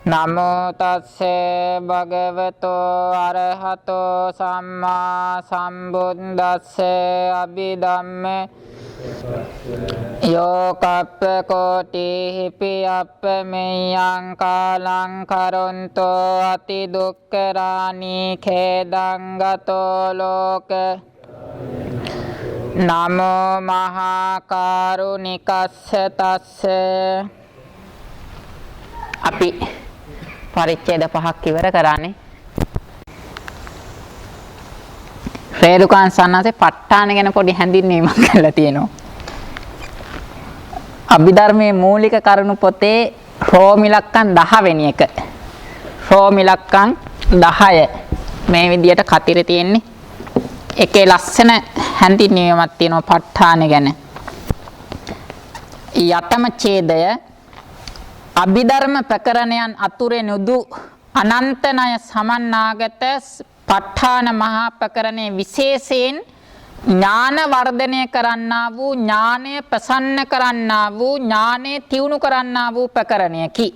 නමෝ තස්සේ භගවතෝ අරහතෝ සම්මා සම්බුද්දස්සේ අභිධම්මේ යෝකප්ප කෝටි හිපියප්ප මෙයං කාලං කරොන්තෝ අති දුක්ඛරාණී khedං ගතෝ ලෝක නමෝ මහා කරුණිකස්ස තස්සේ අපි පරිච්ඡේද 5ක් ඉවර කරානේ. රේරුකාන් සන්නාසේ ප ဋ ාණ ගැන පොඩි හැඳින්වීමක් කරලා තියෙනවා. අභිධර්මයේ මූලික කරුණු පොතේ රෝමිලක්කම් 10 වෙනි එක. රෝමිලක්කම් 10 මේ විදියට කතිරේ තියෙන්නේ. එකේ ලස්සන හැඳින්වීමක් තියෙනවා ප ဋ ාණ ගැන. යතම ඡේදය අභිධර්ම ප්‍රකරණයන් අතුරේ නුදු අනන්ත ණය සමන්නාගත ප ဋ ාණ මහා ප්‍රකරණයේ විශේෂයෙන් ඥාන වර්ධනය කරන්නා වූ ඥානය ප්‍රසන්න කරන්නා වූ ඥානය තියුණු කරන්නා වූ ප්‍රකරණයකි.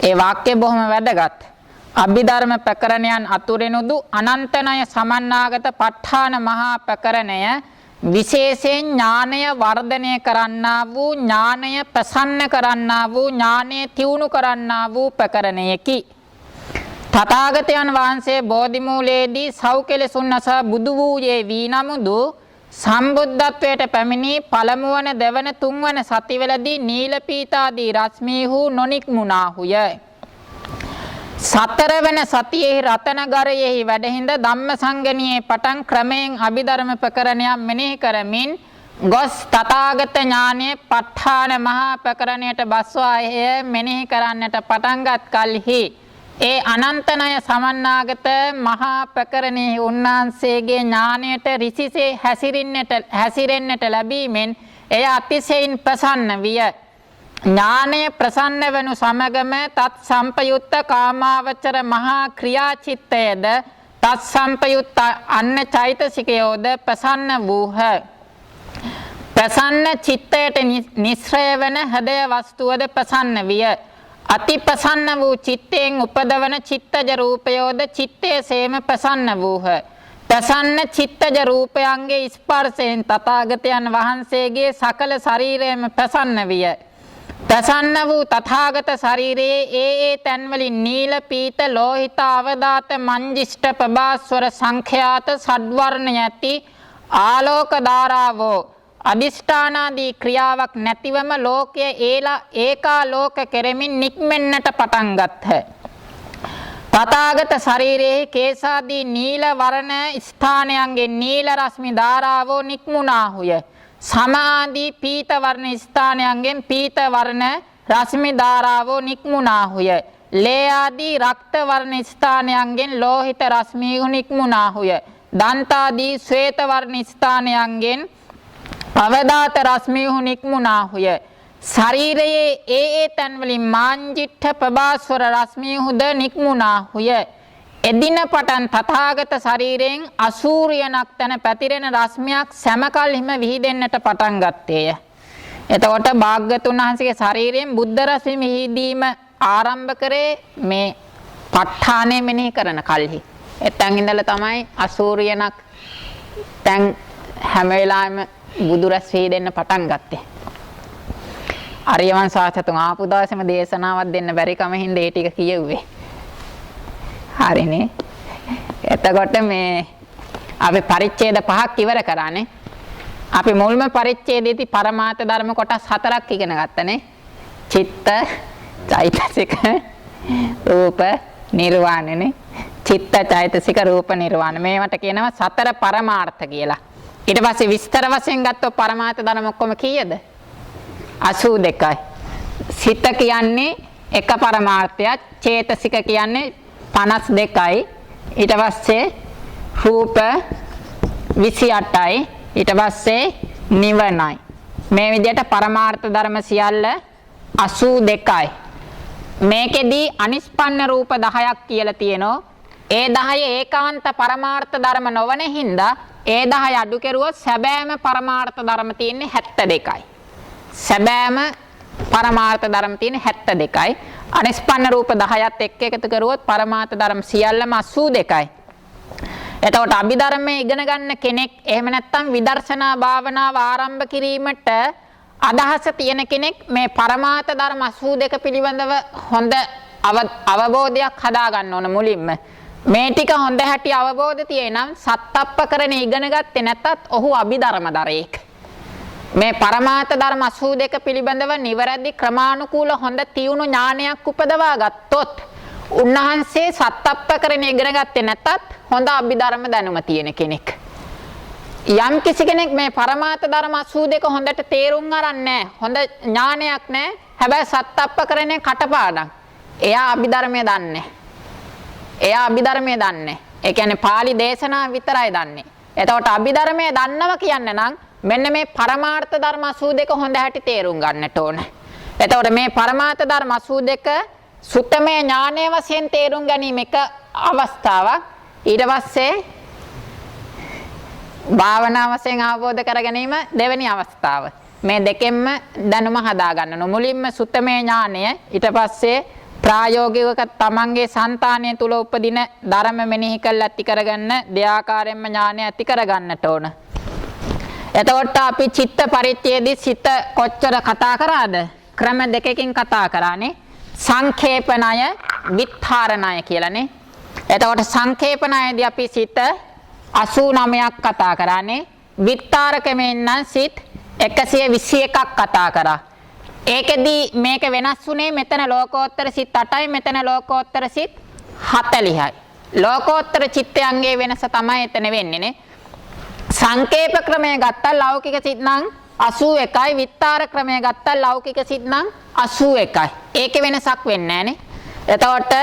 ඒ වාක්‍යය බොහොම වැදගත්. අභිධර්ම ප්‍රකරණයන් අතුරේ නුදු අනන්ත ණය සමන්නාගත ප ဋ ාණ මහා ප්‍රකරණය විශේෂයෙන් ඥානය වර්ධනය කරන්නා වූ ඥානය ප්‍රසන්න කරන්නා වූ ඥානය තියුණු කරන්නා වූ ප්‍රකරණයකි. තථාගතයන් වහන්සේ බෝධි මූලයේදී සෞඛලසුන් නසා බුදු වූයේ වී නමුදු සම්බුද්ධත්වයට පැමිණි පළමු වන දෙවන තුන්වන සතිවලදී නීල පීතාදී රශ්මීහු නොනික්මුණාහුය. සතරවන සතියෙහි රතනගරයෙහි වැඩහිඳ ධම්මසංගණියේ පටන් ක්‍රමයෙන් අභිධර්ම ප්‍රකරණයක් මෙනෙහි කරමින් ගොස් තථාගත ඥානයේ ප ဋ ාණ මහා ප්‍රකරණයට බස්වා එය මෙනෙහි කරන්නට පටන්ගත් කල්හි ඒ අනන්ත ණය සමන්නාගත මහා ප්‍රකරණයේ උන්වහන්සේගේ ඥානයට රිසිසේ හැසිරෙන්නට ලැබීමෙන් එය අතිශයින් ප්‍රසන්න විය. ඥානය ප්‍රසන්න වනු සමගම තත් සම්පයුත්ත කාමාවචර මහා ක්‍රියාචිත්තයද තත් සම්පයුත්ත අන්න චෛතසිකයෝද ප්‍රසන්න වූහ. ප්‍රසන්න චිත්තයට නිස්සය වන හදය වස්තුවද ප්‍රසන්න විය. අති ප්‍රසන්න වූ චිත්තයෙන් උපදවන චිත්තජ රූපයෝද චිත්තයේ සේම ප්‍රසන්න වූහ. ප්‍රසන්න චිත්තජ රූපයන්ගේ ස්පර්ශයෙන් තථාගතයන් වහන්සේගේ සකල ශරීරයම ප්‍රසන්න විය. ප්‍රසන්න වූ තථාගත ශරීරයේ ඒ තැන්වලින් නීල පීත ලෝහිත අවදාත මංජිෂ්ඨ ප්‍රභාස්වර සංඛ්‍යාත සඩ්වර්ණ ඇති ආලෝක ධාරාවෝ අදිෂ්ඨානාදී ක්‍රියාවක් නැතිවම ලෝකය ඒකාලෝක කෙරෙමින් නික්මෙන්නට පටන් ගත්හ. තථාගත ශරීරයේ කේසාදී නීල වර්ණ ස්ථානයන්ගේ නීල රශ්මි ධාරාවෝ නික්මුණාහුය. සමාදී පීත වර්ණ ස්ථානයන්ගෙන් පීත වර්ණ රශ්මි ධාරාවෝ නික්මුණාහුය. ලේ ආදී රක්ත වර්ණ ස්ථානයන්ගෙන් ලෝහිත රශ්මිහු නික්මුණාහුය. දන්තාදී ශ්වේත වර්ණ ස්ථානයන්ගෙන් අවදාත රශ්මිහු නික්මුණාහුය. ශරීරයේ ඒ තැන්වලින් මාංජිට්ඨ ප්‍රභාස්වර රශ්මිහුද නික්මුණාහුය. එදින පටන් තථාගත ශරීරයෙන් අසූරියනක් තැන පැතිරෙන රශ්මියක් සැමකල්හිම විහිදෙන්නට පටන් ගත්තේය. එතකොට භාග්‍යතුන් වහන්සේගේ ශරීරයෙන් බුද්ධ රශ්මි විහිදීම ආරම්භ කරේ මේ ප ဋ ාණය මෙනෙහි කරන කල්හි. එතෙන් ඉඳලා තමයි අසූරියනක් දැන් හැම වෙලාවෙම බුදු රස් විහිදෙන්න පටන් ගත්තේ. ආර්යවංශ සාසතුන් ආපු දවසේම දේශනාවක් දෙන්න බැරි කම හින්දා ඒ ටික කියෙව්වේ. හරිනේ. එතකොට මේ අපි පරිච්ඡේද 5ක් ඉවර කරානේ. අපි මුල්ම පරිච්ඡේදයේදී පරමාර්ථ ධර්ම කොටස් 4ක් ඉගෙන ගත්තනේ. චිත්ත, චෛතසික, රූප, නිර්වාණනේ. චිත්ත, චෛතසික, රූප, නිර්වාණ. මේවට කියනවා සතර පරමාර්ථ කියලා. ඊට පස්සේ විස්තර වශයෙන් ගත්තොත් පරමාර්ථ ධර්ම ඔක්කොම කීයද? 82යි. සිත කියන්නේ එක පරමාර්ථයක්, චේතසික කියන්නේ 52යි. ඊට පස්සේ රූප 28යි. ඊට පස්සේ නිවනයි. මේ විදිහට පරමාර්ථ ධර්ම සියල්ල 82යි. මේකෙදී අනිස්පන්න රූප 10ක් කියලා තියෙනවා. ඒ 10 ඒකාන්ත පරමාර්ථ ධර්ම නොවන හින්දා ඒ 10 අඩු කෙරුවොත් සැබෑම පරමාර්ථ ධර්ම තියෙන්නේ 72යි. සැබෑම පරමාර්ථ ධර්ම තියෙන්නේ 72යි. අනිස්පන්න රූප 10ත් එක්ක එකතු කරුවොත් පරමාර්ථ ධර්ම සියල්ලම 82යි. එතකොට අභිධර්මයේ ඉගෙන ගන්න කෙනෙක් එහෙම නැත්නම් විදර්ශනා භාවනාව ආරම්භ කිරීමට අදහස තියෙන කෙනෙක් මේ පරමාර්ථ ධර්ම 82 පිළිබඳව හොඳ අවබෝධයක් හදා ගන්න ඕන මුලින්ම. මේ ටික හොඳ හැටි අවබෝධ තියෙනම් සත්තප්පකරණ ඉගෙන ගත්තේ නැත්තත් ඔහු අභිධර්මදරයෙක්. මේ පරමාර්ථ ධර්ම 82 පිළිබඳව නිවැරදි ක්‍රමානුකූල හොඳ තියුණු ඥානයක් උපදවා ගත්තොත් උන්වහන්සේ සත්තප්පකරණ ඉගෙන ගත්තේ නැත්තත් හොඳ අභිධර්ම දැනුම තියෙන කෙනෙක්. යම් කිසි කෙනෙක් මේ පරමාර්ථ ධර්ම 82 හොඳට තේරුම් අරන් නැහැ. හොඳ ඥානයක් නැහැ. හැබැයි සත්තප්පකරණේ කටපාඩම්. එයා අභිධර්මයේ දන්නේ. එයා අභිධර්මයේ දන්නේ. ඒ කියන්නේ pāli දේශනා විතරයි දන්නේ. එතකොට අභිධර්මයේ දන්නවා කියන්නේ නම් මෙන්න මේ පරමාර්ථ ධර්ම 82 හොඳ හැටි තේරුම් ගන්නට ඕනේ. එතකොට මේ පරමාර්ථ ධර්ම 82 සුත්තමේ ඥානයේ වශයෙන් තේරුම් ගැනීම එක අවස්ථාවක්. ඊට පස්සේ භාවනා වශයෙන් අවබෝධ කර ගැනීම දෙවෙනි අවස්ථාව. මේ දෙකෙන්ම දැනුම හදා ගන්න ඕන. මුලින්ම සුත්තමේ ඥානය ඊට පස්සේ ප්‍රායෝගිකව තමන්ගේ సంతානය තුල උපදින ධර්ම මෙනෙහි කරලා ඇති කරගන්න දෙආකාරයෙන්ම ඥානය ඇති කරගන්නට ඕන. එතකොට අපි චිත්ත පරිච්ඡේදී සිත කොච්චර කතා කරාද? ක්‍රම දෙකකින් කතා කරානේ. සංකේපණය, විත්තරණය කියලානේ. එතකොට සංකේපණයදී අපි සිත 89ක් කතා කරානේ. විත්තරකමෙන් නම් සිත 121ක් කතා කරා. ඒකෙදී මේක වෙනස් වුණේ මෙතන ලෝකෝත්තර සිත් 8යි මෙතන ලෝකෝත්තර සිත් 40යි. ලෝකෝත්තර චිත්තයන්ගේ වෙනස තමයි එතන වෙන්නේ නේ. සංකේප ක්‍රමය ගත්තා ලෞකික සිත් නම් 81යි විත්තාර ක්‍රමය ගත්තා ලෞකික සිත් නම් 81යි. ඒකේ වෙනසක් වෙන්නේ නැහනේ. එතකොට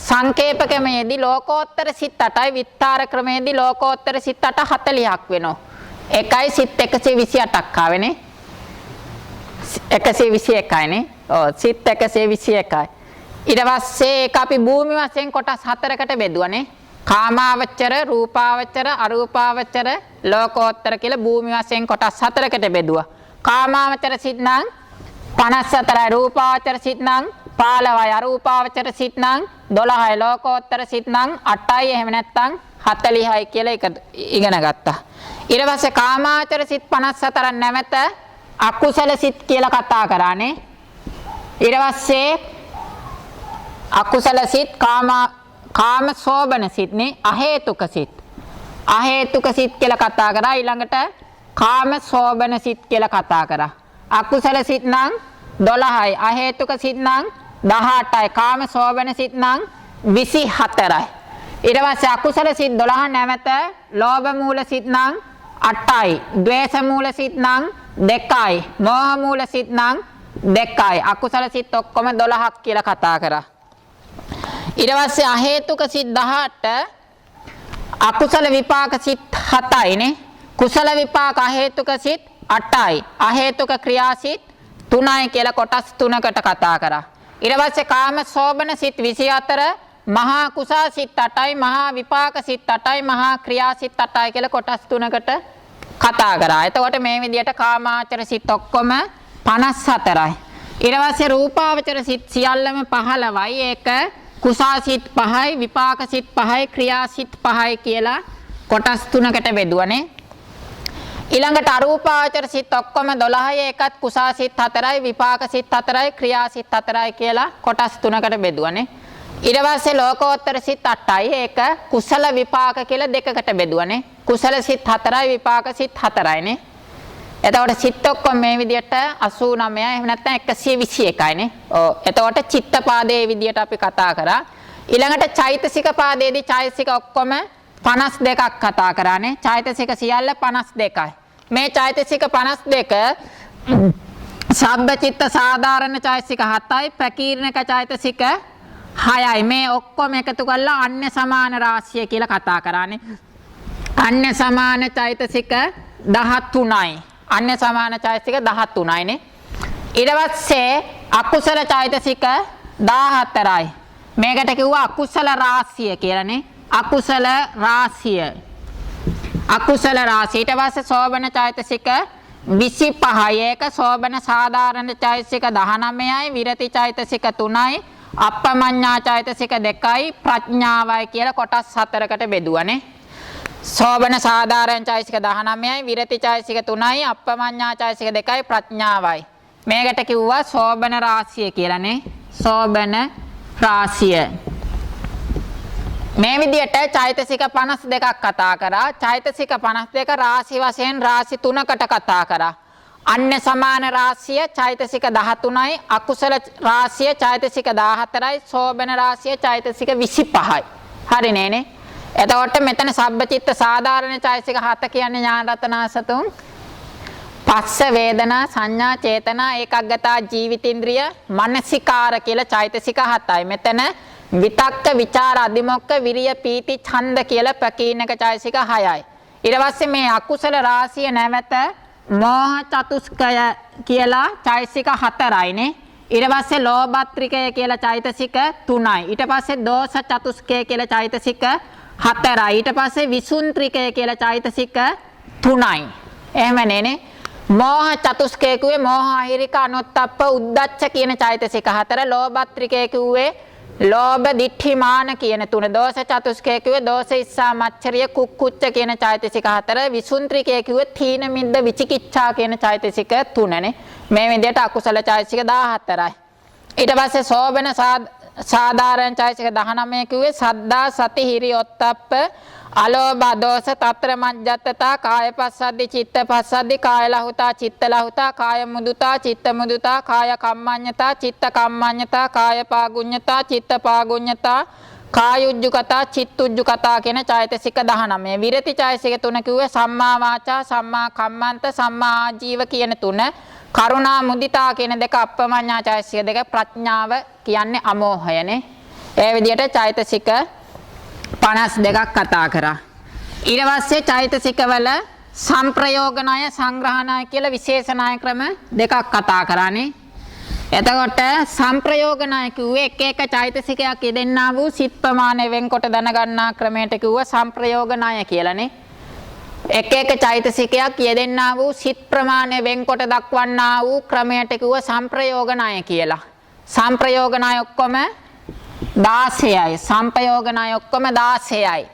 සංකේප ක්‍රමයේදී ලෝකෝත්තර සිත් 8යි විත්තාර ක්‍රමයේදී ලෝකෝත්තර සිත් 8 40ක් වෙනවා. එකයි සිත් 128ක් ආවෙනේ. 121යි නේ. ඔව් සිත් 121යි. ඊට පස්සේ ඒක අපි භූමි වශයෙන් කොටස් 4කට බෙදුවානේ. කාමාවචර, රූපාවචර, අරූපාවචර, ලෝකෝත්තර කියලා භූමි වශයෙන් කොටස් 4කට බෙදුවා. කාමාවචර සිත් නම් 54යි, රූපාවචර සිත් නම් 15යි, අරූපාවචර සිත් නම් 12යි, ලෝකෝත්තර සිත් නම් 8යි, එහෙම නැත්නම් 40යි කියලා එක ඉගෙන ගත්තා. ඊට පස්සේ කාමාවචර සිත් 54 නැවත අකුසල සිත් කියලා කතා කරානේ. ඊට පස්සේ අකුසල සිත් කාම සෝබන සිත් නේ, අහේතුක සිත්. අහේතුක සිත් කියලා කතා කරා. ඊළඟට කාම සෝබන සිත් කියලා කතා කරා. අකුසල සිත් නම් 12යි, අහේතුක සිත් නම් 18යි, කාම සෝබන සිත් නම් 24යි. ඊට පස්සේ අකුසල සිත් 12 නැවත ලෝභ මූල සිත් නම් 8යි, ද්වේෂ මූල සිත් නම් 2යි, මෝහ මූල සිත් නම් 2යි. අකුසල සිත් ඔක්කොම 12ක් කියලා කතා කරා. ඊට පස්සේ අහේතුක සිත් 18, අකුසල විපාක සිත් 7යි නේ. කුසල විපාක අහේතුක සිත් 8යි, අහේතුක ක්‍රියා සිත් 3යි කියලා කොටස් 3කට කතා කරා. ඊට පස්සේ කාම සෝබන සිත් 24, මහා කුසා සිත් 8යි, මහා විපාක සිත් 8යි, මහා ක්‍රියා සිත් 8යි කියලා කොටස් 3කට කතා කරා. එතකොට මේ විදිහට කාමාවචර සිත් ඔක්කොම 54යි. ඊට පස්සේ රූපාවචර සිත් සියල්ලම 15යි. ඒක කුසා සිත් 5යි, විපාක සිත් 5යි, ක්‍රියා සිත් 5යි කියලා කොටස් 3කට බෙදුවනේ. ඊළඟට අරූපාවචර සිත් ඔක්කොම 12යි. ඒකත් කුසා සිත් 4යි, විපාක සිත් 4යි, ක්‍රියා සිත් 4යි කියලා කොටස් 3කට බෙදුවනේ. ඊට පස්සේ ලෝකෝත්තර සිත් 8යි. ඒක කුසල විපාක කියලා දෙකකට බෙදුවනේ. කුසල සිත් 4යි, විපාක සිත් 4යිනේ. එතකොට සිත් ඔක්කොම මේ විදිහට 89යි, එහෙම නැත්නම් 121යිනේ. ඔව්. එතකොට චිත්තපාදයේ විදිහට අපි කතා කරා. ඊළඟට චෛතසික පාදයේදී චෛතසික ඔක්කොම 52ක් කතා කරානේ. චෛතසික සියල්ල 52යි. මේ චෛතසික 52 සබ්බචිත්ත සාධාරණ චෛතසික 7යි, ප්‍රකීර්ණක චෛතසික 6යි. මේ ඔක්කොම එකතු කරලා අන්‍ය සමාන රාශිය කියලා කතා කරානේ. අන්‍ය සමාන චෛතසික 13යි. අන්‍ය සමාන චෛතසික 13යිනේ. ඊට පස්සේ අකුසල චෛතසික 14යි. මේකට කිව්වා අකුසල රාශිය කියලානේ. අකුසල රාශිය. අකුසල රාශිය. ඊට පස්සේ සෝබන චෛතසික 25යි. ඒක සෝබන සාධාරණ චෛතසික 19යි, විරති චෛතසික 3යි, අප්පමඤ්ඤා චෛතසික 2යි ප්‍රඥාවයි කියලා කොටස් 4කට බෙදුවානේ. සෝබන සාධාරණ චෛතසික 19යි විරති චෛතසික 3යි අප්පමඤ්ඤා චෛතසික 2යි ප්‍රඥාවයි. මේකට කිව්වා සෝබන රාශිය කියලානේ. සෝබන රාශිය. මේ විදිහට චෛතසික 52ක් කතා කරා. චෛතසික 52 රාශි වශයෙන් රාශි 3කට කතා කරා. අන්‍ය සමාන රාශිය චෛතසික 13යි, අකුසල රාශිය චෛතසික 14යි, සෝබන රාශිය චෛතසික 25යි. හරි නේනේ? එතකොට මෙතන සබ්බචිත්ත සාධාරණ චෛතසික 7 කියන්නේ ඥාන රතනාසතුන්. පස්ස වේදනා සංඥා චේතනා ඒකග්ගතා ජීවිතින්ද්‍රිය මනසිකාර කියලා චෛතසික 7යි. මෙතන විතක්ක විචාර අධිමොක්ක විරිය පීති ඡන්ද කියලා ප්‍රකීර්ණක චෛතසික 6යි. ඊට පස්සේ මේ අකුසල රාශිය නැවත මෝහ චතුස්කය කියලා චෛතසික 4යිනේ. ඊට පස්සේ ලෝභත්‍රිකය කියලා චෛතසික 3යි. ඊට පස්සේ දෝෂ චතුස්කය කියලා චෛතසික 4යි. ඊට පස්සේ විසුන්ත්‍රිකය කියලා චෛතසික 3යි. එහෙම නේනේ. මෝහ චතුස්කය කිව්වේ මෝහ අහිරික අනොත්තප්ප උද්දච්ච කියන චෛතසික 4. ලෝභත්‍රිකය කිව්වේ ලෝභ දිඨි මාන කියන 3. දෝෂ චතුස්කය කිව්වේ දෝෂ ඉස්සා මච්චරිය කුක්කුච්ච කියන චෛතසික 4. විසුන්ත්‍රිකය කිව්වේ තීන මිද්ද විචිකිච්ඡා කියන චෛතසික 3නේ. මේ විදිහට අකුසල චෛතසික 14යි. ඊට පස්සේ සෝබන සාධාරණ චෛතසික 19 කිව්වේ සද්දා සති හිරි ඔත්තප්ප අලෝභ දෝෂ తත්‍ර මජ්ජත්තතා කාය පස්සද්දි චිත්ත පස්සද්දි කාය ලහුතා චිත්ත ලහුතා කාය මුදුතා චිත්ත මුදුතා කාය කම්මඤ්ඤතා චිත්ත කම්මඤ්ඤතා කාය පාගුඤ්ඤතා චිත්ත පාගුඤ්ඤතා කායුජ්ජුකතා චිත්තුජ්ජුකතා කියන චෛතසික 19. විරති චෛතසික 3 කිව්වේ සම්මා වාචා සම්මා කම්මන්ත සම්මා ආජීව කියන 3. කරුණා මුදිතා කියන 2 අප්පමඤ්ඤා චෛතසික 2 ප්‍රඥාව කියන්නේ අමෝහයනේ. ඒ විදිහට චෛතසික 52ක් කතා කරා. ඊට පස්සේ චෛතසික වල සම්ප්‍රයෝගණය සංග්‍රහණය කියලා විශේෂ ණය ක්‍රම දෙකක් කතා කරානේ. එතකොට සම්ප්‍රයෝගණය කිව්වේ එක එක චෛතසිකයක් යෙදෙන්නා වූ සිත් ප්‍රමාණය වෙන්කොට දැනගන්නා ක්‍රමයට කිව්වා සම්ප්‍රයෝගණය කියලානේ. එක එක චෛතසිකයක් යෙදෙන්නා වූ සිත් ප්‍රමාණය වෙන්කොට දක්වන්නා වූ ක්‍රමයට කිව්වා සම්ප්‍රයෝගණය කියලා. සම්ප්‍රයෝගණය ඔක්කොම 16යි. සම්පයෝගණය ඔක්කොම 16යි.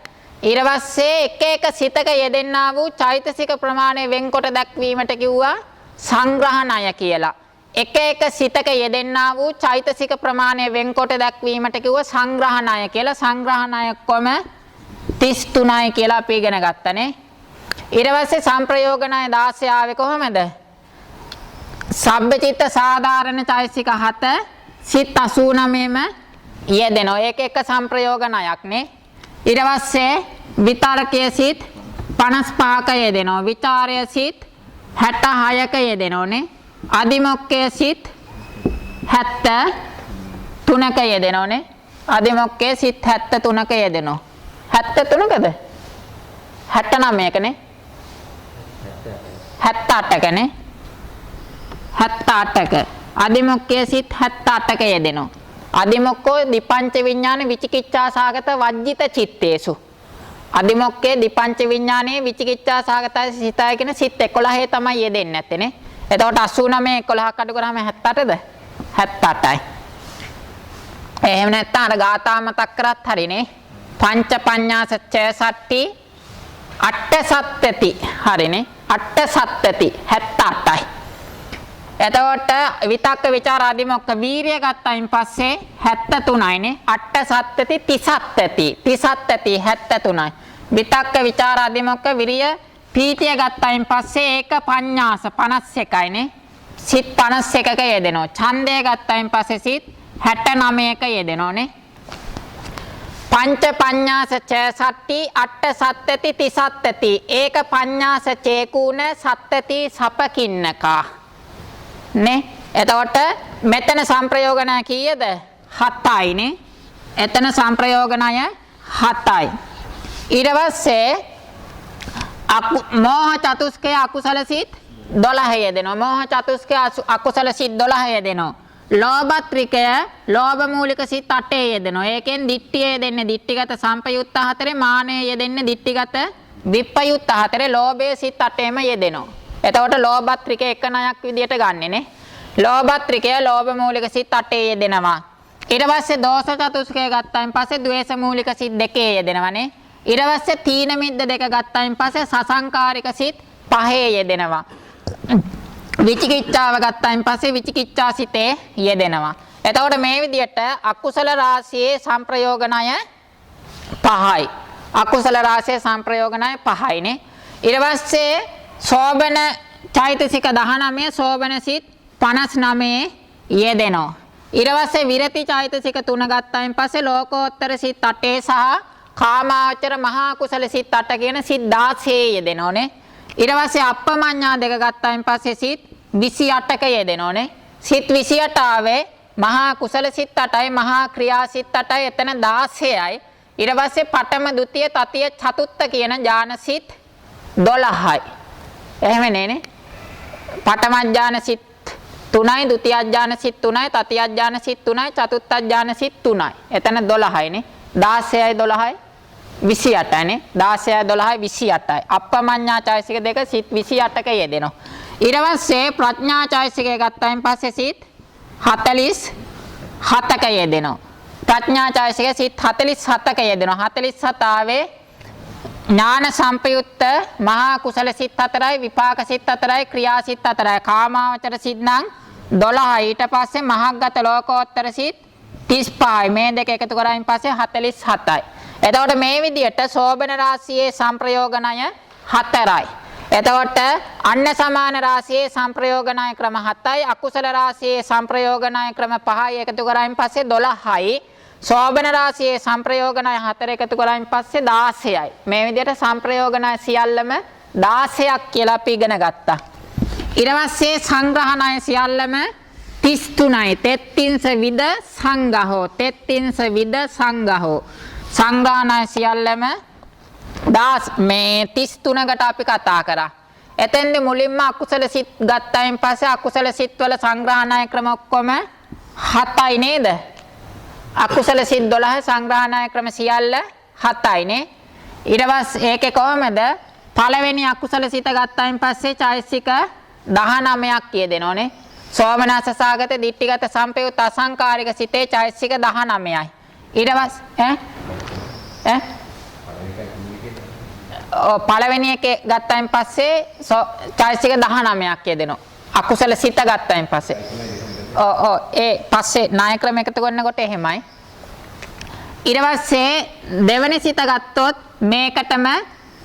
ඊට පස්සේ එක එක සිතක යෙදෙන්නා වූ චෛතසික ප්‍රමාණය වෙන්කොට දැක්වීමට කිව්වා සංග්‍රහණය කියලා. එක එක සිතක යෙදෙන්නා වූ චෛතසික ප්‍රමාණය වෙන්කොට දැක්වීමට කිව්වා සංග්‍රහණය කියලා. සංග්‍රහණය ඔක්කොම 33යි කියලා අපි ඉගෙන ගත්තනේ. ඊට පස්සේ සම්ප්‍රයෝගණය 16 ආවේ කොහොමද? සබ්බචිත්ත සාධාරණ චෛතසික 7 සිත් 89ම යෙදෙනවා. ඒක එක සම්ප්‍රයෝගණයක් නේ. ඊට පස්සේ විතරකයේ සිත් 55ක යෙදෙනවා. විචාරයේ සිත් 66ක යෙදෙනෝනේ. අදිමොක්කයේ සිත් 73ක යෙදෙනෝනේ. අදිමොක්කයේ සිත් 73ක යෙදෙනවා. 73කද? 69කනේ. 78කනේ. 78ක. අදිමොක්කයේ සිත් 78ක යෙදෙනවා. අදිමොක්කෝ දිපංච විඥාන විචිකිච්ඡා සාගත වජ්ජිත චිත්තේසු. අදිමොක්කේ දිපංච විඥානයේ විචිකිච්ඡා සාගතයි සිතයි කියන සිත් 11 තමයි යෙදෙන්නේ නැත්තේනේ. එතකොට 89 11ක් අඩු කරාම 78ද? 78යි. එහෙම නැත්නම් අර ගාථා මතක් කරත් හරිනේ. පංච පඤ්ඤාසච්චය සට්ටි අට්ඨ සත්තති. හරිනේ. අට්ඨ සත්තති 78යි. එතකොට විතක්ක විචාර අධිමොක්ඛ වීරිය ගත්තයින් පස්සේ 73යිනේ. අට්ඨ සත්තති තිසත්තති. තිසත්තති 73යි. විතක්ක විචාර අධිමොක්ඛ විරිය පීතිය ගත්තයින් පස්සේ ඒක පඤ්ඤාස 51යිනේ. සිත් 51ක යෙදෙනවා. ඡන්දය ගත්තයින් පස්සේ සිත් 69ක යෙදෙනෝනේ. පංච පඤ්ඤාස ච සට්ටි අට්ඨ සත්තති තිසත්තති ඒක පඤ්ඤාස චේකුණ සත්තති සපකින්නකා නේ. එතකොට මෙතන සම්ප්‍රයෝගණය කීයද? 7යිනේ. එතන සම්ප්‍රයෝගණය 7යි. ඊට පස්සේ මෝහ චතුස්කය අකුසල සිත් 12 යෙදෙනවා. මෝහ චතුස්කය අකුසල සිත් 12 යෙදෙනවා. ලෝභත්‍රිකය ලෝභ මූලික සිත් 8 යෙදෙනවා. ඒකෙන් දිට්ඨිය යෙදෙන්නේ දිට්ඨිගත සම්පයුත්ත 4, මානය යෙදෙන්නේ දිට්ඨිගත විප්පයුත්ත 4, ලෝභයේ සිත් 8ෙම යෙදෙනවා. එතකොට ලෝභත්‍රිකය එක ණයක් විදියට ගන්නෙනේ. ලෝභත්‍රිකය ලෝභ මූලික සිත් 8 යෙදෙනවා. ඊට පස්සේ දෝෂ චතුස්කය ගත්තායින් පස්සේ ද්වේෂ මූලික සිත් දෙකේ යෙදෙනවානේ. ඊට පස්සේ තීන මිද්ද දෙක ගත්තායින් පස්සේ සසංකාරික සිත් පහේ යෙදෙනවා. විචිකිච්ඡාව ගත්තායින් පස්සේ විචිකිච්ඡා සිතේ යෙදෙනවා. එතකොට මේ විදිහට අකුසල රාශියේ සංප්‍රයෝග ණය 5යි. අකුසල රාශියේ සංප්‍රයෝග ණය 5යිනේ. ඊට පස්සේ සෝබන චෛතසික 19 සෝබන සිත් 59 යෙදෙනවා. ඊට පස්සේ විරති චෛතසික 3 ගත්තායින් පස්සේ ලෝකෝත්තර සිත් 8 සහ කාමාවචර මහා කුසල සිත් 8 කියන සිත් 16 යෙදෙනෝනේ. ඊට පස්සේ අප්පමඤ්ඤා දෙක ගත්තායින් පස්සේ සිත් 28ක යෙදෙනෝනේ. සිත් 28 ආවේ මහා කුසල සිත් 8යි මහා ක්‍රියා සිත් 8යි එතන 16යි. ඊට පස්සේ පඨම ද්විතීය තතිය චතුත්ථ කියන ඥාන සිත් 12යි. එහෙම නේ. පඨම ඥාන සිත් 3යි, ဒုတိ ඥාන සිත් 3යි, තතිය ඥාන සිත් 3යි, චතුත්ථ ඥාන සිත් 3යි. එතන 12යි නේ. 16යි 12යි 28යි නේ. 16යි 12යි 28යි. අප්පමඤ්ඤා චෛතසික දෙක සිත් 28ක යෙදෙනවා. ඊට පස්සේ ප්‍රඥා චෛතසිකය ගත්තායින් පස්සේ සිත් 47ක යෙදෙනවා. ප්‍රඥා චෛතසික සිත් 47ක යෙදෙනවා. 47 ආවේ ඥාන සම්පයුත්ත මහා කුසල සිත් 4යි, විපාක සිත් 4යි, ක්‍රියා සිත් 4යි. කාමාවචර සිත් නම් 12යි. ඊට පස්සේ මහග්ගත ලෝකෝත්තර සිත් 35යි. මේ දෙක එකතු කරායින් පස්සේ 47යි. එතකොට මේ විදිහට සෝබන රාශියේ සංප්‍රයෝග ණය 4යි. එතකොට අන්න සමාන රාශියේ සංප්‍රයෝග ණය ක්‍රම 7යි. අකුසල රාශියේ සංප්‍රයෝග ණය ක්‍රම 5යි එකතු කරායින් පස්සේ 12යි. සෝබන රාශියේ සංප්‍රයෝග ණය 4 එකතු කරායින් පස්සේ 16යි. මේ විදිහට සංප්‍රයෝග ණය සියල්ලම 16ක් කියලා අපි ඉගෙන ගත්තා. ඊට පස්සේ සංග්‍රහ ණය සියල්ලම 33යි. තෙත්තිංස විද සංගහෝ. තෙත්තිංස විද සංගහෝ. සංග්‍රහ ණය සියල්ලම මේ 33කට අපි කතා කරා. එතෙන්දී මුලින්ම අකුසල සිත් ගත්තයින් පස්සේ අකුසල සිත් වල සංග්‍රහ ණය ක්‍රම ඔක්කොම 7යි නේද? අකුසල සිත් 12 සංග්‍රහ ණය ක්‍රම සියල්ල 7යි නේ. ඊට පස්සේ ඒකේ කොහමද? පළවෙනි අකුසල සිත ගත්තයින් පස්සේ චෛතසික 19ක් කියදෙනෝනේ. සෝමනස්ස සාගත දිට්ඨිගත සම්පයුත් අසංකාරික සිතේ චෛතසික 19යි. ඊට පස්සේ පළවෙනි එකේ ගත්තයින් පස්සේ චෛතසික 19ක් කියදෙනවා. අකුසල සිත ගත්තයින් පස්සේ. ඒ පස්සේ ණය ක්‍රම එකතු කරනකොට එහෙමයි. ඊට පස්සේ දෙවෙනි සිත ගත්තොත් මේකටම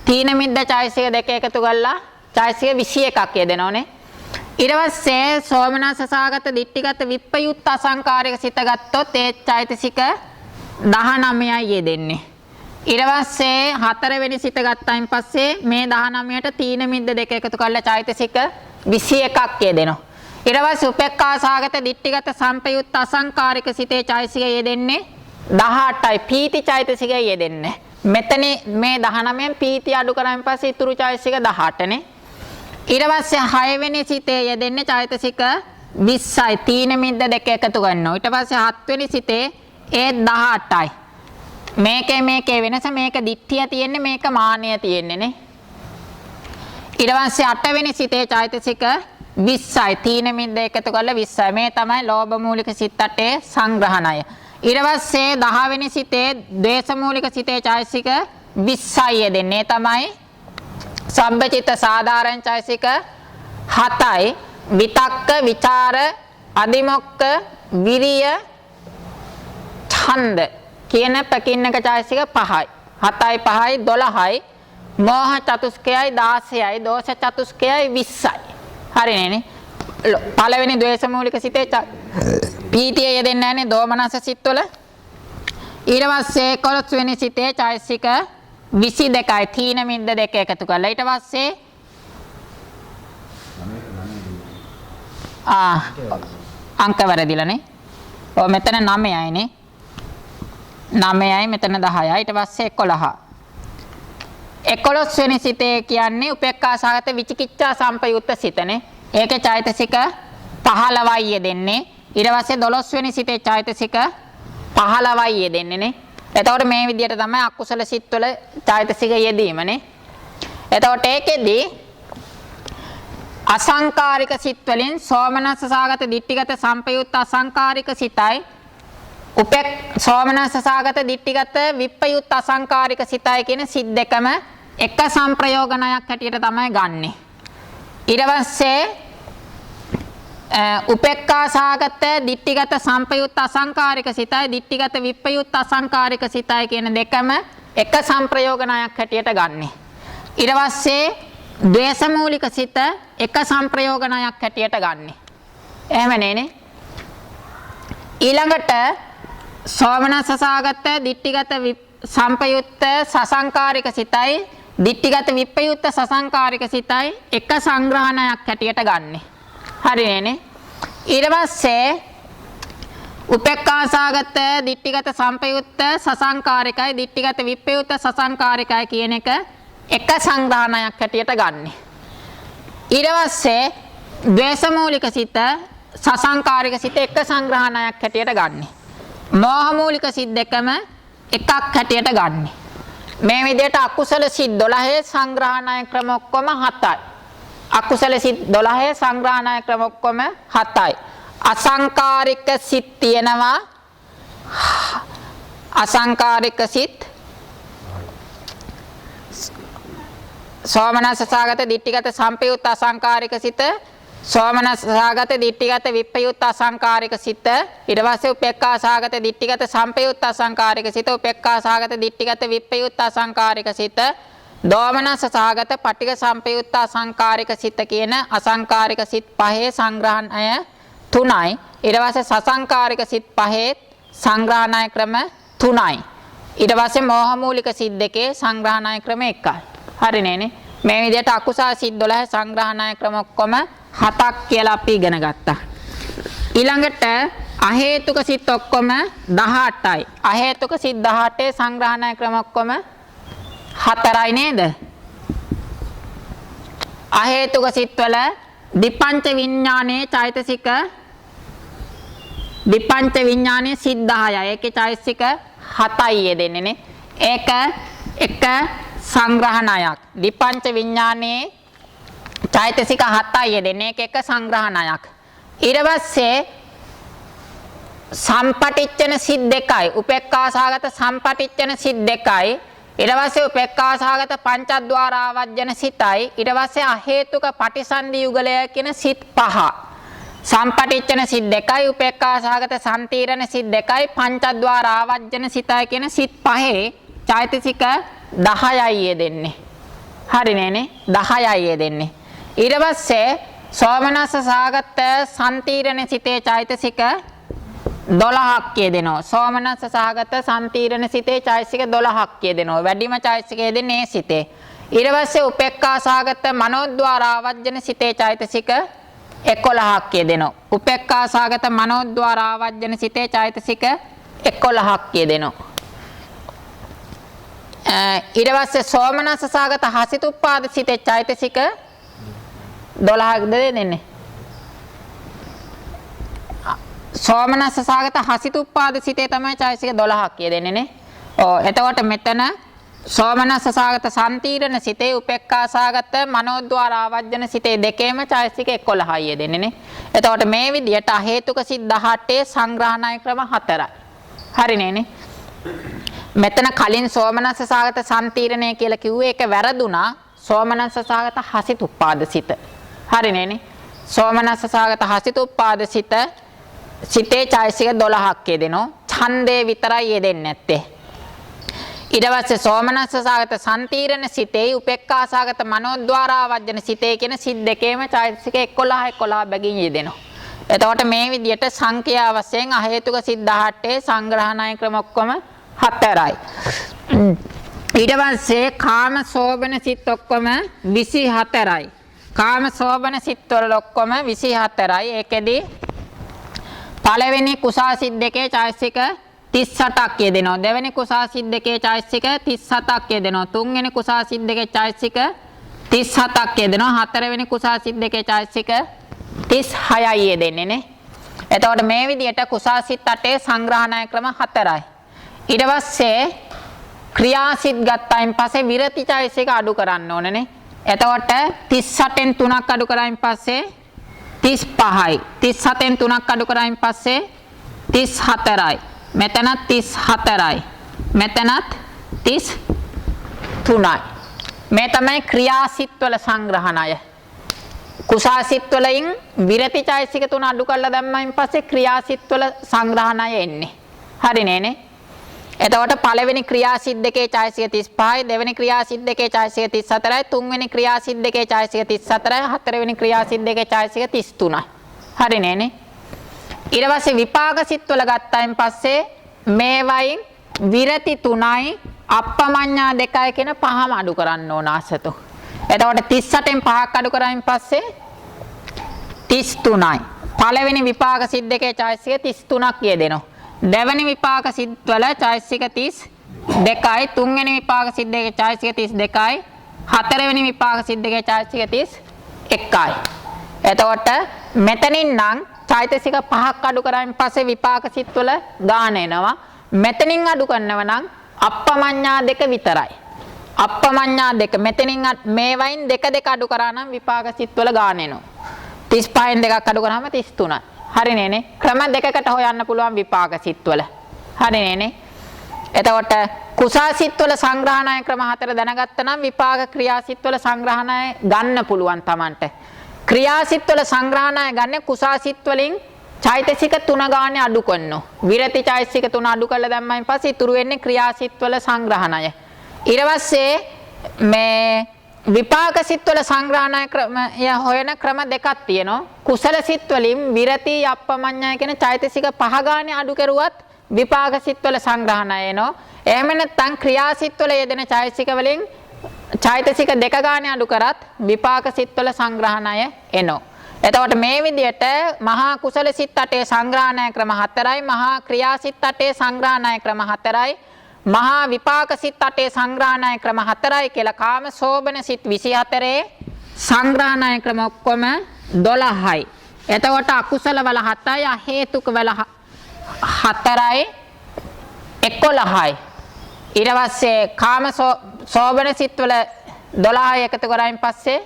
තීන මිද්ද චෛතසික දෙක එකතු කරලා චෛතසික 21ක් කියදෙනෝනේ. ඊට පස්සේ සෝමනස්ස සාගත දිට්ඨිගත විප්පයුත් අසංකාරික සිත ගත්තොත් ඒ චෛතසික 19යි යෙදෙන්නේ. ඊට පස්සේ හතරවෙනි සිත ගත්තයින් පස්සේ මේ 19ට තීන මිද්ද දෙක එකතු කරලා චෛතසික 21ක් යෙදෙනවා. ඊට පස්සේ උපේක්ඛා සාගත දිට්ඨිගත සම්පයුත් අසංකාරික සිතේ චෛතසික යෙදෙන්නේ 18යි. පීති චෛතසිකය යෙදෙන්නේ. මෙතන මේ 19න් පීති අඩු කරායින් පස්සේ ඉතුරු චෛතසික 18නේ. ඊට පස්සේ 6 වෙනි සිතේ යෙදෙන්නේ චෛතසික 20යි. තීන මිද්ද දෙක එකතු කරනවා. ඊට පස්සේ 7 වෙනි සිතේ ඒ 18යි. මේකේ වෙනස මේක දිට්ඨිය තියෙන්නේ මේක මානය තියෙන්නේ නේ. ඊට පස්සේ 8 වෙනි සිතේ චෛතසික 20යි. තීන මිද්ද එකතු කරලා 20යි. මේ තමයි ලෝභ මූලික සිත් 8 සංග්‍රහණය. ඊට පස්සේ 10 වෙනි සිතේ ද්වේෂ මූලික සිතේ චෛතසික 20යි යෙදෙන්නේ. තමයි සම්බචිත්ත සාධාරණ චෛතසික 7යි. විතක්ක විචාර අදිමොක්ක විරිය ඡන්ද කියන පැකින්නක චෛතසික 5යි. 7යි 5යි 12යි. මෝහ චතුස්කයයි 16යි. දෝෂ චතුස්කයයි 20යි. හරිනේ. පළවෙනි ද්වේෂ මූලික සිතේ පීතිය යෙදෙන්නේ නැහනේ දෝමනස සිත්වල. ඊට පස්සේ 11 වෙනි සිතේ චෛතසික 22යි. තීන මිද්ද දෙක එකතු කරලා ඊට පස්සේ අංක වැරදිලානේ. මෙතන 9යි නේ. 9යි මෙතන 10යි. ඊට පස්සේ 11. 11 වෙනි සිතේ කියන්නේ උපේක්ඛා සාගත විචිකිච්ඡා සම්පයුත්ත සිතනේ. ඒකේ චෛතසික 15යි යෙදෙන්නේ. ඊට පස්සේ 12 වෙනි සිතේ චෛතසික 15යි යෙදෙන්නේ නේ. එතකොට මේ විදිහට තමයි අකුසල සිත්වල චෛතසික යෙදීමනේ. එතකොට ඒකෙදී අසංකාරික සිත් වලින් සෝමනස්ස සාගත දිට්ඨිගත සම්පයුත්ත අසංකාරික සිතයි සෝමනස්ස සාගත දිට්ඨිගත විප්පයුත් අසංකාරික සිතයි කියන සිත් දෙකම එක සංප්‍රයෝගණයක් හැටියට තමයි ගන්නෙ. ඊට පස්සේ උපේක්ඛා සාගත දිට්ඨිගත සංපයුත් අසංකාරික සිතයි දිට්ඨිගත විප්පයුත් අසංකාරික සිතයි කියන දෙකම එක සංප්‍රයෝගණයක් හැටියට ගන්නෙ. ඊට පස්සේ ද්වේෂ මූලික සිත එක සංප්‍රයෝගණයක් හැටියට ගන්නෙ. එහෙම නේනේ. ඊළඟට සෝමනස්ස සාගත දිට්ඨිගත සංපයුත්ත සසංකාරික සිතයි දිට්ඨිගත විප්පයුත්ත සසංකාරික සිතයි එක සංග්‍රහණයක් හැටියට ගන්නෙ. හරි නේනේ. ඊට පස්සේ උපේක්ඛා සාගත දිට්ඨිගත සංපයුත්ත සසංකාරිකයි දිට්ඨිගත විප්පයුත්ත සසංකාරිකයි කියන එක සංග්‍රහණයක් හැටියට ගන්නෙ. ඊට පස්සේ ද්වේෂ මූලික සිත සසංකාරික සිත එක සංග්‍රහණයක් හැටියට ගන්නෙ. මෝහ මූලික සිත් දෙකම එකක් හැටියට ගන්නෙ. මේ විදිහට අකුසල සිත් 12 සංග්‍රහණය ක්‍රම ඔක්කොම 7යි. අකුසල සිත් 12 සංග්‍රහණය ක්‍රම ඔක්කොම 7යි. අසංකාරික සිත් තියෙනවා. අසංකාරික සිත් සෝමනස්ස සාගත දිට්ඨිගත සංපයුත් අසංකාරික සිත සෝමනස්ස සාගත දිට්ඨිගත විප්පයුත් අසංකාරික සිත ඊට පස්සේ උපේක්ඛා සාගත දිට්ඨිගත සංපයුත් අසංකාරික සිත උපේක්ඛා සාගත දිට්ඨිගත විප්පයුත් අසංකාරික සිත දෝමනස්ස සාගත පටිඝ සංපයුත් අසංකාරික සිත කියන අසංකාරික සිත් පහේ සංග්‍රහණය 3යි. ඊට පස්සේ සසංකාරික සිත් පහේ සංග්‍රහණය ක්‍රම 3යි. ඊට පස්සේ මෝහ මූලික සිත් දෙකේ සංග්‍රහණය ක්‍රම 1යි. හරි නේනේ. මේ විදිහට අකුසල සිත් 12 සංග්‍රහණය ක්‍රම ඔක්කොම 7ක් කියලා අපි ඉගෙන ගත්තා. ඊළඟට අහේතුක සිත් ඔක්කොම 18යි. අහේතුක සිත් 18 සංග්‍රහණය ක්‍රම ඔක්කොම 4යි නේද? අහේතුක සිත් වල දිපංච විඥානයේ චෛතසික දිපංච විඥානයේ සිත් 10යි. ඒකේ චෛතසික 7යි යෙදෙන්නේ නේ. ඒක එක සංග්‍රහණයක්. දිපංච විඥානයේ චෛතසික 7යි යෙදෙන්නේ. ඒක එක සංග්‍රහණයක්. ඊට පස්සේ සම්පටිච්ඡන සිත් 2යි. උපේක්ඛා සාගත සම්පටිච්ඡන සිත් 2යි. ඊට පස්සේ උපේක්ඛා සාගත පංචද්වාර ආවජ්ජන සිතයි. ඊට පස්සේ අහේතුක පටිසන්ධි යුගලය කියන සිත් 5. සම්පටිච්ඡන සිත් 2යි උපේක්ඛා සාගත සම්තීරණ සිත් 2යි පංචද්වාර ආවජ්ජන සිතයි කියන සිත් 5 චෛතසික 10යි යෙදෙන්නේ. හරි නේනේ. 10යි යෙදෙන්නේ. ඊට පස්සේ සෝමනස්ස සාගත සම්තීරණ සිතේ චෛතසික 12ක් යෙදෙනවා. සෝමනස්ස සාගත සම්තීරණ සිතේ චෛතසික 12ක් යෙදෙනවා. වැඩිම චෛතසික යෙදෙන්නේ සිතේ. ඊට පස්සේ උපේක්ඛා සාගත මනෝද්වාර ආවජ්ජන සිතේ චෛතසික 11ක් යෙදෙනවා. උපේක්ඛා සාගත මනෝද්වාර ආවජ්ජන සිතේ චෛතසික 11ක් යෙදෙනවා. ඊට පස්සේ සෝමනස්ස සාගත හසිතුප්පාද සිතේ චෛතසික 12ක්ද දෙන්නේ. සෝමනස්ස සාගත හසිතුප්පාද සිතේ තමයි චෛතසික 12ක් යෙදෙන්නේ නේ. ඔව් එතකොට මෙතන සෝමනස්ස සාගත සම්තීරණ සිතේ උපේක්ඛා සාගත මනෝද්වාර ආවජ්ජන සිතේ දෙකේම චෛතසික 11යි යෙදෙන්නේ නේ. එතකොට මේ විදිහට අහේතුක සිත් 18 සංග්‍රහණය ක්‍රම 4යි. හරි නේනේ. මෙතන කලින් සෝමනස්ස සාගත සම්තීරණය කියලා කිව්වේ ඒක වැරදුනා. සෝමනස්ස සාගත හසිතුප්පාද සිත. හරි නේනේ. සෝමනස්ස සාගත හසිතුප්පාද සිත සිතේ චෛතසික 12ක් යෙදෙනවා. ඡන්දේ විතරයි යෙදෙන්නේ නැත්තේ. ඊට පස්සේ සෝමනස්ස සාගත සම්තීරණ සිතේ උපේක්ඛා සාගත මනෝද්වාර ආවජ්ජන සිතේ කියන සිත් දෙකේම චෛතසික 11 බැගින් යෙදෙනවා. එතකොට මේ විදිහට සංඛ්‍යා වශයෙන් අහේතුක සිත් 18 සංග්‍රහණය ක්‍රම ඔක්කොම 4යි. ඊට පස්සේ කාම සෝබන සිත් ඔක්කොම 24යි. කාම සෝබන සිත් වල ඔක්කොම 24යි. ඒකෙදි පළවෙනි කුසල් සිත් දෙකේ චෛතසික 38ක් යෙදෙනවා. දෙවෙනි කුසල් සිත් දෙකේ චෛතසික 37ක් යෙදෙනවා. තුන්වෙනි කුසල් සිත් දෙකේ චෛතසික 37ක් යෙදෙනවා. හතරවෙනි කුසල් සිත් දෙකේ චෛතසික 36යි යෙදෙන්නේ නේ. එතකොට මේ විදිහට කුසල් සිත් 8 සංග්‍රහණය ක්‍රම 4යි. ඊට පස්සේ ක්‍රියාසිත ගත්තයින් පස්සේ විරති චෛතසික අඩු කරන්න ඕනනේ. එතකොට 38න් 3ක් අඩු කරායින් පස්සේ 35යි. 37න් 3ක් අඩු කරායින් පස්සේ 34යි. මෙතනත් 34යි. මෙතනත් 33යි. මේ තමයි ක්‍රියාසිටවල සංග්‍රහණය. කුසාසිටවලින් විරති චෛතසික 3 අඩු කරලා දැම්මයින් පස්සේ ක්‍රියාසිටවල සංග්‍රහණය එන්නේ. හරිනේ. එතකොට පළවෙනි ක්‍රියාසිට දෙකේ චෛතසික 35යි, දෙවෙනි ක්‍රියාසිට දෙකේ චෛතසික 34යි, තුන්වෙනි ක්‍රියාසිට දෙකේ චෛතසික 34යි, හතරවෙනි ක්‍රියාසිට දෙකේ චෛතසික 33යි. හරිනේ. ඊට පස්සේ විපාක සිත්වල ගත්තයින් පස්සේ මේවයින් විරති 3යි අප්පමඤ්ඤා 2යි කියන පහම අඩු කරන්න ඕන ආසතු. එතකොට 38න් 5ක් අඩු කරායින් පස්සේ 33යි. පළවෙනි විපාක සිත් දෙකේ චෛතසික 33ක් යෙදෙනවා. දෙවෙනි විපාක සිත්වල චෛතසික 32යි, තුන්වෙනි විපාක සිත් දෙකේ චෛතසික 32යි, හතරවෙනි විපාක සිත් දෙකේ චෛතසික 31යි. එතකොට මෙතනින් නම් චෛතසික 5ක් අඩු කරායින් පස්සේ විපාක සිත්වල ගාන එනවා. මෙතනින් අඩු කරනව නම් අප්පමඤ්ඤා 2 විතරයි. අප්පමඤ්ඤා 2 මෙතනින් මේ වයින් 2 අඩු කරා නම් විපාක සිත්වල ගාන එනවා. 35න් 2ක් අඩු කරාම 33යි. හරිනේ. ක්‍රම දෙකකට හොයන්න පුළුවන් විපාක සිත්වල. හරිනේ. එතකොට කුසල් සිත්වල සංග්‍රහණය ක්‍රම 4 දැනගත්තා නම් විපාක ක්‍රියා සිත්වල සංග්‍රහණය ගන්න පුළුවන් Tamanට. ක්‍රියා සිත්වල සංග්‍රහණය ගන්න කුසල් සිත් වලින් චෛතසික 3 ගානේ අඩු කරනවා. විරති චෛතසික 3 අඩු කරලා දැම්මයින් පස්සේ ඉතුරු වෙන්නේ ක්‍රියා සිත්වල සංග්‍රහණය. ඊට පස්සේ මේ විපාක සිත්වල සංග්‍රහණය ක්‍රමය හොයන ක්‍රම දෙකක් තියෙනවා. කුසල සිත් වලින් විරති අප්පමඤ්ඤය කියන චෛතසික 5 ගානේ අඩු කරුවත් විපාක සිත්වල සංග්‍රහණය එනවා. එහෙම නැත්නම් ක්‍රියා සිත්වල යෙදෙන චෛතසික වලින් චෛතසික 2 ගානේ අඩු කරත් විපාක සිත්වල සංග්‍රහණය එනවා. එතකොට මේ විදිහට මහා කුසල සිත් 8 සංග්‍රහණය ක්‍රම 4යි, මහා ක්‍රියා සිත් 8 සංග්‍රහණය ක්‍රම 4යි, මහා විපාක සිත් 8 සංග්‍රහණය ක්‍රම 4යි කියලා කාම සෝබන සිත් 24 සංග්‍රහණය ක්‍රම ඔක්කොම 12යි. එතකොට අකුසල වල 7යි, අහේතුක වල 4යි 11යි. ඊට පස්සේ කාම සෝබන සිත් වල 12යි එකතු කරායින් පස්සේ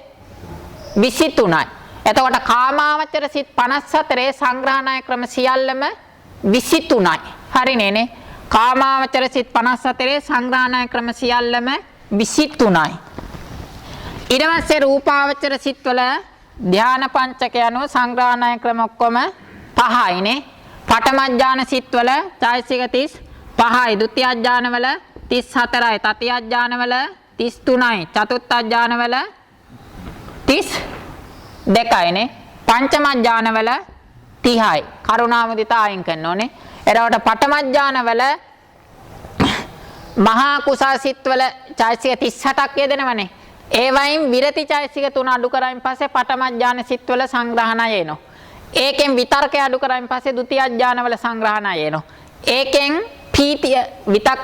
23යි. එතකොට කාමාවචර සිත් 54 සංග්‍රහණය ක්‍රම සියල්ලම 23යි. හරිනේ. කාමාවචර සිත් 54 සංග්‍රහණය ක්‍රම සියල්ලම 23යි. ඊට පස්සේ රූපාවචර සිත් වල ධානා පංචක යනුව සංග්‍රහණය ක්‍රම ඔක්කොම 5යිනේ. පඨම ඥාන සිත් වල චෛතසික 35යි, ဒုတိ ඥාන වල 34යි, තතිය ඥාන වල 33යි, චතුර්ථ ඥාන වල 32යිනේ. පංචම ඥාන වල 30යි. කරුණා මුදිතා අයින් කරන්න ඕනේ. එතකොට පඨම ඥාන වල මහා කුසල් සිත් වල චෛතසික 38ක් යෙදෙනවනේ. ඒ වයින් විරති චෛතසික 3 අඩු කරායින් පස්සේ පඨම ඥාන සිත් වල සංග්‍රහණය එනවා. ඒකෙන් විතර්කය අඩු කරායින් පස්සේ ဒုတိ ඥාන වල සංග්‍රහණය එනවා. ඒකෙන් පීතිය විතක්ක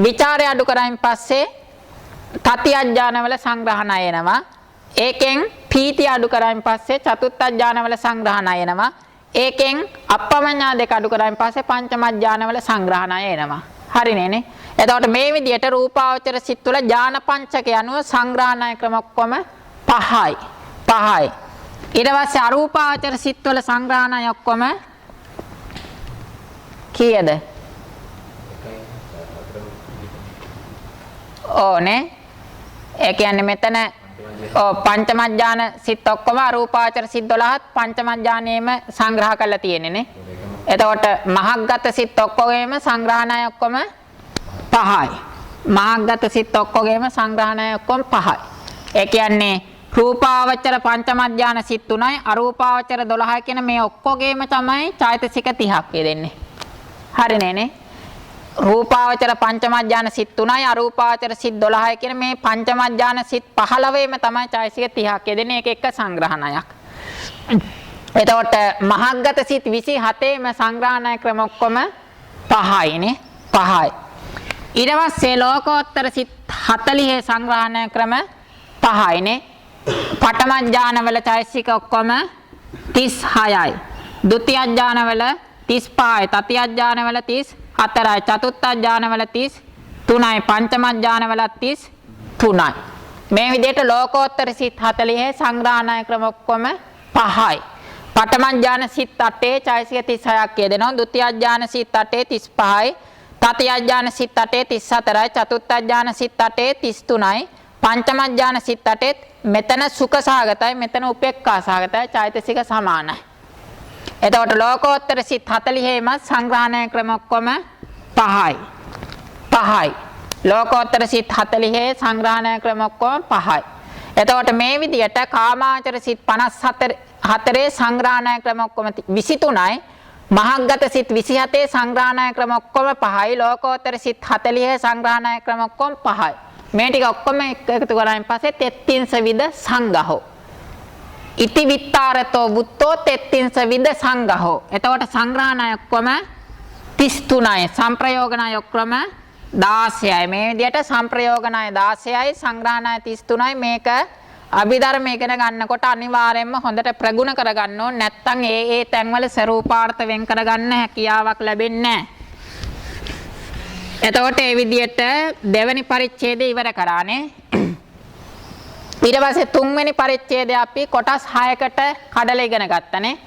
විචාරය අඩු කරායින් පස්සේ තතිය ඥාන වල සංග්‍රහණය එනවා. ඒකෙන් පීතිය අඩු කරායින් පස්සේ චතුත්ථ ඥාන වල සංග්‍රහණය එනවා. ඒකෙන් අප්පමඤ්ඤා 2 අඩු කරායින් පස්සේ පංචම ඥාන වල සංග්‍රහණය එනවා. හරිනේ. එතකොට මේ විදිහට රූපාවචර සිත් වල ඥාන පංචක යනුව සංග්‍රහණය ක්‍රම ඔක්කොම 5යි. ඊට පස්සේ අරූපාවචර සිත් වල සංග්‍රහණය ඔක්කොම කීයද? ඕනේ. ඒ කියන්නේ මෙතන පංචම ඥාන සිත් ඔක්කොම අරූපාවචර සිත් 12ත් පංචම ඥානෙම සංග්‍රහ කරලා තියෙන්නේ නේ. එතකොට මහග්ගත සිත් ඔක්කොගේම සංග්‍රහණය ඔක්කොම 5යි. මහග්ගත සිත් ඔක්කොගේම සංග්‍රහණය ඔක්කොම 5යි. ඒ කියන්නේ රූපාවචර පංචම ඥාන සිත් 3යි, අරූපාවචර 12යි කියන මේ ඔක්කොගේම තමයි චෛතසික 30ක් වෙන්නේ. හරිනේ. රූපාවචර පංචම ඥාන සිත් 3යි, අරූපාවචර සිත් 12යි කියන මේ පංචම ඥාන සිත් 15ෙම තමයි චෛතසික 30ක් යෙදෙන්නේ. ඒක එක සංග්‍රහණයක්. එතකොට මහග්ගත සිත් 27ෙම සංග්‍රහණය ක්‍රම ඔක්කොම 5යිනේ. 5යි. ඊට පස්සේ ලෝකෝත්තර සිත් 40 සංග්‍රහණය ක්‍රම 5යිනේ. පඨම ඥාන වල චෛතසික ඔක්කොම 36යි. ဒုတိ ඥාන වල 35යි, තතිය ඥාන වල 34යි, චතුත්ථ ඥාන වල 33යි, පංචම ඥාන වල 33යි. මේ විදිහට ලෝකෝත්තර සිත් 40 සංග්‍රහණය ක්‍රම ඔක්කොම 5යි. පඨම ඥාන සිත් 8 චෛතසික 36ක් කියදෙනවා. ဒုတိ ය ඥාන සිත් 8 35යි. තතිය ඥාන සිත් 8 34යි. චතුර්ථ ඥාන සිත් 8 33යි. පංචම ඥාන සිත් 8 මෙතන සුඛ සහගතයි, මෙතන උපේක්ඛා සහගතයි, චෛතසික සමානයි. එතකොට ලෝකෝත්තර සිත් 40ෙම සංග්‍රහණය ක්‍රම ඔක්කොම 5යි. 5යි. ලෝකෝත්තර සිත් 40 සංග්‍රහණය ක්‍රම ඔක්කොම 5යි. එතකොට මේ විදියට කාමාචර සිත් 54 සංග්‍රහණය ක්‍රම ඔක්කොම 23යි. මහග්ගත සිත් 27 සංග්‍රහණය ක්‍රම ඔක්කොම 5යි. ලෝකෝත්තර සිත් 40 සංග්‍රහණය ක්‍රම ඔක්කොම 5යි. මේ ටික ඔක්කොම එකතු කරායින් පස්සේ තෙත්තිංස විද සංගහෝ. ඉති විත්තාරතෝ බුත්තෝ තෙත්තිංස විද සංගහෝ. එතකොට සංග්‍රහණය ඔක්කොම 33යි. සංප්‍රයෝගණය ඔක්කොම 16යි. මේ විදිහට සංප්‍රයෝගණය 16යි, සංග්‍රහණය 33යි. මේක අභිධර්ම ඉගෙන ගන්නකොට අනිවාර්යයෙන්ම හොඳට ප්‍රගුණ කරගන්න ඕනේ. නැත්නම් ඒ තැන්වල ස්වරූපාර්ථ වෙන් කරගන්න හැකියාවක් ලැබෙන්නේ නැහැ. එතකොට මේ විදිහට දෙවෙනි පරිච්ඡේදය ඉවර කරානේ. ඊට පස්සේ තුන්වෙනි පරිච්ඡේදය අපි කොටස් 6කට කඩලා ඉගෙන ගත්තනේ.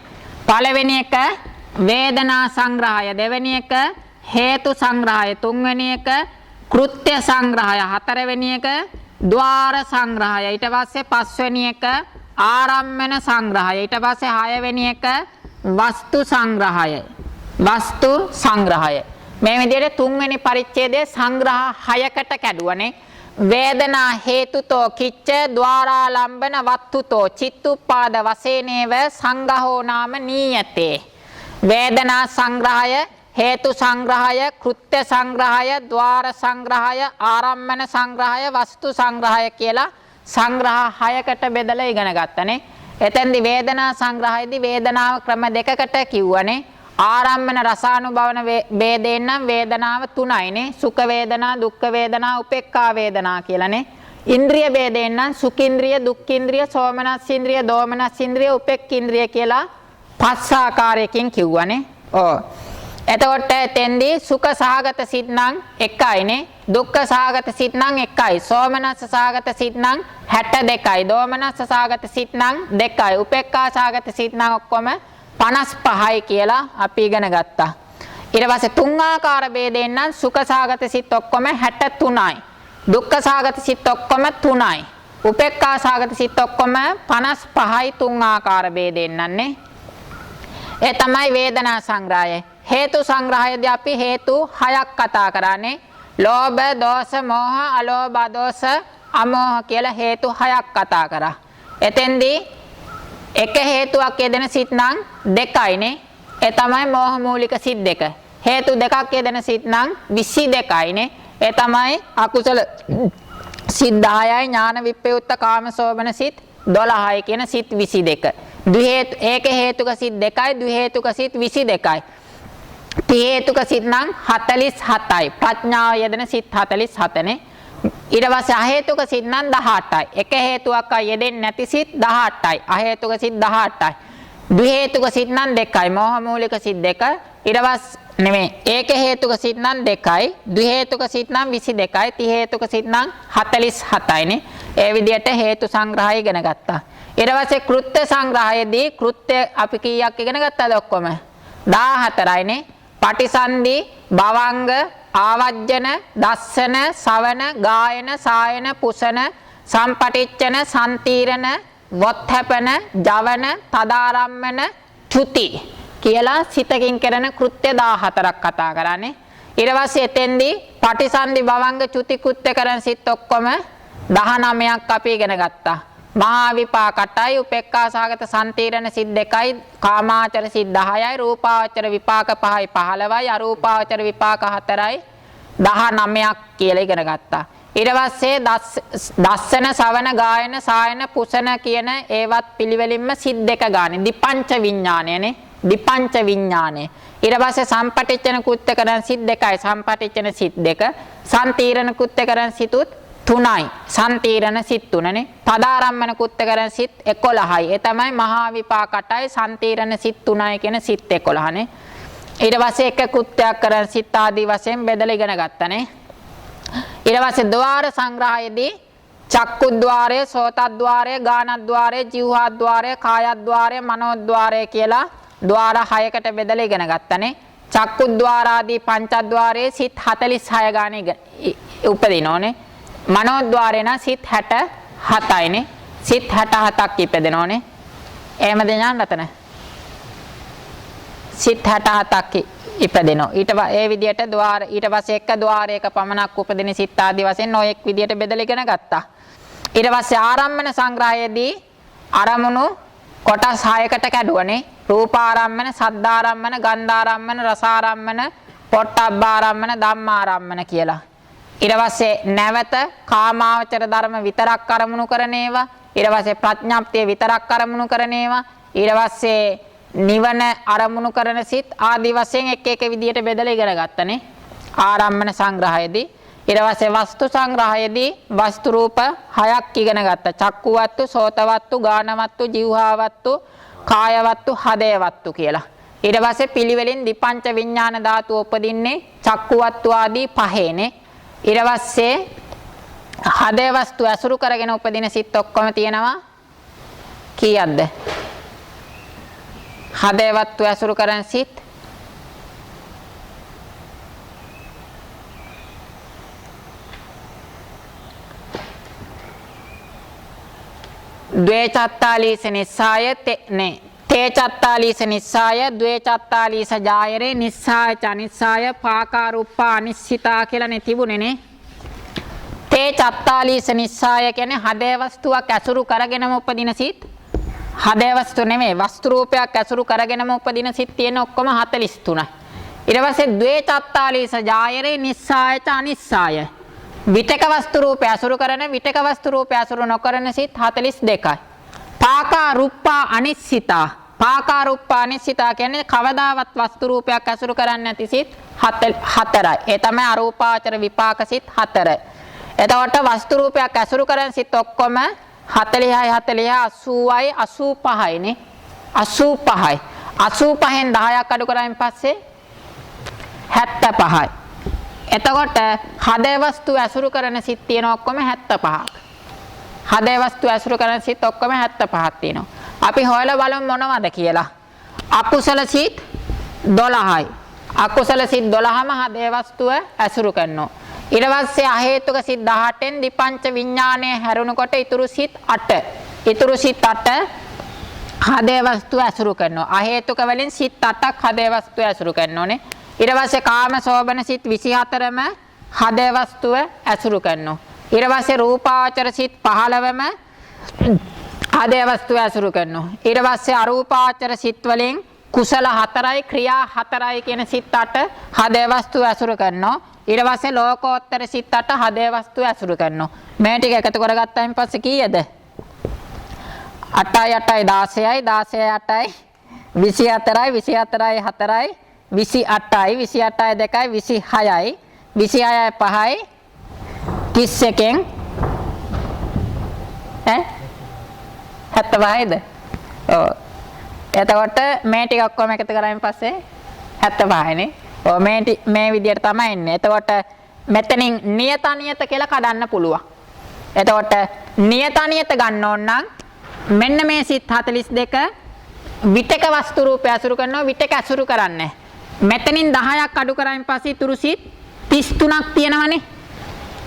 පළවෙනි එක වේදනා සංග්‍රහය, දෙවෙනි එක හේතු සංග්‍රහය, තුන්වෙනි එක කෘත්‍ය සංග්‍රහය, හතරවෙනි එක ద్వාර සංග්‍රහය, ඊට පස්සේ පස්වෙනි එක ආරම්මන සංග්‍රහය, ඊට පස්සේ හයවෙනි එක වස්තු සංග්‍රහය. වස්තු සංග්‍රහය. මේ විදිහට තුන්වෙනි පරිච්ඡේදයේ සංග්‍රහ 6කට කැඩුවනේ. වේදනා හේතුතෝ කිච්ච ద్వාරාලම්බන වත්තුතෝ චිත්තුප්පාද වසේනේව සංගහෝ නාම නීයතේ. වේදනා සංග්‍රහය, හේතු සංග්‍රහය, කෘත්‍ය සංග්‍රහය, ద్వාර සංග්‍රහය, ආරම්මන සංග්‍රහය, වස්තු සංග්‍රහය කියලා සංග්‍රහ 6කට බෙදලා ඉගෙන ගත්තනේ. එතෙන්දි වේදනා සංග්‍රහයේදී වේදනාව ක්‍රම දෙකකට කිව්වනේ. ආරම්මන රසානුභවන වේදෙන් නම් වේදනාව 3යිනේ. සුඛ වේදනා, දුක්ඛ වේදනා, උපේක්ඛා වේදනා කියලානේ. ඉන්ද්‍රිය වේදෙන් නම් සුඛින්ද්‍රිය, දුක්ඛින්ද්‍රිය, සෝමනස්සින්ද්‍රිය, දෝමනස්සින්ද්‍රිය, උපේක්ඛින්ද්‍රිය කියලා 5 ආකාරයකින් කිව්වනේ. එතකොට එතෙන්දී සුඛ සහගත සිත් නම් 1යිනේ. දුක්ඛ සහගත සිත් නම් 1යි. සෝමනස්ස සහගත සිත් නම් 62යි. දෝමනස්ස සහගත සිත් නම් 2යි. උපේක්ඛා සහගත සිත් නම් ඔක්කොම 55යි කියලා අපි ඉගෙන ගත්තා. ඊට පස්සේ තුන් ආකාර ભેදයෙන් නම් සුඛ සහගත සිත් ඔක්කොම 63යි. දුක්ඛ සහගත සිත් ඔක්කොම 3යි. උපේක්ඛා සහගත සිත් ඔක්කොම 55යි තුන් ආකාර ભેදයෙන් නන්නේ. ඒ තමයි වේදනා සංග්‍රහය. හේතු සංග්‍රහයේදී අපි හේතු 6ක් කතා කරන්නේ. ලෝභ, දෝෂ, මෝහ, අලෝභ, දෝෂ, අමෝහ කියලා හේතු 6ක් කතා කරා. එතෙන්දී එක හේතුවක් යෙදෙන සිත් නම් 2යිනේ. ඒ තමයි මෝහ මූලික සිත් 2. හේතු දෙකක් යෙදෙන සිත් නම් 22යිනේ. ඒ තමයි අකුසල සිත් 10යි, ඥාන විප්‍රයුක්ත කාමසෝබන සිත් 12යි කියන සිත් 22. ඒක හේතුක සිත් 2යි, ද්වි හේතුක සිත් 22යි. ත්‍රි හේතුක සිත් නම් 47යි. ප්‍රඥාව යෙදෙන සිත් 47නේ. ඊට පස්සේ අහේතුක සිත් නම් 18යි. එක හේතුවක් යෙදෙන්නේ නැති සිත් 18යි. අහේතුක සිත් 18යි. ද්වි හේතුක සිත් නම් 2යි. මෝහ මූලික සිත් 2. ඊට පස්සේ නෙමෙයි. ඒක හේතුක සිත් නම් 2යි. ද්වි හේතුක සිත් නම් 22යි. ත්‍රි හේතුක සිත් නම් 47යිනේ. ඒ විදිහට හේතු සංග්‍රහය ඉගෙන ගත්තා. ඊට පස්සේ කෘත්‍ය සංග්‍රහයේදී කෘත්‍ය අපි කීයක් ඉගෙන ගත්තද ඔක්කොම? 14යිනේ. පටිසන්ධි, භවංග, ආවජ්ජන, දස්සන, සවන, ගායන, සායන, පුසන, සම්පටිච්ඡන, සම්තීරණ, වොත්ථපන, ජවන, තදාරම්මන, චුති කියලා සිතකින් කරන කෘත්‍ය 14ක් කතා කරන්නේ. ඊට පස්සේ එතෙන්දී පටිසන්ධි, භවංග, චුති කෘත්‍ය කරන සිත් ඔක්කොම 19ක් අපි ඉගෙන ගත්තා. මහා විපාකටයි, උපේක්ඛා සහගත සම්තීරණ සිත් 2යි, කාමාචර සිත් 10යි, රූපාවචර විපාක 5යි 15යි, අරූපාවචර විපාක 4යි 19ක් කියලා ඉගෙන ගත්තා. ඊට පස්සේ දස්සන, සවන, ගායන, සායන, පුසන කියන ඒවත් පිළිවෙලින්ම සිත් 2 ගානේ. දිපංච විඥානයනේ. දිපංච විඥානය. ඊට පස්සේ සම්පටිච්ඡන කෘත්‍ය කරන සිත් 2යි. සම්පටිච්ඡන සිත් 2. සම්තීරණ කෘත්‍ය කරන සිතුත් 3යි. සම්තීරණ සිත් 3නේ. තදාරම්මන කෘත්‍ය කරන සිත් 11යි. ඒ තමයි මහා විපාකටයි සම්තීරණ සිත් 3යි කියන සිත් 11නේ. ඊට පස්සේ එක කෘත්‍යයක් කරන සිත් ආදී වශයෙන් බෙදලා ඉගෙන ගත්තනේ. ඊට පස්සේ ద్వාර සංග්‍රහයේදී චක්කුද්්වාරය, සෝතද්්වාරය, ගානද්්වාරය, ජීවහද්්වාරය, කායද්්වාරය, මනෝද්්වාරය කියලා ద్వාර 6කට බෙදලා ඉගෙන ගත්තනේ. චක්කුද්්වාරාදී පංචද්්වාරයේ සිත් 46 ගානේ උපදිනෝනේ. මනෝද්්වාරේ නම් සිත් 67යිනේ. සිත් 67ක් ඉපදෙනෝනේ. එහෙමද ඥානරතන? සිත් 67ක් ඉපදෙනවා. ඒ විදිහට ద్వාර ඊට පස්සේ එක ద్వාරයක පමණක් උපදින සිත් ආදී වශයෙන් ඔයෙක් විදිහට බෙදලා ඉගෙන ගත්තා. ඊට පස්සේ ආරම්මන සංග්‍රහයේදී අරමුණු කොටස් 6කට කැඩුවනේ. රූපාරම්මන, සද්දාරම්මන, ගන්ධාරම්මන, රසාරම්මන, පොට්ටබ්බාරම්මන, ධම්මාරම්මන කියලා. ඊට පස්සේ නැවත කාමාවචර ධර්ම විතරක් අරමුණු කරන ඒවා, ඊට පස්සේ ප්‍රඥාප්තිය විතරක් අරමුණු කරන ඒවා, ඊට පස්සේ නිවන අරමුණු කරන සිත් ආදී වශයෙන් එක එක විදියට බෙදලා ඉගෙන ගත්තනේ ආරම්මන සංග්‍රහයේදී. ඊට පස්සේ වස්තු සංග්‍රහයේදී වස්තු රූප 6ක් ඉගෙන ගත්තා. චක්කුවත්තු, සෝතවත්තු, ගානවත්තු, જીවහාවත්තු, කායවත්තු, හදේවත්තු කියලා. ඊට පස්සේ පිළිවෙලින් දිපංච විඥාන ධාතුව උපදින්නේ චක්කුවත්තු ආදී පහේනේ. ඊට පස්සේ හදේවස්තු අසුරු කරගෙන උපදින සිත් ඔක්කොම තියෙනවා කීයක්ද? හදේවත්තු අසුරු කරන සිත් द्वे चत्तालीस निस्साय ते चत्तालीस निस्साय द्वे चत्तालीस जायरे निस्साय च अनिस्साय पाकारूपा अनिश्चिता කියලා තිබුණේනේ. තේ 44 නිස්සාය කියන්නේ හදේ වස්තුවක් ඇසුරු කරගෙනම උපදින සිත්. හදේ වස්තු නෙමෙයි වස්තු රූපයක් ඇසුරු කරගෙනම උපදින සිත් තියෙන ඔක්කොම 43යි. ඊට පස්සේ ද්වේ 44 ජායරේ නිස්සාය ච අනිස්සාය. විතක වස්තු රූපය ඇසුරු කරන විතක වස්තු රූපය ඇසුරු නොකරන සිත් 42යි. පාකා රූපා අනිශ්චිතා. පාකා රූපා අනිශ්චිතා කියන්නේ කවදාවත් වස්තු රූපයක් ඇසුරු කරන්නේ නැති සිත් 4යි. ඒ තමයි අරූපාවචර විපාක සිත් 4. එතකොට වස්තු රූපයක් ඇසුරු කරන සිත් ඔක්කොම 40යි 80යි 85යි නේ. 85යි. 85න් 10ක් අඩු කරායින් පස්සේ 75යි. එතකොට හදේ වස්තු ඇසුරු කරන සිත් තියෙන ඔක්කොම 75ක්. හදේ වස්තු ඇසුරු කරන සිත් ඔක්කොම 75ක් තියෙනවා. අපි හොයලා බලමු මොනවද කියලා. අකුසල සිත් 12යි. අකුසල සිත් 12ම හදේ වස්තුව ඇසුරු කරනවා. ඊට පස්සේ අහේතුක සිත් 18න් දිපංච විඥානය හැරුණකොට ඉතුරු සිත් 8. ඉතුරු සිත් 8 හදේ වස්තුව ඇසුරු කරනවා. අහේතුක වලින් සිත් 8ක් හදේ වස්තුව ඇසුරු කරනෝනේ. ඊට පස්සේ කාම සෝබන සිත් 24ම හදේ වස්තුව ඇසුරු කරනවා. ඊට පස්සේ රූපාවචර සිත් 15ම හදේ වස්තුව ඇසුරු කරනවා. ඊට පස්සේ අරූපාවචර සිත් වලින් කුසල 4යි ක්‍රියා 4යි කියන සිත් 8 හදේ වස්තුව ඇසුරු කරනවා. ඊට පස්සේ ලෝකෝත්තර සිත් 8 හදේ වස්තුව ඇසුරු කරනවා. මේ ටික එකතු කරගත්තායින් පස්සේ කීයද? 8යි 8යි 16යි 16යි 8යි 24යි 24යි 4යි 28යි 28යි 2යි 26යි 26යි 5යි 31න් 75යිද? ඔව්. එතකොට මේ ටික ඔක්කොම එකතු කරායින් පස්සේ 75යිනේ. ඔව් මේ විදියට තමයි එන්නේ. එතකොට මෙතනින් නියත අනියත කියලා කඩන්න පුළුවන්. එතකොට නියත අනියත ගන්න ඕන නම් මෙන්න මේ සිත් 42 විතක වස්තු රූපය අසුරු කරනවා විතක අසුරු කරන්නේ. මෙතනින් 10ක් අඩු කරායින් පස්සේ ඉතුරු සිත් 33ක් තියෙනවනේ.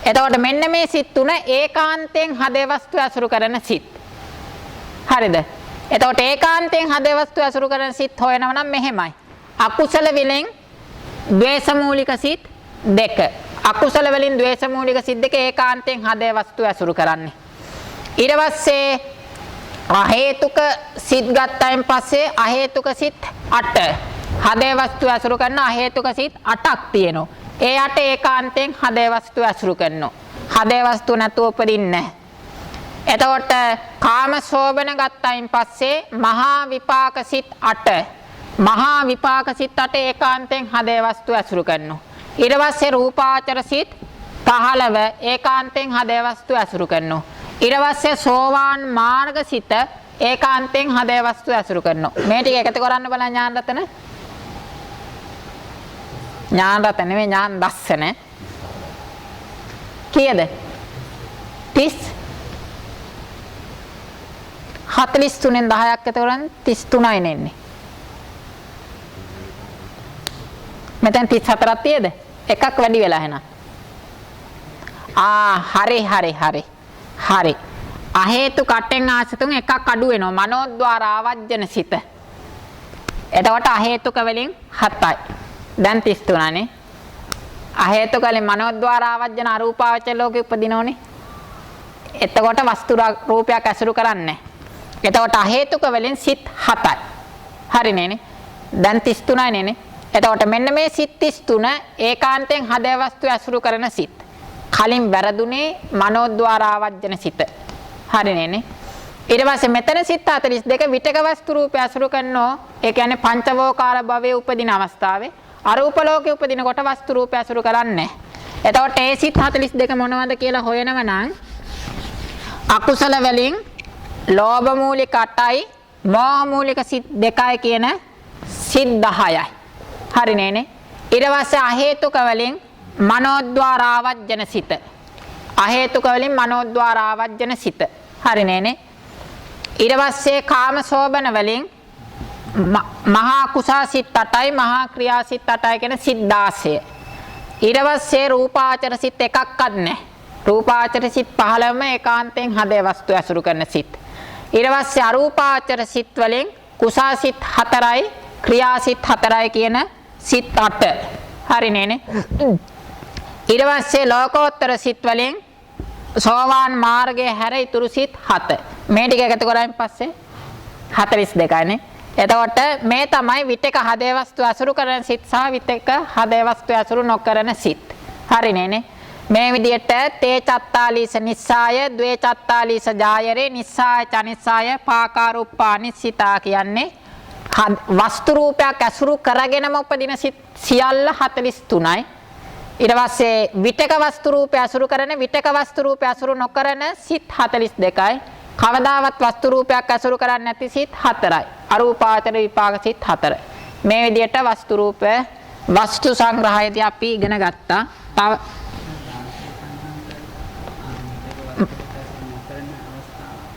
එතකොට මෙන්න මේ සිත් තුන ඒකාන්තයෙන් හදේ වස්තු අසුරු කරන සිත්. හරිද? එතකොට ඒකාන්තයෙන් හදේ වස්තු අසුරු කරන සිත් හොයනවා නම් මෙහෙමයි. අකුසල වලින් ද්වේෂ මූලික සිත් 2. අකුසල වලින් ද්වේෂ මූලික සිත් 2 ඒකාන්තයෙන් හදේ වස්තු අසුරු කරන්නේ. ඊට පස්සේ අහේතුක සිත් ගත්තයින් පස්සේ අහේතුක සිත් 8. හදේ වස්තු අසුරු කරන අහේතුක සිත් 8ක් තියෙනවා. ඒ 8 ඒකාන්තයෙන් හදේ වස්තු අසුරු කරනවා. හදේ වස්තු නැතුව උපදින්නේ නැහැ. එතකොට කාම සෝබන ගත්තයින් පස්සේ මහා විපාක සිත් 8. මහා විපාක සිත් 8 ඒකාන්තයෙන් හදේ වස්තු අසුරු කරනවා. ඊට පස්සේ රූපාවචර සිත් 15 ඒකාන්තයෙන් හදේ වස්තු අසුරු කරනවා. ඊට පස්සේ සෝවාන් මාර්ග සිත ඒකාන්තයෙන් හදේ වස්තු අසුරු කරනවා. මේ ටික එකතු කරන්න බලන්න ඥානරතන. ඥානරතන නෙමෙයි ඥාන දස්සන. කීයද? 30 43න් 10ක් එතකොට 33යි නෙන්නේ. මෙතන 34ක් තියද? එකක් වැඩි වෙලා එහෙනම්. හරි. අහේතු කටෙන් ආසතුන් එකක් අඩු වෙනවා. මනෝද්වාර ආවජ්ජන සිත. එතකොට අහේතුක වලින් 7යි. දැන් 33නේ. අහේතුක වලින් මනෝද්වාර ආවජ්ජන අරූපාවචර ලෝකෙ උපදිනෝනේ. එතකොට වස්තු රූපයක් ඇසුරු කරන්නේ. එතකොට අහේතුක වලින් සිත් 7යි. හරිනේ. දැන් 33යි නේ. එතකොට මෙන්න මේ සිත් 33 ඒකාන්තයෙන් හදේ වස්තු ඇසුරු කරන සිත්. කලින් වැරදුනේ මනෝද්වාර ආවජ්ජන සිත. හරිනේ. ඊට පස්සේ මෙතන සිත් 42 විතක වස්තු රූපය ඇසුරු කරනෝ. ඒ කියන්නේ පංචවෝකාර භවයේ උපදින අවස්ථාවේ අරූප ලෝකේ උපදින කොට වස්තු රූපය ඇසුරු කරන්නේ. එතකොට ඒ සිත් 42 මොනවද කියලා හොයනව නම් අකුසල වලින් ලෝභ මූලික 8යි මෝහ මූලික සිත් 2යි කියන සිත් 10යි. හරිනේ. ඊට පස්සේ අහේතුක වලින් මනෝද්වාර ආවජ්ජන සිත. අහේතුක වලින් මනෝද්වාර ආවජ්ජන සිත. හරිනේ. ඊට පස්සේ කාම සෝබන වලින් මහා කුසා සිත් 8යි මහා ක්‍රියා සිත් 8යි කියන සිත් 16. ඊට පස්සේ රූපාචර සිත් එකක්වත් නැහැ. රූපාචර සිත් 15ම ඒකාන්තයෙන් හදේ වස්තු ඇසුරු කරන සිත්. ඊට පස්සේ අරූපාචර සිත් වලින් කුසා සිත් 4යි ක්‍රියා සිත් 4යි කියන සිත් 8. හරිනේ. ඊට පස්සේ ලෝකෝත්තර සිත් වලින් සෝවාන් මාර්ගයේ හැර ඉතුරු සිත් 7. මේ ටික එකතු කරායින් පස්සේ 42යිනේ. එතකොට මේ තමයි විතක හදේ වස්තු අසුරු කරන සිත් සහ විතක හදේ වස්තු අසුරු නොකරන සිත්. හරිනේ. මේ විදිහට තේ චත්තාලීස නිස්සාය, ද්වේ චත්තාලීස ජායරේ, නිස්සාය චනිස්සාය, පාකාරුප්පානිසිතා කියන්නේ වස්තු රූපයක් අසුරු කරගෙනම උපදින සිත් සියල්ල 43යි. ඊට පස්සේ විතක වස්තු රූපය අසුරු කරන විතක වස්තු රූපය අසුරු නොකරන සිත් 42යි. කවදාවත් වස්තු රූපයක් අසුරු කරන්නේ නැති සිත් 4යි. අරූපාවචර විපාක සිත් 4. මේ විදිහට වස්තු රූපය වස්තු සංග්‍රහයේදී අපි ඉගෙන ගත්තා. තව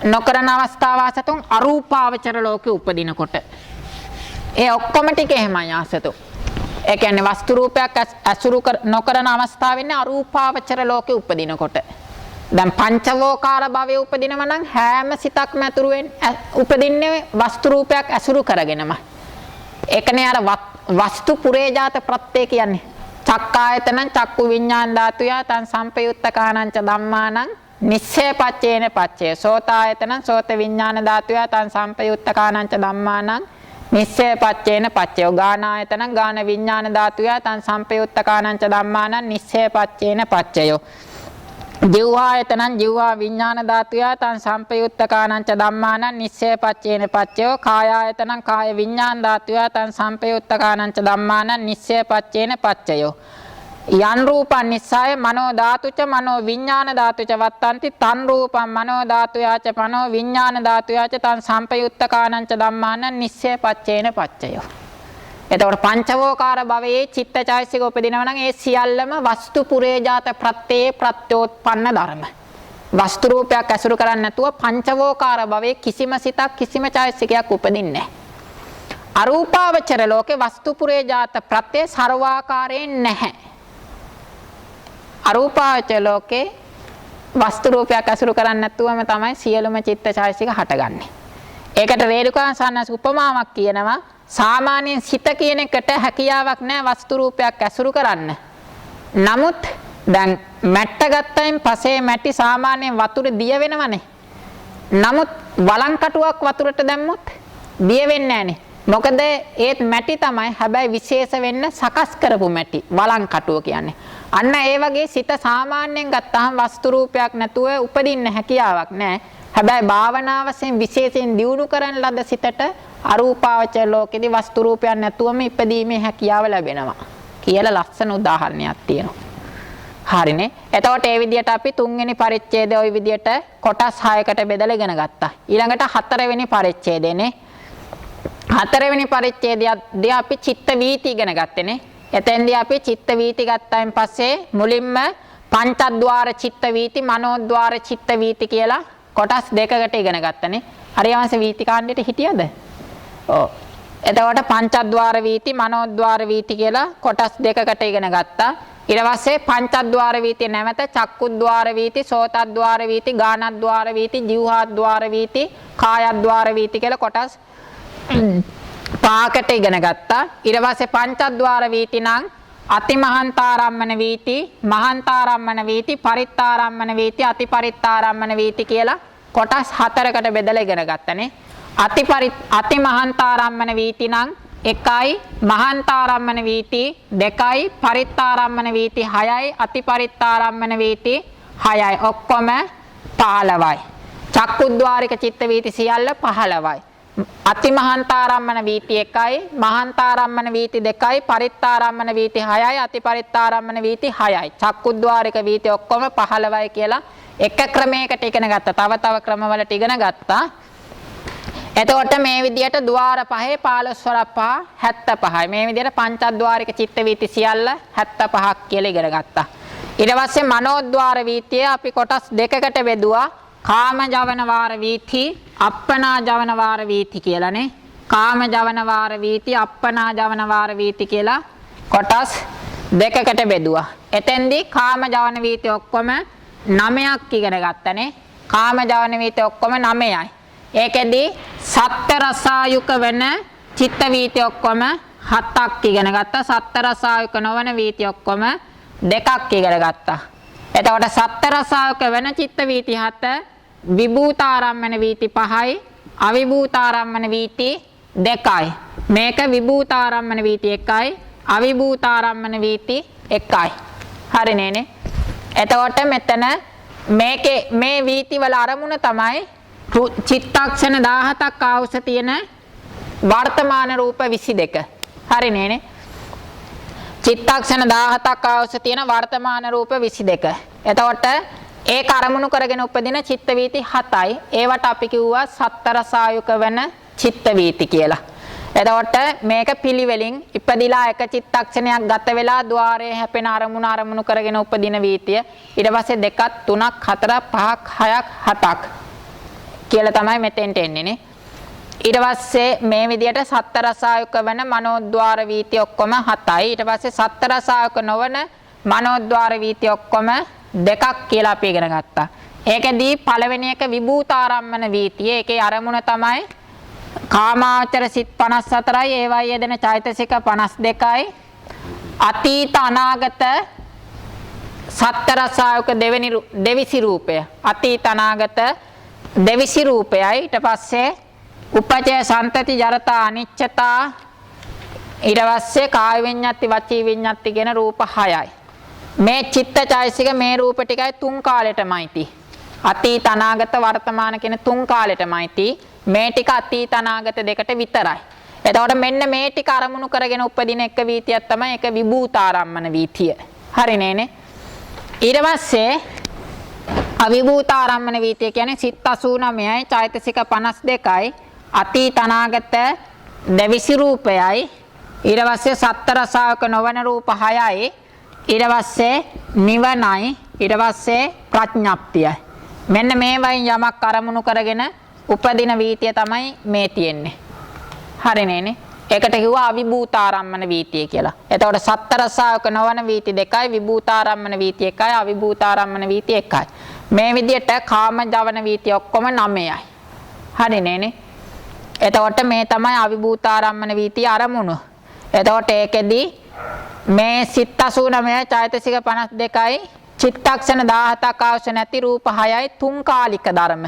නොකරන අවස්ථාව ආසතුන් අරූපාවචර ලෝකෙ උපදිනකොට ඒ ඔක්කොම ටික එහෙමයි ආසතු. ඒ කියන්නේ වස්තු රූපයක් අසුරු නොකරන අවස්ථාවෙන්නේ අරූපාවචර ලෝකෙ උපදිනකොට. දැන් පංචවෝකාර භවයේ උපදිනව නම් හැම සිතක්ම ඇතුළු උපදින්නේ වස්තු රූපයක් අසුරු කරගෙනම. ඒකනේ අර වස්තු පුරේජාත ප්‍රත්‍ය කියන්නේ. චක්කායතන චක්කු විඤ්ඤාණ ධාතුය තං සම්පයුත්තකානංච ධම්මානං නිස්සේපච්චේන පච්චේ. සෝතායතන සෝත විඤ්ඤාණ ධාතුය තං සම්පයුත්තකානංච ධම්මානං නිස්සේපච්චේන පච්චේ. ගානායතන ගාන විඤ්ඤාණ ධාතුය තං සම්පයුත්තකානංච ධම්මානං නිස්සේපච්චේන පච්චයෝ. ජීවායතනං ජීවා විඥාන ධාතුය තං සම්පයුත්තකානංච ධම්මානං නිස්සේපච්චේන පච්චයෝ. කායායතනං කාය විඥාන ධාතුය තං සම්පයුත්තකානංච ධම්මානං නිස්සේපච්චේන පච්චයෝ. යන් රූපං නිස්සාය මනෝ ධාතුච මනෝ විඥාන ධාතුච වත්තන්ති තන් රූපං මනෝ ධාතුයාච මනෝ විඥාන ධාතුයාච තං සම්පයුත්තකානංච ධම්මානං නිස්සේපච්චේන පච්චයෝ. එතකොට පංචවෝකාර භවයේ චිත්තචෛසික උපදිනවා නම් ඒ සියල්ලම වස්තු පුරේජාත ප්‍රත්‍යේ ප්‍රත්‍යෝත්පන්න ධර්ම. වස්තු රූපයක් ඇසුරු කරන්නේ නැතුව පංචවෝකාර භවයේ කිසිම සිතක් කිසිම චෛසිකයක් උපදින්නේ නැහැ. අරූපාවචර ලෝකේ වස්තු පුරේජාත ප්‍රත්‍යේ ਸਰවාකාරයෙන් නැහැ. අරූපාවචර ලෝකේ වස්තු රූපයක් ඇසුරු කරන්නේ නැතුවම තමයි සියලුම චිත්තචෛසික හටගන්නේ. ඒකට රේරුකාන් සන්නස් උපමාවක් කියනවා. සාමාන්‍යයෙන් සිත කියන එකට හැකියාවක් නැහැ වස්තු රූපයක් ඇසුරු කරන්න. නමුත් දැන් මැට්ට ගත්තයින් පස්සේ මැටි සාමාන්‍යයෙන් වතුර දිය වෙනවනේ. නමුත් වලං කටුවක් වතුරට දැම්මොත් දිය වෙන්නේ නැහනේ. මොකද ඒත් මැටි තමයි හැබැයි විශේෂ වෙන්න සකස් කරපු මැටි වලං කටුව කියන්නේ. අන්න ඒ වගේ සිත සාමාන්‍යයෙන් ගත්තාම වස්තු රූපයක් නැතුව උපදින්න හැකියාවක් නැහැ. හැබැයි භාවනා වශයෙන් විශේෂයෙන් දියුණු කරන ලද සිතට අරූපාවචර ලෝකෙදී වස්තු රූපයක් නැතුවම ඉපදීමේ හැකියාව ලැබෙනවා කියලා ලස්සන උදාහරණයක් තියෙනවා. හරිනේ. එතකොට මේ විදිහට අපි තුන්වෙනි පරිච්ඡේදය ওই විදිහට කොටස් 6කට බෙදලා ඉගෙන ගත්තා. ඊළඟට හතරවෙනි පරිච්ඡේදයනේ. හතරවෙනි පරිච්ඡේදයේදී අපි චිත්ත වීති ඉගෙන ගත්තේනේ. එතෙන්දී අපි චිත්ත වීති ගත්තායින් පස්සේ මුලින්ම පංචද්වාර චිත්ත වීති, මනෝද්වාර චිත්ත වීති කියලා කොටස් දෙකකට ඉගෙන ගත්තනේ. අරියවංශ වීති කාණ්ඩයට හිටියද? ඔව්. එතකොට පංචද්වාර වීති, මනෝද්වාර වීති කියලා කොටස් දෙකකට ඉගෙන ගත්තා. ඊට පස්සේ පංචද්වාර වීති නැවත චක්කුද්වාර වීති, සෝතද්වාර වීති, ගානද්වාර වීති, જીවහාද්වාර වීති, කායද්වාර වීති කියලා කොටස් පහකට ඉගෙන ගත්තා. ඊට පස්සේ පංචද්වාර වීති නම් අතිමහන්තාරම්මන වීති, මහන්තාරම්මන වීති, පරිත්තාරම්මන වීති, අතිපරිත්තාරම්මන වීති කියලා කොටස් හතරකට බෙදලා ඉගෙන ගත්තනේ. අතිමහන්තාරම්මන වීති නම් 1යි, මහන්තාරම්මන වීති 2යි, පරිත්තාරම්මන වීති 6යි, අතිපරිත්තාරම්මන වීති 6යි. ඔක්කොම 15යි. චක්කුද්්වාරික චිත්ත වීති සියල්ල 15යි. අතිමහන්තාරම්මන වීති 1යි, මහන්තාරම්මන වීති 2යි, පරිත්තාරම්මන වීති 6යි, අතිපරිත්තාරම්මන වීති 6යි. චක්කුද්්වාරික වීති ඔක්කොම 15යි කියලා එක ක්‍රමයකට ඉගෙන ගත්තා. තව ක්‍රමවලට ඉගෙන ගත්තා. එතකොට මේ විදිහට ద్వාර පහේ 15 5 75යි. මේ විදිහට පංචද්වාරික චිත්ත වීති සියල්ල 75ක් කියලා ඉගෙන ගත්තා. ඊට පස්සේ මනෝද්වාර වීතිය අපි කොටස් දෙකකට බෙදුවා. කාම ජවන වාර වීති, අප්පනා ජවන වාර වීති කියලානේ. කාම ජවන වාර වීති, අප්පනා ජවන වාර වීති කියලා කොටස් දෙකකට බෙදුවා. එතෙන්දී කාම ජවන වීති ඔක්කොම 9ක් ඉගෙන ගත්තනේ. කාම ජවන වීති ඔක්කොම 9යි. ඒකෙදී සත්ත්ව රසායුක වෙන චිත්ත වීති ඔක්කොම 7ක් ඉගෙන ගත්තා. සත්ත්ව රසායුක නොවන වීති ඔක්කොම 2ක් ඉගෙන ගත්තා. එතකොට සත්ත්ව රසායුක වෙන චිත්ත වීති 7, විභූතාරම්මන වීති 5යි, අවිභූතාරම්මන වීති 2යි. මේක විභූතාරම්මන වීති 1යි, අවිභූතාරම්මන වීති 1යි. හරි නේනේ? එතකොට මෙතන මේකේ මේ වීති වල අරමුණ තමයි චිත්තක්ෂණ 17ක් ආවුස තියෙන වර්තමාන රූප 22. හරි නේනේ? චිත්තක්ෂණ 17ක් ආවුස තියෙන වර්තමාන රූප 22. එතකොට ඒක අරමුණු කරගෙන උපදින චිත්ත වීති 7යි. ඒවට අපි කිව්වා සත්තරසායුක වෙන චිත්ත වීති කියලා. එතකොට මේක පිළිවෙලින් ඉපදිලා එක චිත්තක්ෂණයක් ගත වෙලා ద్వාරයේ හැපෙන අරමුණු කරගෙන උපදින වීතිය. ඊට පස්සේ 2ක් 3ක් 4ක් 5ක් 6ක් 7ක් කියලා තමයි මෙතෙන්ට එන්නේ නේ. ඊට පස්සේ මේ විදිහට සත්තරසායුක වෙන මනෝද්වාර වීති ඔක්කොම 7යි. ඊට පස්සේ සත්තරසායුක නොවන මනෝද්වාර වීති ඔක්කොම 2ක් කියලා අපි ඉගෙන ගත්තා. ඒකෙදී පළවෙනි එක විභූතාරම්මන වීතිය. ඒකේ අරමුණ තමයි කාමාවචර සිත් 54යි, ඒවයි යෙදෙන චෛතසික 52යි. අතීත අනාගත සත්තරසායුක දෙවිසි රූපය. අතීත අනාගත දෙවිසි රූපයයි. ඊට පස්සේ උපචය සන්තති ජරතා අනිච්චතා, ඊට පස්සේ කාය විඤ්ඤාති වචී විඤ්ඤාති කියන රූප 6යි. මේ චිත්ත චෛතසික මේ රූප ටිකයි තුන් කාලෙටමයි ති. අතීත අනාගත වර්තමාන කියන තුන් කාලෙටමයි ති. මේ ටික අතීත අනාගත දෙකට විතරයි. එතකොට මෙන්න මේ ටික අරමුණු කරගෙන උපදින එක වීතියක් තමයි ඒක විභූතාරම්මන වීතිය. හරි නේනේ? ඊට පස්සේ අවිභූතාරම්මන වීතිය කියන්නේ සිත් 89යි, චෛතසික 52යි, අතීත අනාගත දෙවිසි රූපයයි. ඊට පස්සේ සත්තරසායක නොවන රූප 6යි. ඊට පස්සේ නිවනයි. ඊට පස්සේ ප්‍රඥප්තියයි. මෙන්න මේ වයින් යමක් අරමුණු කරගෙන උපදින වීතිය තමයි මේ තියෙන්නේ. හරි නේනේ? ඒකට කිව්වා අවිභූතාරම්මන වීතිය කියලා. එතකොට සත්තරසායක නොවන වීති 2යි, විභූතාරම්මන වීති 1යි, අවිභූතාරම්මන වීති 1යි. මේ විදිහට කාම ජවන වීති ඔක්කොම 9යි. හරි නේනේ? එතකොට මේ තමයි අවිභූතාරම්මන වීතිය අරමුණු. එතකොට ඒකෙදී මේ සිත් 89 චෛතසික 52යි, චිත්තක්ෂණ 17ක් අවශ්‍ය නැති රූප 6යි, තුන් කාලික ධර්ම.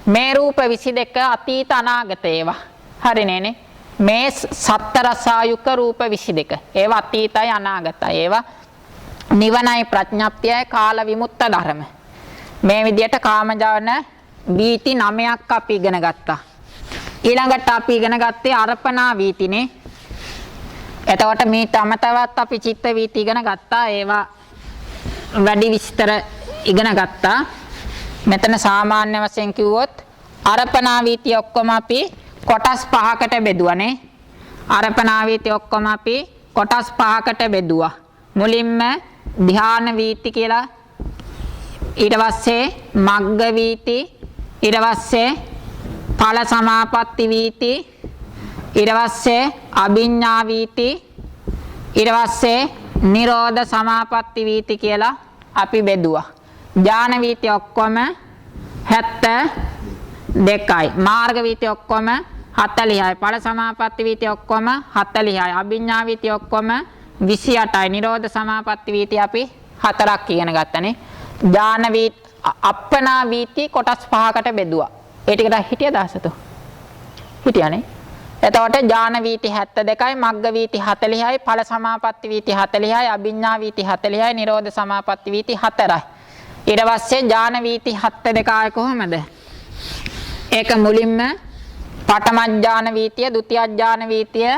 මේ රූප 22 අතීත අනාගත ඒවා. හරි නේනේ? මේ සත්තරසායුක රූප 22. ඒවා අතීතයි අනාගතයි. ඒවා නිවනයි ප්‍රඥප්තියයි කාල විමුක්ත ධර්ම. මේ විදිහට කාමජවන වීති 9ක් අපි ඉගෙන ගත්තා. ඊළඟට අපි ඉගෙන ගත්තේ අර්පණා වීතිනේ. එතකොට මේ තමතවත් අපි චිත්ත වීති ඉගෙන ගත්තා. ඒවා වැඩි විස්තර ඉගෙන ගත්තා. මෙතන සාමාන්‍ය වශයෙන් කිව්වොත් අර්පණා වීති ඔක්කොම අපි කොටස් 5කට බෙදුවානේ. අර්පණා වීති ඔක්කොම අපි කොටස් 5කට බෙදුවා. මුලින්ම ධ්‍යාන වීති කියලා, ඊට පස්සේ මග්ග වීති, ඊට පස්සේ ඵල සමාපatti වීති, ඊට පස්සේ අභිඥා වීති, ඊට පස්සේ නිරෝධ සමාපatti වීති කියලා අපි බෙදුවා. ඥාන වීති ඔක්කොම 72යි. මාර්ග වීති ඔක්කොම 40යි. ඵල සමාපatti වීති ඔක්කොම 40යි. අභිඥා වීති ඔක්කොම 28යි. නිරෝධ සමාපatti වීති අපි 4ක් ඉගෙන ගත්තනේ. ඥාන වීති අප්පනා වීති කොටස් 5කට බෙදුවා. ඒ ටිකට හිටියද අසතු? හිටියානේ. එතකොට ඥාන වීති 72යි, මග්ග වීති 40යි, ඵල සමාපatti වීති 40යි, අභිඥා වීති 40යි, නිරෝධ සමාපatti වීති 4යි. ඊට පස්සේ ඥාන වීති 72 කොහොමද? ඒක මුලින්ම පඨම ඥාන වීතිය, ဒုတိ ඥාන වීතිය,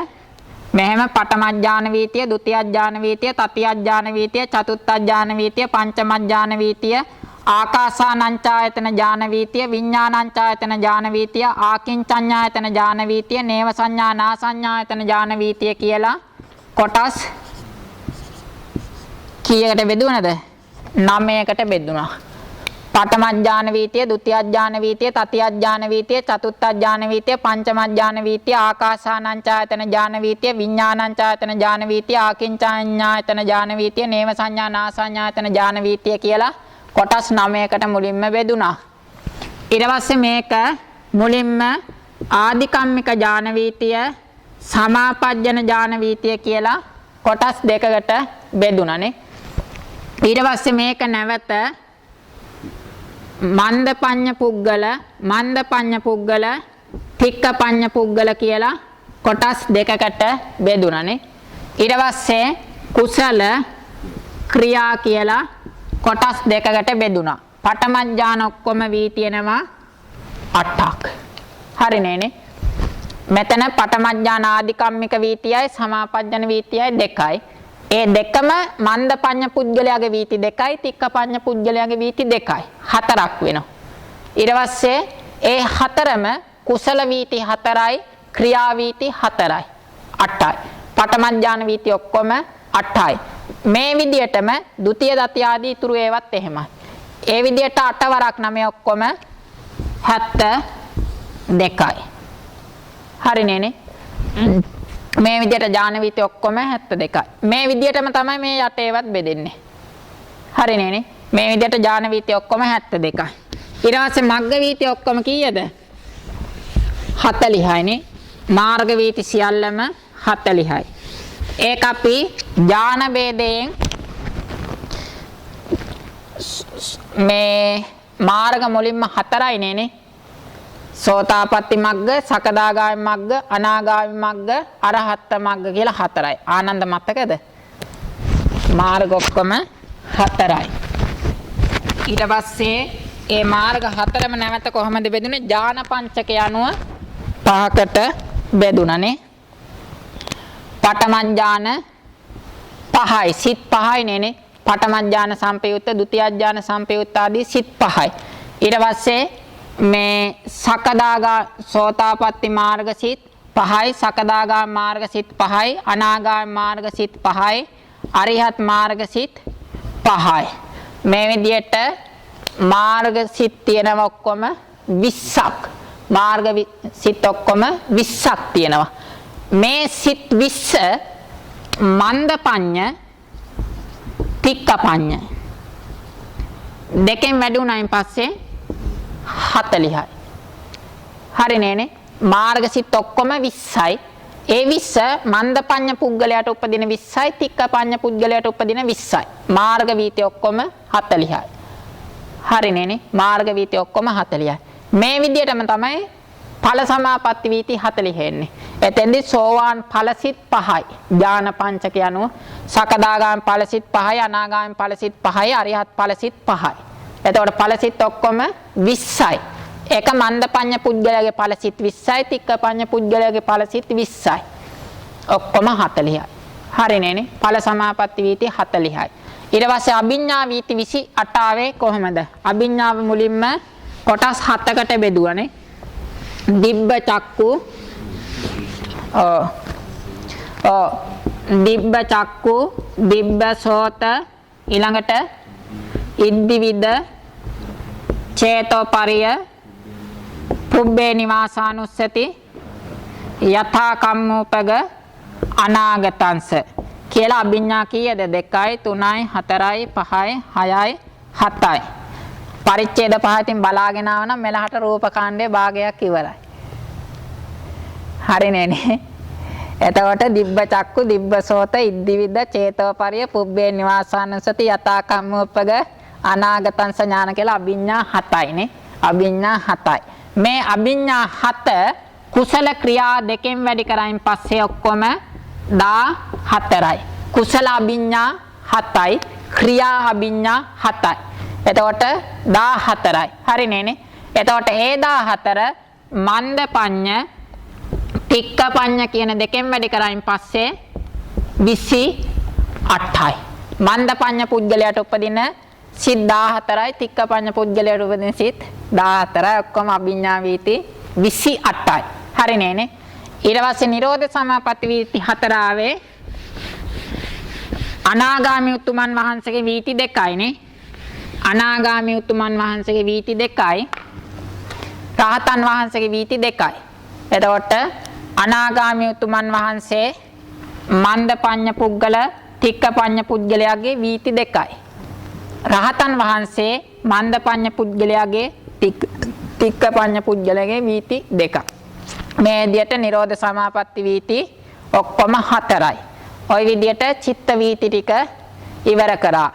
මෙහෙම පඨම ඥාන වීතිය, ဒုတိ ඥාන වීතිය, තතිය ඥාන වීතිය, චතුත්ථ ඥාන වීතිය, පංචම ඥාන වීතිය, ආකාසානංචායතන ඥාන වීතිය, විඥානංචායතන ඥාන වීතිය, ආකින්චඤ්ඤායතන ඥාන වීතිය, නේව සංඥා නා සංඥායතන ඥාන වීතිය කියලා කොටස් කීයකට බෙදුණාද? 9කට බෙදුණා. පඨම ඥාන වීතිය, ဒုတိ ඥාන වීතිය, තතිය ඥාන වීතිය, චතුත්ථ ඥාන වීතිය, පංචම ඥාන වීතිය, ආකාසානංචායතන ඥාන වීතිය, විඥානංචායතන ඥාන වීතිය, ආකින්චඤ්ඤායතන ඥාන වීතිය, නේව සංඥා නා සංඥායතන ඥාන වීතිය කියලා කොටස් 9කට මුලින්ම බෙදුණා. ඊට පස්සේ මේක මුලින්ම ආදිකම්මික ඥාන වීතිය, සමාපජ්ජන ඥාන වීතිය කියලා කොටස් 2කට බෙදුණානේ. ඊට පස්සේ මේක නැවත මන්දපඤ්ඤ පුද්ගල, මන්දපඤ්ඤ පුද්ගල, තික්කපඤ්ඤ පුද්ගල කියලා කොටස් 2කට බෙදුණානේ. ඊට පස්සේ කුසල ක්‍රියා කියලා කොටස් 2කට බෙදුණා. පඨම ඥාන ඔක්කොම වීතියනවා 8ක්. හරිනේනේ. මෙතන පඨම ඥාන ආදිකම්මික වීතියයි සමාපජ්ජන වීතියයි 2යි. ඒ දෙකම මන්දපඤ්ඤ පුද්ගලයාගේ වීති 2යි, තික්කපඤ්ඤ පුද්ගලයාගේ වීති 2යි. 4ක් වෙනවා. ඊට පස්සේ ඒ හතරම කුසල වීති 4යි, ක්‍රියා වීති 4යි. 8යි. පඨම ඥාන වීති ඔක්කොම 8යි. මේ විදියටම ဒုတိ දති ආදී ඉතුරු ඒවත් එහෙමයි. ඒ විදියට 8 වරක් 9 ඔක්කොම 72යි. හරිනේනේ. මේ විදියට ඥාන වීති ඔක්කොම 72යි. මේ විදියටම තමයි මේ යට ඒවත් බෙදෙන්නේ. හරිනේනේ. මේ විදියට ඥාන වීති ඔක්කොම 72යි. ඊට පස්සේ මග්ග වීති ඔක්කොම කීයද? 40යිනේ. මාර්ග වීති සියල්ලම 40යි. ඒක අපි ඥාන ભેදයෙන් මේ මාර්ග මුලින්ම 4යි නේනේ. සෝතාපට්ටි මග්ග, සකදාගාමි මග්ග, අනාගාමි මග්ග, අරහත් මග්ග කියලා 4යි. ආනන්ද මතකද? මාර්ග ඔක්කොම 4යි. ඊට පස්සේ ඒ මාර්ග 4ම නැවත කොහොමද බෙදුනේ? ඥාන පංචක යනුව 5කට බෙදුණානේ. පඨම ඥාන 5යි, සිත් 5යි නේනේ. පඨම ඥාන සම්පයුත්ත, ဒုတိ ඥාන සම්පයුත්ත ආදී සිත් 5යි. ඊට පස්සේ මේ සකදාගා සෝතාපට්ටි මාර්ග සිත් 5යි, සකදාගාමි මාර්ග සිත් 5යි, අනාගාමි මාර්ග සිත් 5යි, අරිහත් මාර්ග සිත් 5යි. මේ විදිහට මාර්ග සිත් තියෙනවා ඔක්කොම 20ක්. මාර්ග සිත් ඔක්කොම 20ක් තියෙනවා. මේ සිත් 20 මන්දපඤ්ඤ, තික්කපඤ්ඤ දෙකෙන් වැඩි වුණායින් පස්සේ 40යි. හරිනේනේ. මාර්ග සිත් ඔක්කොම 20යි. ඒ 20 මන්දපඤ්ඤ පුද්ගලයාට උපදින 20යි, තික්කපඤ්ඤ පුද්ගලයාට උපදින 20යි. මාර්ග වීති ඔක්කොම 40යි. හරිනේනේ. මාර්ග වීති ඔක්කොම 40යි. මේ විදිහටම තමයි ඵල සමාපatti වීති 40 එන්නේ. එතෙන්දී සෝවාන් ඵලසිත 5යි. ඥාන පංචක යනුව සකදාගාමි ඵලසිත 5යි, අනාගාමි ඵලසිත 5යි, අරිහත් ඵලසිත 5යි. එතකොට ඵලසිත ඔක්කොම 20යි. ඒක මන්දපඤ්ඤ පුද්ගලයාගේ ඵලසිත 20යි, තික්කපඤ්ඤ පුද්ගලයාගේ ඵලසිත 20යි. ඔක්කොම 40යි. හරිනේනේ. ඵල සමාපatti වීති 40යි. ඊට පස්සේ අභිඥා වීති 28 ආවේ කොහොමද? අභිඥාව මුලින්ම කොටස් 7කට බෙදුවානේ. දිබ්බ චක්කු, දිබ්බ චක්කු, දිබ්බ සෝත, ඊළඟට ඉද්දිවිද, චේතෝපරිය, පුබ්බේ නිවාසානුස්සති යථා කම්මෝපග අනාගතංස කියලා අභිඥා කීයද 2යි 3යි 4යි 5යි 6යි 7යි පරිච්ඡේද පහකින් බලාගෙන ආව නම් මෙලහට රූපකාණ්ඩයේ භාගයක් ඉවරයි. හරිනේ නේ. එතකොට දිබ්බ චක්කු දිබ්බ සෝත ඉද්දිවිද චේතෝපරිය පුබ්බේ නිවාසානුසති යථා කම්මෝපග අනාගතං ඥාන කියලා අභිඥා 7යි නේ. අභිඥා 7යි. මේ අභිඥා 7 කුසල ක්‍රියා දෙකෙන් වැඩි කරයින් පස්සේ ඔක්කොම 14යි. කුසල අභිඥා 7යි ක්‍රියා අභිඥා 7යි. එතකොට 14යි. හරිනේ නේ. එතකොට ඒ 14 මන්ද පඤ්ඤ තික්ක පඤ්ඤ කියන දෙකෙන් වැඩි කරයින් පස්සේ 28යි. මන්ද පඤ්ඤ පුද්ගලයාට උපදින සිත් 14යි තික්ක පඤ්ඤ පුද්ගලයාට උපදින සිත් 14යි ඔක්කොම අභිඥා වීති 28යි. හරිනේ නේ. ඊට පස්සේ නිරෝධ සමාපatti වීති 4 ආවේ අනාගාමී උතුමන් වහන්සේගේ වීති 2යි නේ. අනාගාමී උතුමන් වහන්සේගේ වීති 2යි රහතන් වහන්සේගේ වීති 2යි. එතකොට අනාගාමී උතුමන් වහන්සේ මන්ද පඤ්ඤ පුද්ගල තික්ක පඤ්ඤ පුද්ගලයාගේ වීති 2යි. රහතන් වහන්සේ මන්ද පඤ්ඤ පුද්ගලයාගේ තික්ක පඤ්ඤ පුද්ගලයාගේ වීති 2යි. මේ විදියට නිරෝධ සමාපatti වීති ඔක්කොම 4යි. ওই විදියට චිත්ත වීති ටික ඉවර කරා.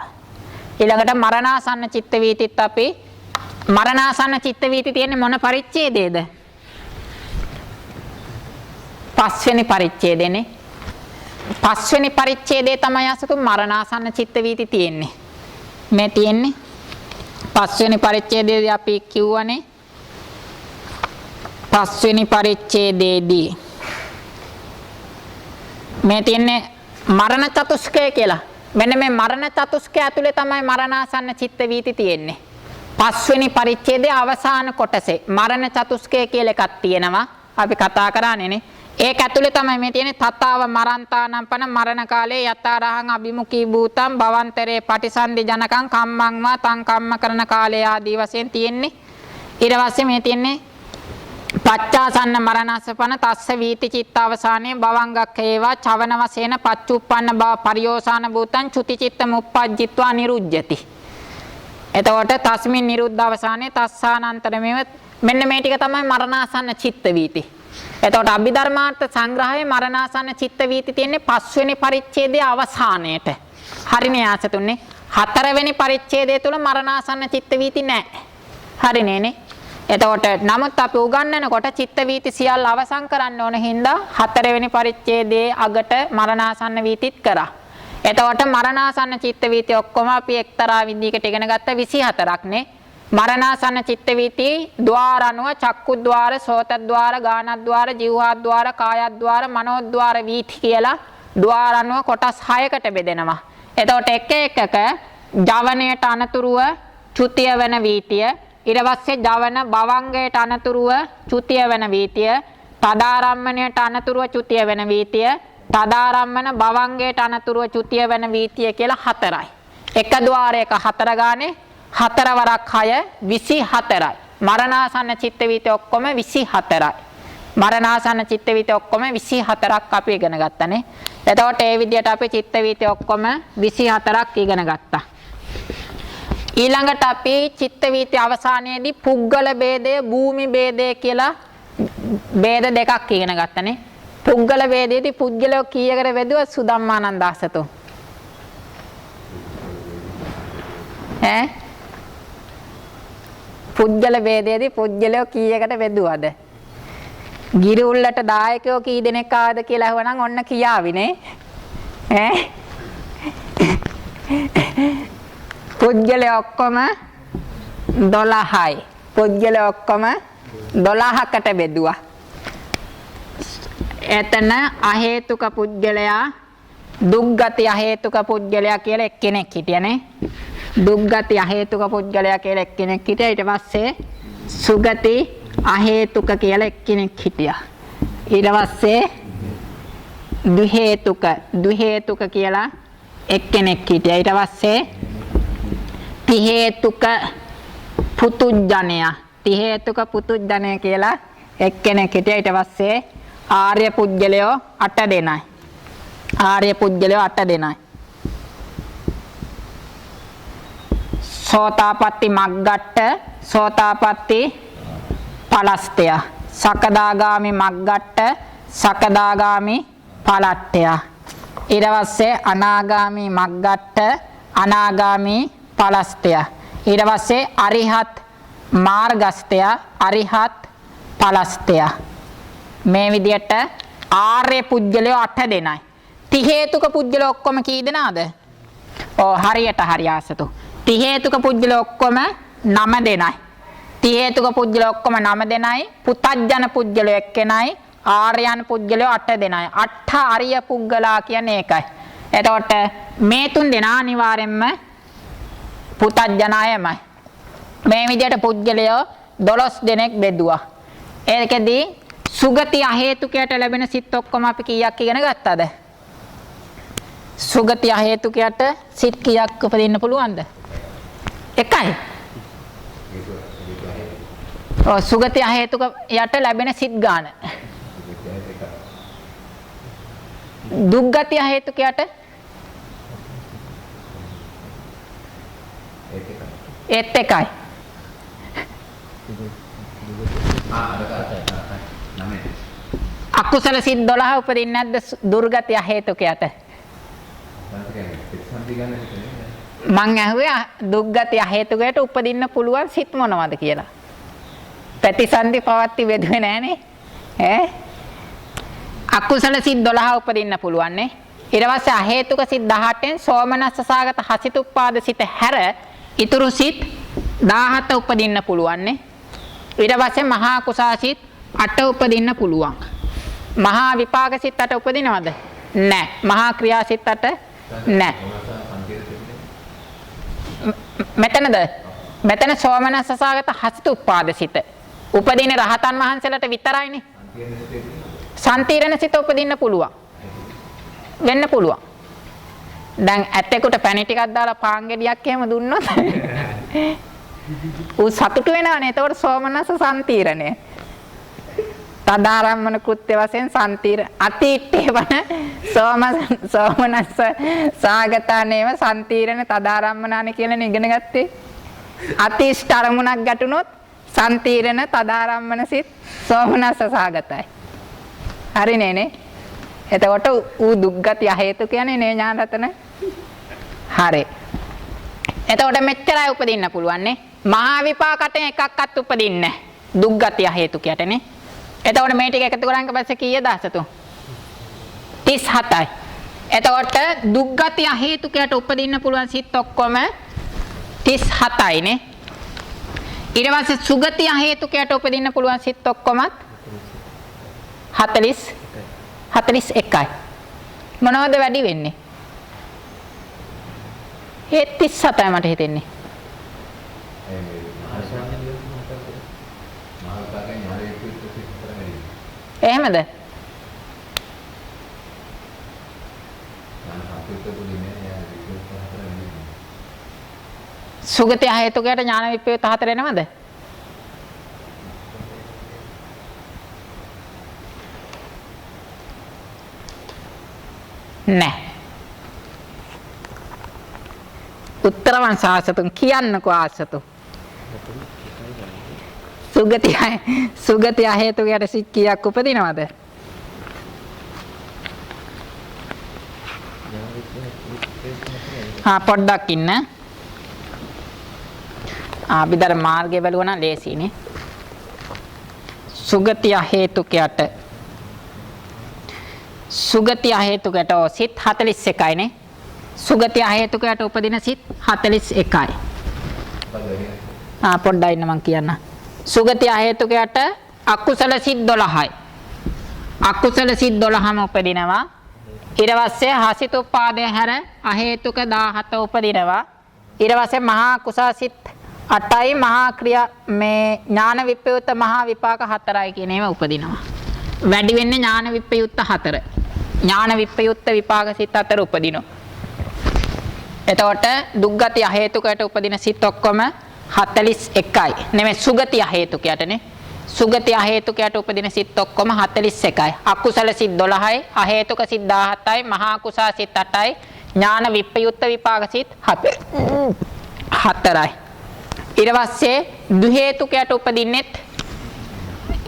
ඊළඟට මරණාසන්න චිත්ත වීතිත් අපි මරණාසන්න චිත්ත වීති තියෙන්නේ මොන පරිච්ඡේදයේද? 5 වෙනි පරිච්ඡේදයනේ. 5 වෙනි පරිච්ඡේදයේ තමයි අසතු මරණාසන්න චිත්ත වීති තියෙන්නේ. මේ තියෙන්නේ 5 වෙනි පරිච්ඡේදයේදී අපි කියවනේ 5 වෙනි පරිච්ඡේදයේදී මේ තියෙන්නේ මරණ චතුස්කය කියලා. මෙන්න මේ මරණ චතුස්කය ඇතුලේ තමයි මරණාසන්න චිත්ත වීති තියෙන්නේ. 5 වෙනි පරිච්ඡේදයේ අවසාන කොටසේ මරණ චතුස්කය කියලා එකක් තියෙනවා. අපි කතා කරන්නේ නේ. ඒක ඇතුලේ තමයි මේ තියෙන්නේ තතාව මරන්තානම්පන මරණ කාලේ යතාරහං අභිමුඛී භූතං භවන්තරේ පටිසන්ධි ජනකං කම්මං වා තං කම්ම කරන කාලය ආදී වශයෙන් තියෙන්නේ. ඊට පස්සේ මේ තියෙන්නේ පච්චාසන්න මරණසපන තස්ස වීති චිත්ත අවසානයේ භවංගක් හේවා චවන වශයෙන් පච්චුප්පන්න භව පරියෝසాన භූතං චුති චිත්ත මුප්පජ්ජිත්වා නිරුජ්ජති. එතකොට තස්මින් නිරුද්ධ අවසානයේ තස්සානන්තරමෙව මෙන්න මේ ටික තමයි මරණාසන්න චිත්ත වීති. එතකොට අභිධර්මාර්ථ සංග්‍රහයේ මරණාසන්න චිත්ත වීති තියෙන්නේ 5 වෙනි පරිච්ඡේදයේ අවසානයේට. හරිනේ ආසතුන්නේ. 4 වෙනි පරිච්ඡේදය තුල මරණාසන්න චිත්ත වීති නැහැ. හරිනේ නේ. එතකොට නමුත් අපි උගන්වනකොට චිත්ත වීති සියල්ල අවසන් කරන්න ඕන හින්දා 4 වෙනි පරිච්ඡේදයේ අගට මරණාසන්න වීතිත් කරා. එතකොට මරණාසන්න චිත්ත වීති ඔක්කොම අපි එක්තරා විදිහකට ඉගෙන ගත්ත 24ක් නේ. මරණාසන්න චිත්ත වීති ద్వාර අනුව චක්කුද්්වාර, සෝතද්්වාර, ගානද්්වාර, ජීවහද්්වාර, කායද්්වාර, මනෝද්්වාර වීති කියලා ద్వාර අනුව කොටස් 6කට බෙදෙනවා. එතකොට එක එකක ජවනයට අනතුරුව චුතිය වෙන වීතිය, ඊට පස්සේ ජවන භවංගයට අනතුරුව චුතිය වෙන වීතිය, තදාරම්මණයට අනතුරුව චුතිය වෙන වීතිය, තදාරම්මන භවංගයට අනතුරුව චුතිය වෙන වීතිය කියලා 4යි. එක ద్వාරයක 4 ගානේ 4 වරක් 6 24යි. මරණාසන්න චිත්ත වීති ඔක්කොම 24යි. මරණාසන්න චිත්ත වීති ඔක්කොම 24ක් අපි ඉගෙන ගත්තනේ. එතකොට ඒ විදිහට අපි චිත්ත වීති ඔක්කොම 24ක් ඉගෙන ගත්තා. ඊළඟට අපි චිත්ත වීති අවසානයේදී පුද්ගල ભેදය, භූමි ભેදය කියලා ભેද දෙකක් ඉගෙන ගත්තනේ. පුද්ගල ભેදයේදී පුද්ගලෝ කීයකට බෙදුවා සුදම්මානන්ද ආසතෝ? පුද්ගල ભેදයේදී පුද්ගලෝ කීයකට බෙදුවද? ගිරි උල්ලට දායකයෝ කී දෙනෙක් ආවද කියලා අහුවනම් ඔන්න කියාවිනේ. පුද්ගලයෝ ඔක්කොම 12යි. පුද්ගලයෝ ඔක්කොම 12කට බෙදුවා. එතන අහේතුක පුද්ගලයා, දුක්ගති අහේතුක පුද්ගලයා කියලා එක්කෙනෙක් හිටියනේ. දුක්ගති අහේතුක පුද්ගලයා කියලා එක්කෙනෙක් හිටියා. ඊට පස්සේ සුගති අහේතුක කියලා එක්කෙනෙක් හිටියා. ඊට පස්සේ දුහේතුක කියලා එක්කෙනෙක් හිටියා. ඊට පස්සේ තිහේතුක පුතුජණයා ති හේතුක පුතුජනය කියලා එක්කෙනෙක් හිටියා. ඊට පස්සේ ආර්ය පුජ්‍යලයෝ 8 දෙනයි. ආර්ය පුජ්‍යලයෝ 8 දෙනයි. සෝතාපට්ටි මග්ගට්ට සෝතාපට්ටි පලස්තය. සකදාගාමි මග්ගට්ට සකදාගාමි පලට්ටය. ඊට පස්සේ අනාගාමි මග්ගට්ට අනාගාමි පලස්තය. ඊට පස්සේ අරිහත් මාර්ගස්තය අරිහත් පලස්තය. මේ විදිහට ආර්ය පුජ්‍යලයෝ 8 දෙනයි. ති හේතුක පුජ්‍යලයෝ ඔක්කොම කී දෙනාද? හරියට හරි ආසතු. ති හේතුක පුජ්‍යලයෝ ඔක්කොම 9 දෙනයි. ති හේතුක පුජ්‍යලයෝ ඔක්කොම 9 දෙනයි. පුතජ්ජන පුජ්‍යලයෝ එක්කෙනයි. ආර්යයන් පුජ්‍යලයෝ 8 දෙනයි. අට්ඨ අරිය පුද්ගලා කියන්නේ ඒකයි. එතකොට මේ තුන් දෙනා අනිවාර්යෙන්ම පුතජ්ජනයමයි. මේ විදිහට පුජ්‍යලයෝ 12 දෙනෙක් බෙදුවා. ඒකෙදී සුගති අහේතුකයට ලැබෙන සිත් ඔක්කොම අපි කීයක් ඉගෙන ගත්තද? සුගති අහේතුකයට සිත් කීයක් උපදින්න පුළුවන්ද? එකයි. සුගති අහේතුකයට ලැබෙන සිත් ගාන. දුක්ගති අහේතුකයට ඒත් එකයි. අකුසල සිත් 12 උපදින්නේ නැද්ද දුර්ගති අහේතුකයට? මං ඇහුවේ දුක්ගති අහේතුකයට උපදින්න පුළුවන් සිත් මොනවද කියලා. ප්‍රතිසන්දි පවත්ති වෙදුවේ නෑනේ. අකුසල සිත් 12 උපදින්න පුළුවන් නේ. ඊට පස්සේ අහේතුක සිත් 18න් සෝමනස්ස සාගත හසිතුප්පාද සිත හැර ඉතුරු සිත් 17 උපදින්න පුළුවන් නේ. ඊට පස්සේ මහා කුසල සිත් 8 උපදින්න පුළුවන්. මහා විපාක සිත් 8 උපදිනවද? නැහැ. මහා ක්‍රියා සිත් 8 නැහැ. මෙතන සෝමනස්ස සාගත හසිතුප්පාද සිත උපදින රහතන් වහන්සේලාට විතරයිනේ. සම්තිරණ සිත උපදින්න පුළුවන්. වෙන්න පුළුවන්. දැන් ඇත්තෙකුට පැණි ටිකක් දාලා පාන් ගෙඩියක් එහෙම දුන්නොත් ඌ සතුටු වෙනවනේ. ඒතකොට සෝමනස්ස සම්තිරණය. තදාරම්මන කෘත්‍ය වශයෙන් සම්තිර අතීතේ වන සෝමනස්ස සාගතනේව සම්තිරණ තදාරම්මනානේ කියලා ඉගෙන ගත්තේ. අතීෂ්ඨ අරමුණක් ගැටුනොත් සම්තිරණ තදාරම්මන සිත් සෝමනස්ස සාගතයි. හරිනේ නේ. එතකොට ඌ දුක්ගති අහේතු කියන්නේ නේ ඥානරතන. හරි. එතකොට මෙච්චරයි උපදින්න පුළුවන් නේ. මහා විපාකයෙන් එකක්වත් උපදින්නේ නැහැ. දුක්ගති අහේතුකයට නේ. එතකොට මේ ටික එකතු කරාන් පස්සේ කීයද අසතු? 37යි. එතකොට දුක්ගති අහේතුකයට උපදින්න පුළුවන් සිත් ඔක්කොම 37යි නේ. ඊට පස්සේ සුගති අහේතුකයට උපදින්න පුළුවන් සිත් ඔක්කොමත් 41යි. මොනවද වැඩි වෙන්නේ? ඒ 37යි මට හිතෙන්නේ. එහෙමද? සුගති අහේතුකයට ඥාන විප්‍රයුක්ත 4 එනවද? නැහැ. උත්තරවන් සාසතුන් කියන්නකෝ ආසතු. සුගති අහේතුකයට සිත් කීයක් උපදිනවද? පොඩ්ඩක් ඉන්න. අභිධර්ම මාර්ගය බලුවා නම් ලේසියිනේ. සුගති අහේතුකයට සිත් 41යි නේ. සුගති අහේතුකයට උපදින සිත් 41යි. පොඩ්ඩක් ඉන්න මං කියන්න. සුගති අහේතුකයට අකුසල සිත් 12යි. අකුසල සිත් 12ම උපදිනවා. ඊට පස්සේ හසිතුප්පාදය හැර අහේතුක 17 උපදිනවා. ඊට පස්සේ මහා කුසල සිත් 8යි මහා ක්‍රියා මේ ඥාන විප්‍රයුක්ත මහා විපාක 4යි කියන ඒවා උපදිනවා. වැඩි වෙන්නේ ඥාන විප්‍රයුක්ත 4. ඥාන විප්‍රයුක්ත විපාක සිත් 4 උපදිනවා. එතකොට දුක්ගති අහේතුකයට උපදින සිත් ඔක්කොම 41යි. නෙමෙයි සුගතිය හේතුකයටනේ. සුගතිය හේතුකයට උපදින සිත් ඔක්කොම 41යි. අකුසල සිත් 12යි, අහේතුක සිත් 17යි, මහා කුසල සිත් 8යි, ඥාන විප්‍රයුක්ත විපාක සිත් 4යි. ඊට පස්සේ දු හේතුකයට උපදින්නෙත්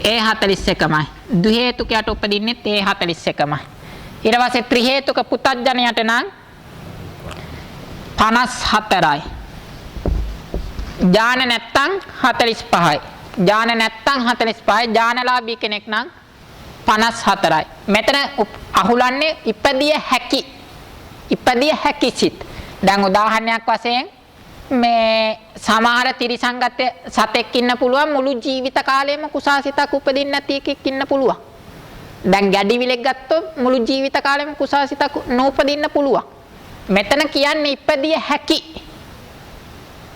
ඒ 41මයි. දු හේතුකයට උපදින්නෙත් ඒ 41මයි. ඊට පස්සේ ත්‍රි හේතුක පුතග්ජනයට නම් 54යි. ඥාන නැත්තම් 45යි. ඥාන නැත්තම් 45යි. ඥානලාභී කෙනෙක් නම් 54යි. මෙතන අහුලන්නේ ඉපදිය හැකි සිත්. දැන් උදාහරණයක් වශයෙන් මේ සමහර තිරිසංගත සතෙක් ඉන්න පුළුවන් මුළු ජීවිත කාලෙම කුසාසිතක් උපදින්න නැති එකෙක් ඉන්න පුළුවන්. දැන් ගැඩිවිලෙක් ගත්තොත් මුළු ජීවිත කාලෙම කුසාසිතක් නොඋපදින්න පුළුවන්. මෙතන කියන්නේ ඉපදිය හැකි.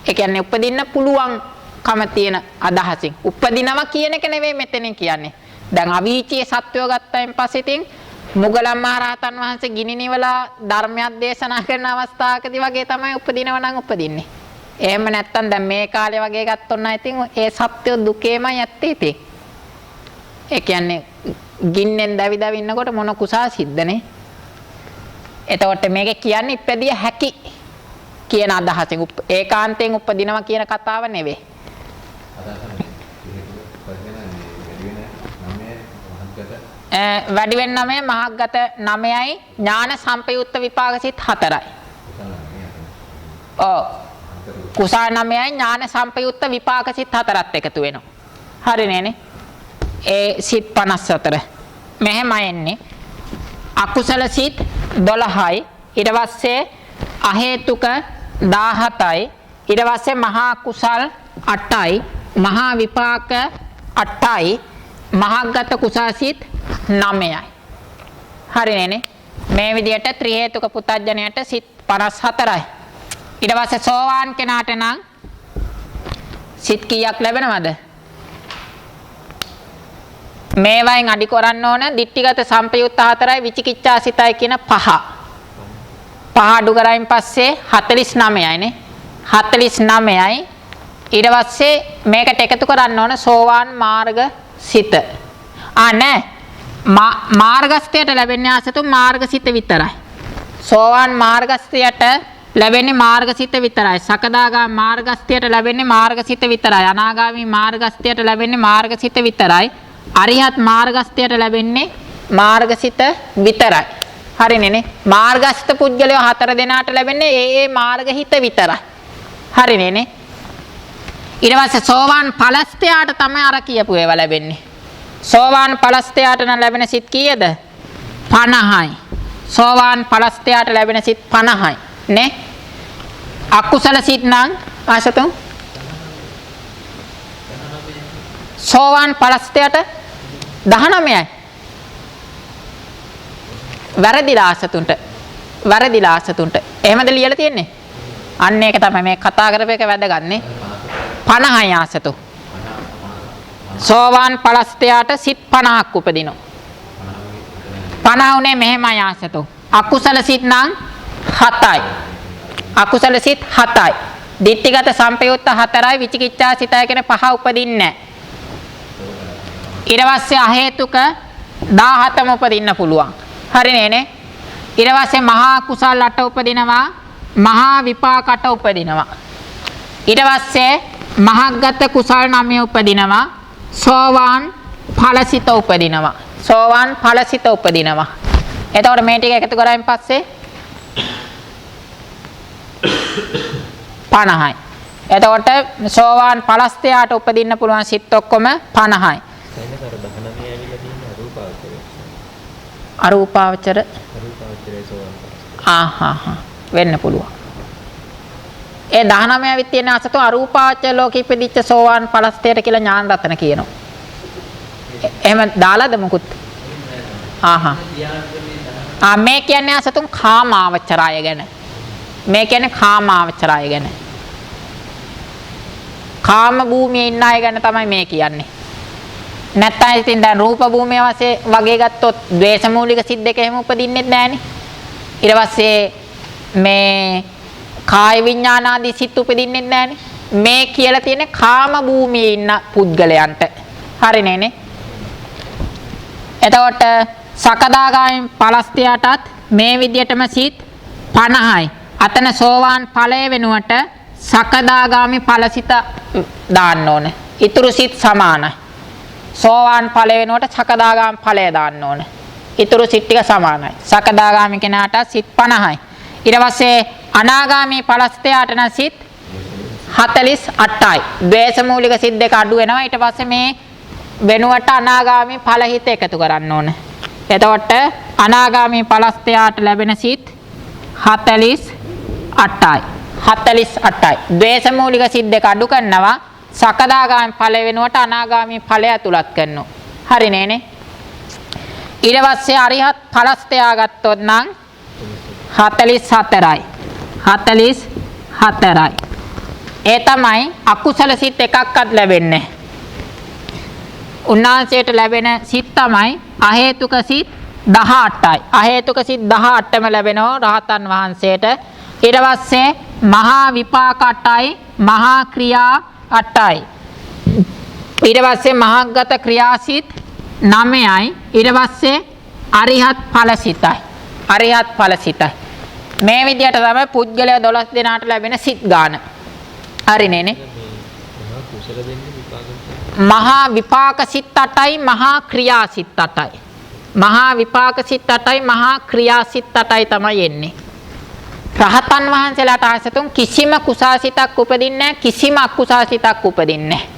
ඒ කියන්නේ උපදින්න පුළුවන්කම තියෙන අදහසින්. උපදිනවා කියන එක නෙවෙයි මෙතනින් කියන්නේ. දැන් අවීචයේ සත්වය ගත්තයින් පස්සේ ඉතින් මුගලන් මහරහතන් වහන්සේ ගිනි නිවලා ධර්මයක් දේශනා කරන අවස්ථාවකදී වගේ තමයි උපදිනව නම් උපදින්නේ. එහෙම නැත්තම් දැන් මේ කාලේ වගේ ගත්තොත් නම් ඉතින් ඒ සත්‍ය දුකේමයි ඇත්තේ ඉතින්. ඒ කියන්නේ ගින්නෙන් දැවි දැවි ඉන්නකොට මොන කුසා සිද්දනේ. එතකොට මේක කියන්නේ ඉපදිය හැකි කියන අදහසෙන් ඒකාන්තයෙන් උපදිනවා කියන කතාව නෙවෙයි. වැඩි වෙන 9 මහග්ගත 9යි ඥාන සම්පයුක්ත විපාක සිත් 4යි. ඔව්. කුසල 9යි ඥාන සම්පයුක්ත විපාක සිත් 4ත් එකතු වෙනවා. හරිනේ. ඒ සිත් 54. මෙහෙම එන්නේ. අකුසල සිත් 12යි. ඊට පස්සේ අහේතුක 17යි. ඊට පස්සේ මහා කුසල් 8යි. මහා විපාක 8යි. මහග්ගත කුසල සිත් 9යි. හරිනේ. මේ විදිහට ත්‍රි හේතුක පුතග්ජනයට සිත් 54යි. ඊට පස්සේ සෝවාන් කෙනාට නම් සිත් කීයක් ලැබෙනවද? මේවයින් අඩි කරන්න ඕන ditthිගත සම්පයුක්ත 4යි විචිකිච්ඡා සිතයි කියන 5. 5 අඩු කරායින් පස්සේ 49යි නේ. 49යි. ඊට පස්සේ මේකට එකතු කරන්න ඕන සෝවාන් මාර්ග සිත. නෑ. මාර්ගස්ථයට ලැබෙන්නේ ආසතු මාර්ගසිත විතරයි. සෝවාන් මාර්ගස්ථයට ලැබෙන්නේ මාර්ගසිත විතරයි. සකදාගාමී මාර්ගස්ථයට ලැබෙන්නේ මාර්ගසිත විතරයි. අනාගාමී මාර්ගස්ථයට ලැබෙන්නේ මාර්ගසිත විතරයි. අරිහත් මාර්ගස්ථයට ලැබෙන්නේ මාර්ගසිත විතරයි. හරිනේ නේ. මාර්ගස්ථ පුජ්‍යලයෝ 4 දෙනාට ලැබෙන්නේ ඒ මාර්ගහිත විතරයි. හරිනේ නේ. ඊට පස්සේ සෝවාන් ඵලස්ථයාට තමයි අර කියපු ඒවා ලැබෙන්නේ. සෝවාන් ඵලස්ථයාට නම් ලැබෙන සිත් කීයද? 50යි. සෝවාන් ඵලස්ථයාට ලැබෙන සිත් 50යි නේ. අකුසල සිත් නම් ආසතුන් සෝවාන් ඵලස්ථයට 19යි. වැරදිලා ආසතුන්ට. එහෙමද ලියලා තියෙන්නේ? අන්න ඒක තමයි මේ කතා කරපු එක වැදගත් නේ. 50යි ආසතු. සෝවාන් ඵලස්ථයට සිත් 50ක් උපදිනවා. 50 උනේ මෙහෙමයි ආසතු. අකුසල සිත් නම් 7යි. අකුසල සිත් 7යි. ditthිගත සම්පයුක්ත 4යි විචිකිච්ඡා සිතයි කියන 5 උපදින්නේ නැහැ. ඊට පස්සේ අහේතුක 17ම උපදින්න පුළුවන්. හරිනේ නේ. ඊට පස්සේ මහා කුසල් 8 උපදිනවා. මහා විපාක 8 උපදිනවා. ඊට පස්සේ මහග්ගත කුසල් 9 උපදිනවා. සෝවාන් ඵලසිත උපදිනවා. සෝවාන් ඵලසිත උපදිනවා. එතකොට මේ ටික එකතු කරායින් පස්සේ 50යි. එතකොට සෝවාන් ඵලස්ථයාට උපදින්න පුළුවන් සිත් ඔක්කොම 50යි. අරූපාවචර වෙන්න පුළුවන්. ඒ 19 විත් තියෙන අසතු අරූපාවචර ලෝකෙ ඉපදිච්ච සෝවාන් ඵලස්ථයට කියලා ඥාන රත්න කියනවා. එහෙම දාලාද මොකුත්? මේ කියන්නේ අසතුන් කාමාවචරය ගැන. මේ කියන්නේ කාමාවචරය ගැන. කාම භූමියේ ඉන්න අය ගැන තමයි මේ කියන්නේ. නැත්නම් ඉතින් දැන් රූප භූමිය වගේ ගත්තොත් ද්වේෂ මූලික සිත් දෙක එහෙම උපදින්නෙත් නැහනේ. ඊට පස්සේ මේ කාය විඥාන ආදී සිත් උපදින්නෙත් නැහනේ. මේ කියලා තියෙන්නේ කාම භූමියේ ඉන්න පුද්ගලයන්ට. හරිනේ නේ? එතකොට සකදාගාමී ඵලස්තයාටත් මේ විදියටම සිත් 50යි. අතන සෝවාන් ඵලය වෙනුවට සකදාගාමී ඵලසිත දාන්න ඕනේ. ඊතුරු සිත් සමානයි. සෝවාන් ඵලය වෙනුවට සකදාගාමී ඵලය දාන්න ඕනේ. ඊතුරු සිත් ටික සමානයි. සකදාගාමී කෙනාට සිත් 50යි. ඊට පස්සේ අනාගාමී ඵලස්තයාට නම් සිත් 48යි. ද්වේෂ මූලික සිත් දෙක අඩු වෙනවා. ඊට පස්සේ මේ වෙනුවට අනාගාමී ඵලහිත එකතු කරන්න ඕනේ. එතකොට අනාගාමී ඵලස්තයාට ලැබෙන සිත් 48යි. 48යි. ද්වේෂ මූලික සිත් දෙක අඩු කරනවා. සකදාගාමී ඵල වෙනුවට අනාගාමී ඵලය ඇතුළත් කරනවා. හරිනේ නේ? ඊට පස්සේ අරිහත් ඵලස්තයා ගත්තොත් නම් 44යි. 44යි. ඒ තමයි අකුසල සිත් එකක්වත් ලැබෙන්නේ. උන්වහන්සේට ලැබෙන සිත් තමයි අහේතුක සිත් 18යි. අහේතුක සිත් 18ම ලැබෙනවා රහතන් වහන්සේට. ඊට පස්සේ මහා විපාක 8යි, මහා ක්‍රියා 8යි. ඊට පස්සේ මහාගත ක්‍රියා සිත් 9යි. ඊට පස්සේ අරිහත් ඵල සිතයි. අරිහත් ඵල සිතයි. මේ විදිහට තමයි පුද්ගලයා 12 දෙනාට ලැබෙන සිත් ගාන. හරිනේ නේ? මහා විපාක සිත් 8යි, මහා ක්‍රියා සිත් 8යි. මහා විපාක සිත් 8යි, මහා ක්‍රියා සිත් 8යි තමයි එන්නේ. රහතන් වහන්සේලාට ආසතුන් කිසිම කුසාසිතක් උපදින්නේ නැහැ, කිසිම අකුසාසිතක් උපදින්නේ නැහැ.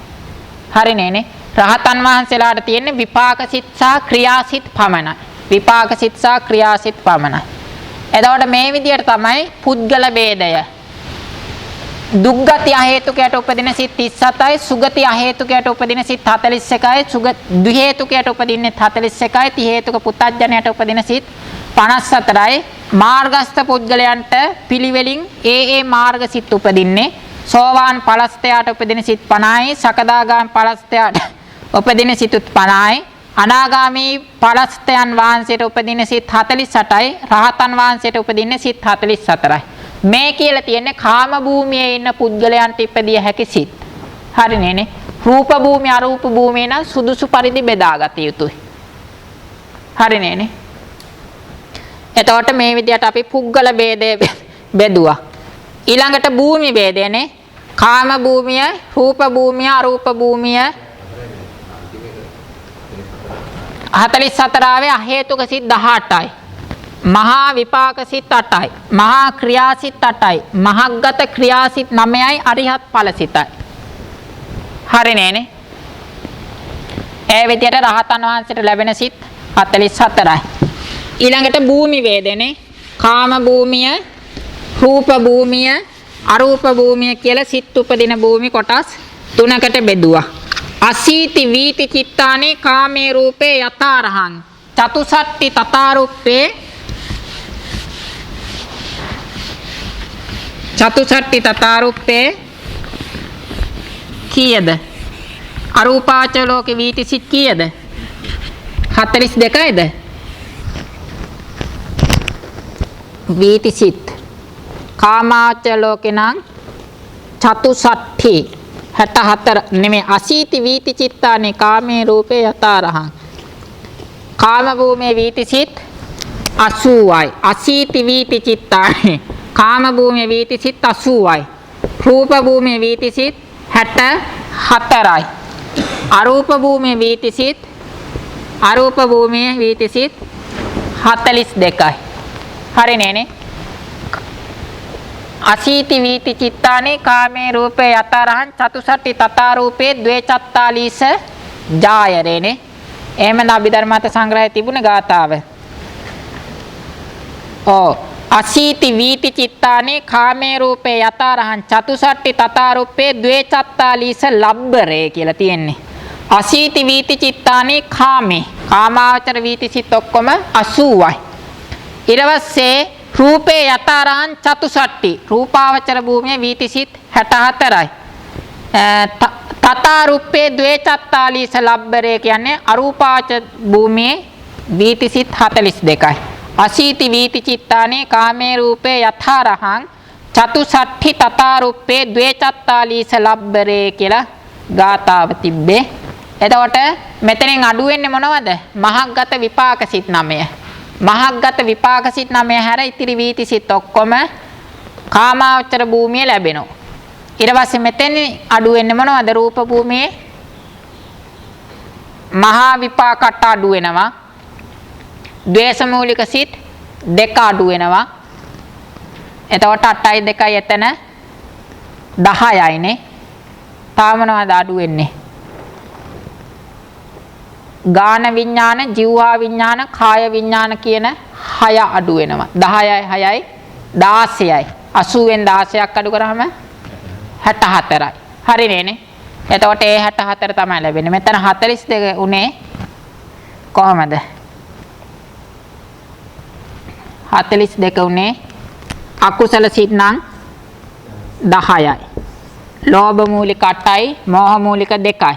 හරිනේ නේ? රහතන් වහන්සේලාට තියෙන්නේ විපාක සිත් සහ ක්‍රියා සිත් පමණයි. විපාක සිත් සහ ක්‍රියා සිත් පමණයි. එතකොට මේ විදිහට තමයි පුද්ගල ભેදය. දුක්ගති අහේතුකයට උපදින සිත් 37යි, සුගති අහේතුකයට උපදින සිත් 41යි, ද්වි හේතුකයට උපදින්නේ 41යි, ති හේතුක පුතඥයට උපදින සිත් 54යි. මාර්ගස්ත පුද්ගලයන්ට පිළිවෙලින් ඒ මාර්ග සිත් උපදින්නේ. සෝවාන් ඵලස්තයාට උපදින සිත් 50යි, සකදාගාමී ඵලස්තයාට උපදින සිත් 50යි, අනාගාමී ඵලස්තයන් වහන්සේට උපදින සිත් 48යි, රහතන් වහන්සේට උපදින්නේ සිත් 44යි. මේ කියලා තියෙන්නේ කාම භූමියේ ඉන්න පුද්ගලයන්ට ඉපදිය හැකි සිත්. හරිනේ නේ? රූප භූමිය අරූප භූමිය නම් සුදුසු පරිදි බෙදාගත යුතුයි. හරිනේ නේ? එතකොට මේ විදිහට අපි පුද්ගල ભેදය බෙදුවා. ඊළඟට භූමි ભેදයනේ. කාම භූමිය, රූප භූමිය, අරූප භූමිය. 44 ආවේ අහේතුක සිත් 18යි. මහා විපාක සිත් 8යි. මහා ක්‍රියා සිත් 8යි. මහග්ගත ක්‍රියා සිත් 9යි. අරිහත් ඵල සිතයි. හරිනේ නේ? ඒ විදිහට රහතන් වහන්සේට ලැබෙන සිත් 44යි. ඊළඟට භූමි වේදනේ. කාම භූමිය, රූප භූමිය, අරූප භූමිය කියලා සිත් උපදින භූමි කොටස් තුනකට බෙදුවා. අසීති වීති චිත්තානේ කාමේ රූපේ යතාරහං චතුසට්ටි තතාරුප්පේ චතුසට්ටි තතාරුප්පේ කීයද? අරූපාච ලෝකේ වීති සිත් කීයද? 42යිද? වීති සිත් කාමාච ලෝකේ නම් චතුසට්ටි 64 නෙමෙයි අසීති වීති චිත්තානේ කාමේ රූපේ යතාරහං. කාම භූමියේ වීති සිත් 80යි. අසීති වීති චිත්තානේ කාම භූමියේ වීති සිත් 80යි. රූප භූමියේ වීති සිත් 64යි. අරූප භූමියේ වීති සිත් 42යි. හරිනේ නේ? අසීති වීති චිත්තානේ කාමේ රූපේ යතරහං චතුසට්ටි තථා රූපේ ද්වේ චත්තාලීස ජායරේනේ. එහෙමනම් අභිධර්මාර්ථ සංග්‍රහයේ තිබුණ ගාතාව. අසීති වීති චිත්තානේ කාමේ රූපේ යතරහං චතුසට්ටි තථා රූපේ ද්වේ චත්තාලීස ලබ්බරේ කියලා තියෙන්නේ. අසීති වීති චිත්තානේ කාමේ කාමාවචර වීති සිත් ඔක්කොම 80යි. ඊට පස්සේ රූපේ යතරහං චතුසට්ටි රූපාවචර භූමියේ වීති සිත් 64යි. තථා රූපේ ද්වේ චත්තාලීස ලබ්බරේ කියන්නේ අරූපාවචර භූමියේ වීති සිත් 42යි. අසීති වීති චිත්තානේ කාමේ රූපේ යතරහං චතුසට්ඨි තථාරුප්පේ ද්වේචත්තාලීස ලබ්බරේ කියලා ගාතාව තිබ්බේ. එතකොට මෙතනින් අඩු වෙන්නේ මොනවද? මහග්ගත විපාක සිත් 9. මහග්ගත විපාක සිත් 9 හැර ඉතිරි වීති සිත් ඔක්කොම කාමාවචර භූමිය ලැබෙනවා. ඊට පස්සේ මෙතෙන් අඩු වෙන්නේ මොනවද? රූප භූමියේ මහා විපාකට අඩු වෙනවා. ද්වේෂ මූලික සිත් 2 අඩු වෙනවා. එතකොට 8යි 2යි එතන 10යිනේ. තාම මොනවද අඩු වෙන්නේ? ගාන විඥාන, ජීවහා විඥාන, කාය විඥාන කියන 6 අඩු වෙනවා. 10යි 6යි 16යි. 80ෙන් 16ක් අඩු කරාම 64යි. හරිනේ. එතකොට ඒ 64 තමයි ලැබෙන්නේ. මෙතන 42 උනේ කොහමද? 42 උනේ අකුසල සිත් නම් 10යි. ලෝභ මූලික 8යි, මෝහ මූලික 2යි.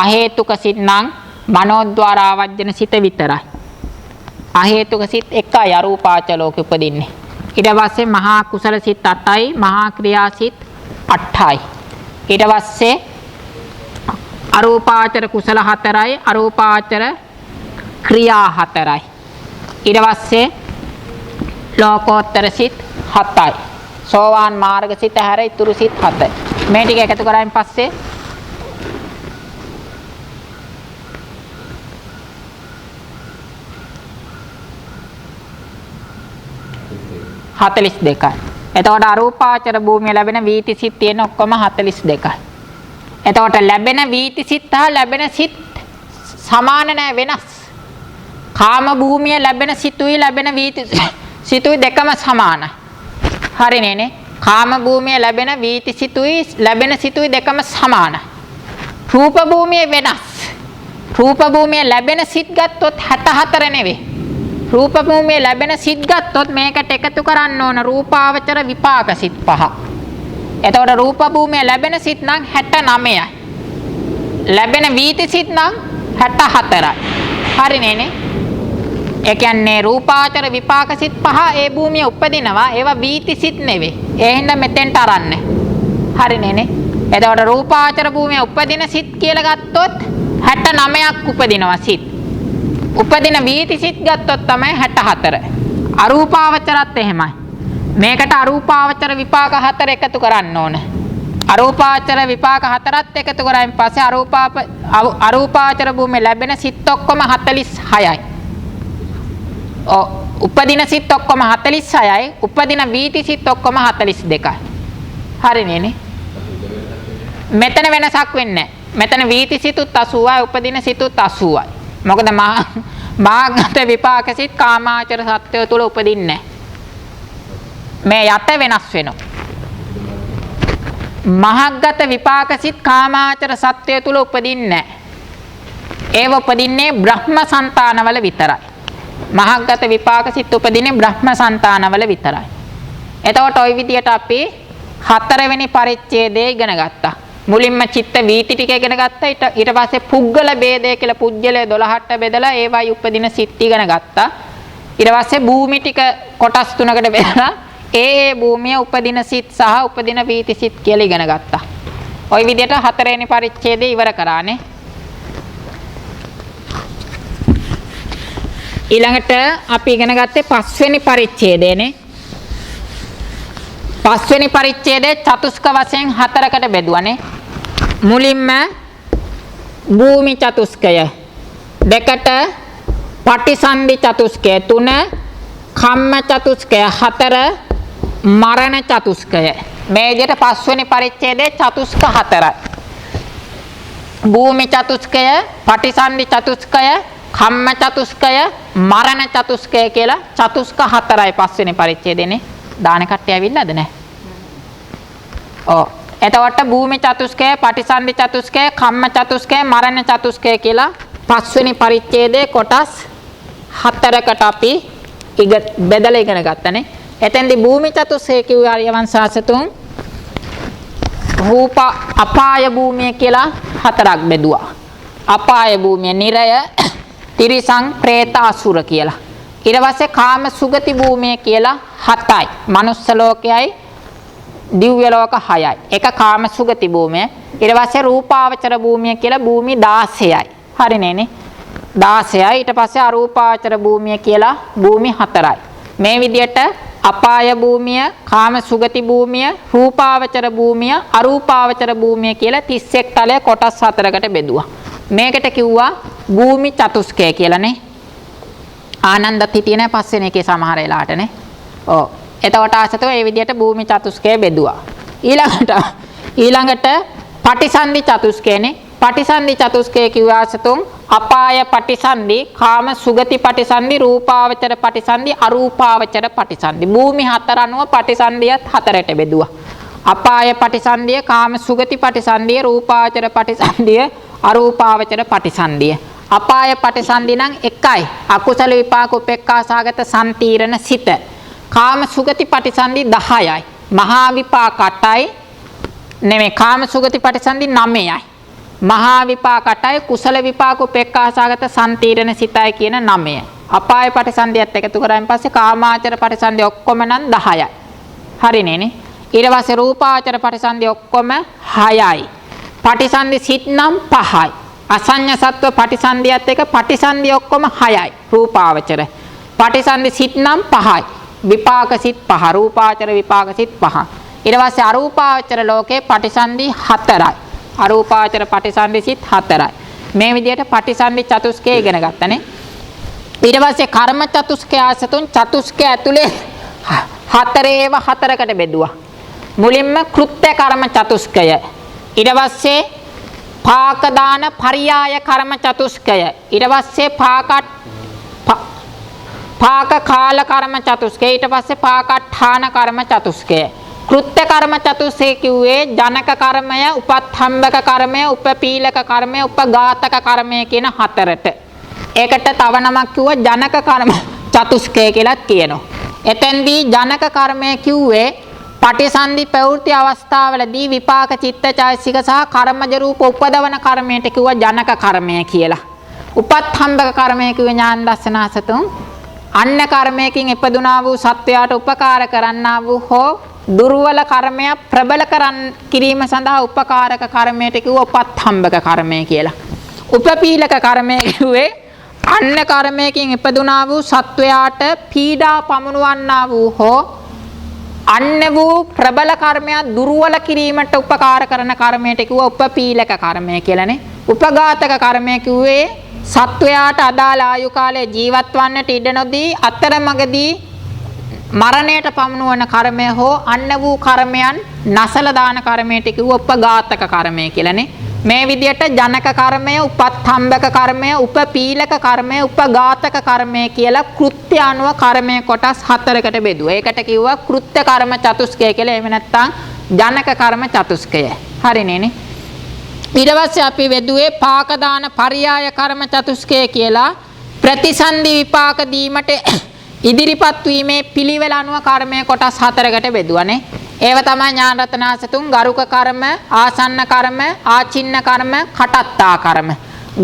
අහේතුක සිත් නම් මනෝද්වාර ආවජන සිත විතරයි. අහේතුක සිත් 1යි අරූපාවචර ලෝකෙ උපදින්නේ. ඊට පස්සේ මහා කුසල සිත් 8යි, මහා ක්‍රියා සිත් 8යි. ඊට පස්සේ අරූපාවචර කුසල 4යි, අරූපාවචර ක්‍රියා 4යි. ඊට පස්සේ ලෝකෝත්තර සිත් 7යි. සෝවාන් මාර්ග සිත හැර ඉතුරු සිත් 7යි. මේ ටික එකතු කරායින් පස්සේ 42යි. එතකොට අරූපාවචර භූමිය ලැබෙන වීති සිත් තියෙන ඔක්කොම 42යි. එතකොට ලැබෙන වීති සිත් හා ලැබෙන සිත් සමාන නැහැ, වෙනස්. කාම භූමිය ලැබෙන සිතුයි ලැබෙන වීති සිතුයි දෙකම සමානයි. හරිනේ. කාම භූමිය ලැබෙන වීති සිතුයි ලැබෙන සිතුයි දෙකම සමානයි. රූප භූමිය වෙනස්. රූප භූමිය ලැබෙන සිත් ගත්තොත් 64 නෙවෙයි. රූප භූමිය ලැබෙන සිත් ගත්තොත් මේකට එකතු කරන්න ඕන රූපාවචර විපාක සිත් 5. එතකොට රූප භූමිය ලැබෙන සිත් නම් 69යි. ලැබෙන වීති සිත් නම් 64යි. හරිනේ. ඒ කියන්නේ රූපාවචර විපාක සිත් 5 ඒ භූමිය උපදිනවා. ඒවා වීති සිත් නෙවෙයි. ඒ හින්දා මෙතෙන්ට අරන්නේ. හරිනේ. එතකොට රූපාවචර භූමිය උපදින සිත් කියලා ගත්තොත් 69ක් උපදිනවා සිත්. උපදින වීති සිත් ගත්තොත් තමයි 64. අරූපාවචරත් එහෙමයි. මේකට අරූපාවචර විපාක 4 එකතු කරන්න ඕන. අරූපාවචර විපාක 4ත් එකතු කරායින් පස්සේ අරූපාවචර භූමිය ලැබෙන සිත් ඔක්කොම 46යි. උපදින සිත් ඔක්කොම 46යි. උපදින වීති සිත් ඔක්කොම 42යි. හරිනේ. මෙතන වෙනසක් වෙන්නේ නැහැ. මෙතන වීති සිතුත් 80යි, උපදින සිතුත් 80යි. මොකද මාග්ගත විපාක සිත් කාමාචර සත්‍යය තුල උපදින්නේ මේ යට වෙනස් වෙනවා. මහග්ගත විපාක සිත් කාමාචර සත්‍යය තුල උපදින්නේ ඒව උපදින්නේ බ්‍රහ්ම సంతානවල විතරයි. මහග්ගත විපාක සිත් උපදින්නේ බ්‍රහ්ම సంతානවල විතරයි. එතකොට ওই විදියට අපි 4 වෙනි පරිච්ඡේදය ඉගෙන ගත්තා. මුලින්ම චිත්ත වීති ටික ඉගෙන ගත්තා. ඊට පස්සේ පුද්ගල ભેදය කියලා පුජ්‍යලය 12ට බෙදලා ඒවයි උපදින සිත් ඉගෙන ගත්තා. ඊට පස්සේ භූමි ටික කොටස් 3කට බෙදලා ඒ භූමිය උපදින සිත් සහ උපදින වීති සිත් කියලා ඉගෙන ගත්තා. ওই විදිහට 4 වෙනි පරිච්ඡේදය ඉවර කරානේ. ඊළඟට අපි ඉගෙන ගත්තේ 5 වෙනි පරිච්ඡේදයනේ. 5 වෙනි පරිච්ඡේදයේ චතුස්ක වශයෙන් 4කට බෙදුවානේ. මුලින්ම භූමි චතුස්කය, දෙකට පටිසන්ධි චතුස්කය, 3 කම්ම චතුස්කය, 4 මරණ චතුස්කය. මේ විදිහට 5 වෙනි පරිච්ඡේදයේ චතුස්ක 4යි. භූමි චතුස්කය, පටිසන්ධි චතුස්කය, කම්ම චතුස්කය, මරණ චතුස්කය කියලා චතුස්ක 4යි 5 වෙනි පරිච්ඡේදෙනේ. දාන කට්ටිය ඇවිල්ලාද නැහැ? ඔව්. එතකොට භූමි චතුස්කය, පටිසන්ධි චතුස්කය, කම්ම චතුස්කය, මරණ චතුස්කය කියලා 5 වෙනි පරිච්ඡේදයේ කොටස් 4කට අපි බෙදලා ඉගෙන ගත්තනේ. එතෙන්දී භූමි චතුස්කය කිව්වේ ආර්යවංශ සාසතුන් රූප අපාය භූමිය කියලා 4ක් බෙදුවා. අපාය භූමිය නිරය, තිරිසං, പ്രേත, අසුර කියලා. ඊට පස්සේ කාම සුගති භූමිය කියලා 7යි. මනුස්ස ලෝකයයි දිව්‍ය ලෝක 6යි. එක කාම සුගති භූමිය. ඊට පස්සේ රූපාවචර භූමිය කියලා භූමි 16යි. හරිනේ නේ? 16යි. ඊට පස්සේ අරූපාවචර භූමිය කියලා භූමි 4යි. මේ විදිහට අපාය භූමිය, කාම සුගති භූමිය, රූපාවචර භූමිය, අරූපාවචර භූමිය කියලා 31 තලය කොටස් 4කට බෙදුවා. මේකට කිව්වා භූමි චතුස්කය කියලානේ. ආනන්දත් හිටියේ නැහැ පස්වෙනි එකේ සමහර වෙලාවටනේ. ඔව්. එතකොට ආසතෝ මේ විදිහට භූමි චතුස්කය බෙදුවා. ඊළඟට පටිසන්ධි චතුස්කයනේ. පටිසන්ධි චතුස්කය කිව්වා ආසතුන් අපාය පටිසන්ධි, කාම සුගති පටිසන්ධි, රූපාවචර පටිසන්ධි, අරූපාවචර පටිසන්ධි. භූමි 4 අනුව පටිසන්ධියත් 4ට බෙදුවා. අපාය පටිසන්ධිය, කාම සුගති පටිසන්ධිය, රූපාවචර පටිසන්ධිය, අරූපාවචර පටිසන්ධිය. අපාය පටිසන්ධි නම් එකයි. අකුසල විපාක උපේක්ඛා සාගත සම්තීරණ සිත. කාම සුගති පටිසන්ධි 10යි. මහා විපාක 8යි. නෙමෙයි කාම සුගති පටිසන්ධි 9යි. මහා විපාක 8යි. කුසල විපාක උපේක්ඛා සාගත සම්තීරණ සිතයි කියන 9යි. අපාය පටිසන්ධියත් එකතු කරායින් පස්සේ කාමාචර පටිසන්ධි ඔක්කොම නම් 10යි. හරිනේ නේ? ඊට පස්සේ රූපාවචර පටිසන්ධි ඔක්කොම 6යි. පටිසන්ධි සිත් නම් 5යි. අසඤ්ඤ සත්ව පටිසන්ධියත් එක පටිසන්ධි ඔක්කොම 6යි. රූපාවචර. පටිසන්ධි සිත් නම් 5යි. විපාක සිත් 5. රූපාවචර විපාක සිත් 5. ඊට පස්සේ අරූපාවචර ලෝකේ පටිසන්ධි 4යි. අරූපාවචර පටිසන්ධි සිත් 4යි. මේ විදිහට පටිසන්ධි චතුස්කය ඉගෙන ගත්තනේ. ඊට පස්සේ කර්ම චතුස්කය ආසතුන් චතුස්කය ඇතුලේ 4කට බෙදුවා. මුලින්ම කෘත්‍ය කර්ම චතුස්කය. ඊට පස්සේ පාක දාන පරියාය කර්ම චතුස්කය. ඊට පස්සේ පාක කාල කර්ම චතුස්කය. ඊට පස්සේ පාකට්ඨාන කර්ම චතුස්කය. කෘත්‍ය කර්ම චතුස්කය කිව්වේ ජනක කර්මය, උපත්ථම්බක කර්මය, උපපීලක කර්මය, උපඝාතක කර්මය කියන 4ට. ඒකට තව නමක් කිව්වා ජනක කර්ම චතුස්කය කියලාත් කියනවා. එතෙන්දී ජනක කර්මය කිව්වේ පටිසන්ධි ප්‍රවෘත්ති අවස්ථාවලදී විපාක චිත්තචෛතසික සහ කර්මජ රූප උපදවන කර්මයට කිව්වා ජනක කර්මය කියලා. උපත්ථම්බක කර්මය කිව්වේ ඥාන දර්ශනාසතුන් අන්න කර්මයකින් ඉපදුනා වූ සත්වයාට උපකාර කරන්නා වූ හෝ දුර්වල කර්මය ප්‍රබල කිරීම සඳහා උපකාරක කර්මයට කිව්වා උපත්ථම්බක කර්මය කියලා. උපපීලක කර්මය කිව්වේ අන්න කර්මයකින් ඉපදුනා වූ සත්වයාට පීඩා පමුණවන්නා වූ හෝ අන්න වූ ප්‍රබල කර්මයක් දුර්වල කිරීමට උපකාර කරන කර්මයට කිව්වා උපපීලක කර්මය කියලානේ. උපඝාතක කර්මය කිව්වේ සත්වයාට අදාළ ආයු කාලයේ ජීවත් වන්නට ඉඩ නොදී අතරමඟදී මරණයට පමුණුවන කර්මය හෝ අන්න වූ කර්මයන් නැසල දාන කර්මයට කිව්වා උපඝාතක කර්මය කියලානේ. මේ විදිහට ජනක කර්මය, උපත්ථම්බක කර්මය, උපපීලක කර්මය, උපඝාතක කර්මය කියලා කෘත්‍ය අනුව කර්මය කොටස් 4කට බෙදුවා. ඒකට කිව්වා කෘත්‍ය කර්ම චතුස්කය කියලා. එහෙම නැත්නම් ජනක කර්ම චතුස්කය. හරිනේ නේ? ඊට පස්සේ අපි වෙදුවේ පාක දාන පරියාය කර්ම චතුස්කය කියලා ප්‍රතිසන්දි විපාක දීමට ඉදිරිපත් වීමේ පිළිවෙල අනුව කර්මය කොටස් 4කට බෙදුවානේ. ඒව තමයි ඥාන රත්නාසතුන් ගරුක කර්ම, ආසන්න කර්ම, ආචින්න කර්ම, කටත්තා කර්ම.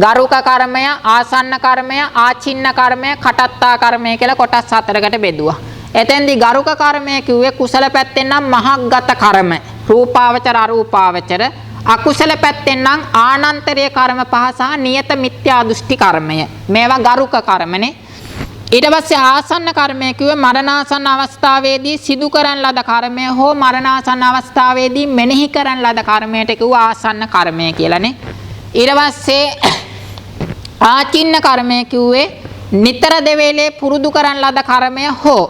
ගරුක කර්මය, ආසන්න කර්මය, ආචින්න කර්මය, කටත්තා කර්මය කියලා කොටස් 4කට බෙදුවා. එතෙන්දී ගරුක කර්මය කිව්වේ කුසල පැත්තෙන් නම් මහග්ගත කර්ම, රූපාවචර අරූපාවචර. අකුසල පැත්තෙන් නම් ආනන්තරීය කර්ම 5 සහ නියත මිත්‍යා දෘෂ්ටි කර්මය. මේවා ගරුක කර්මනේ. ඊට පස්සේ ආසන්න කර්මය කිව්වේ මරණාසන්න අවස්ථාවේදී සිදු කරන ලද කර්මය හෝ මරණාසන්න අවස්ථාවේදී මෙනෙහි කරන ලද කර්මයට කිව්වා ආසන්න කර්මය කියලානේ. ඊට පස්සේ ආචින්න කර්මය කිව්වේ නිතර දෙවේලේ පුරුදු කරන ලද කර්මය හෝ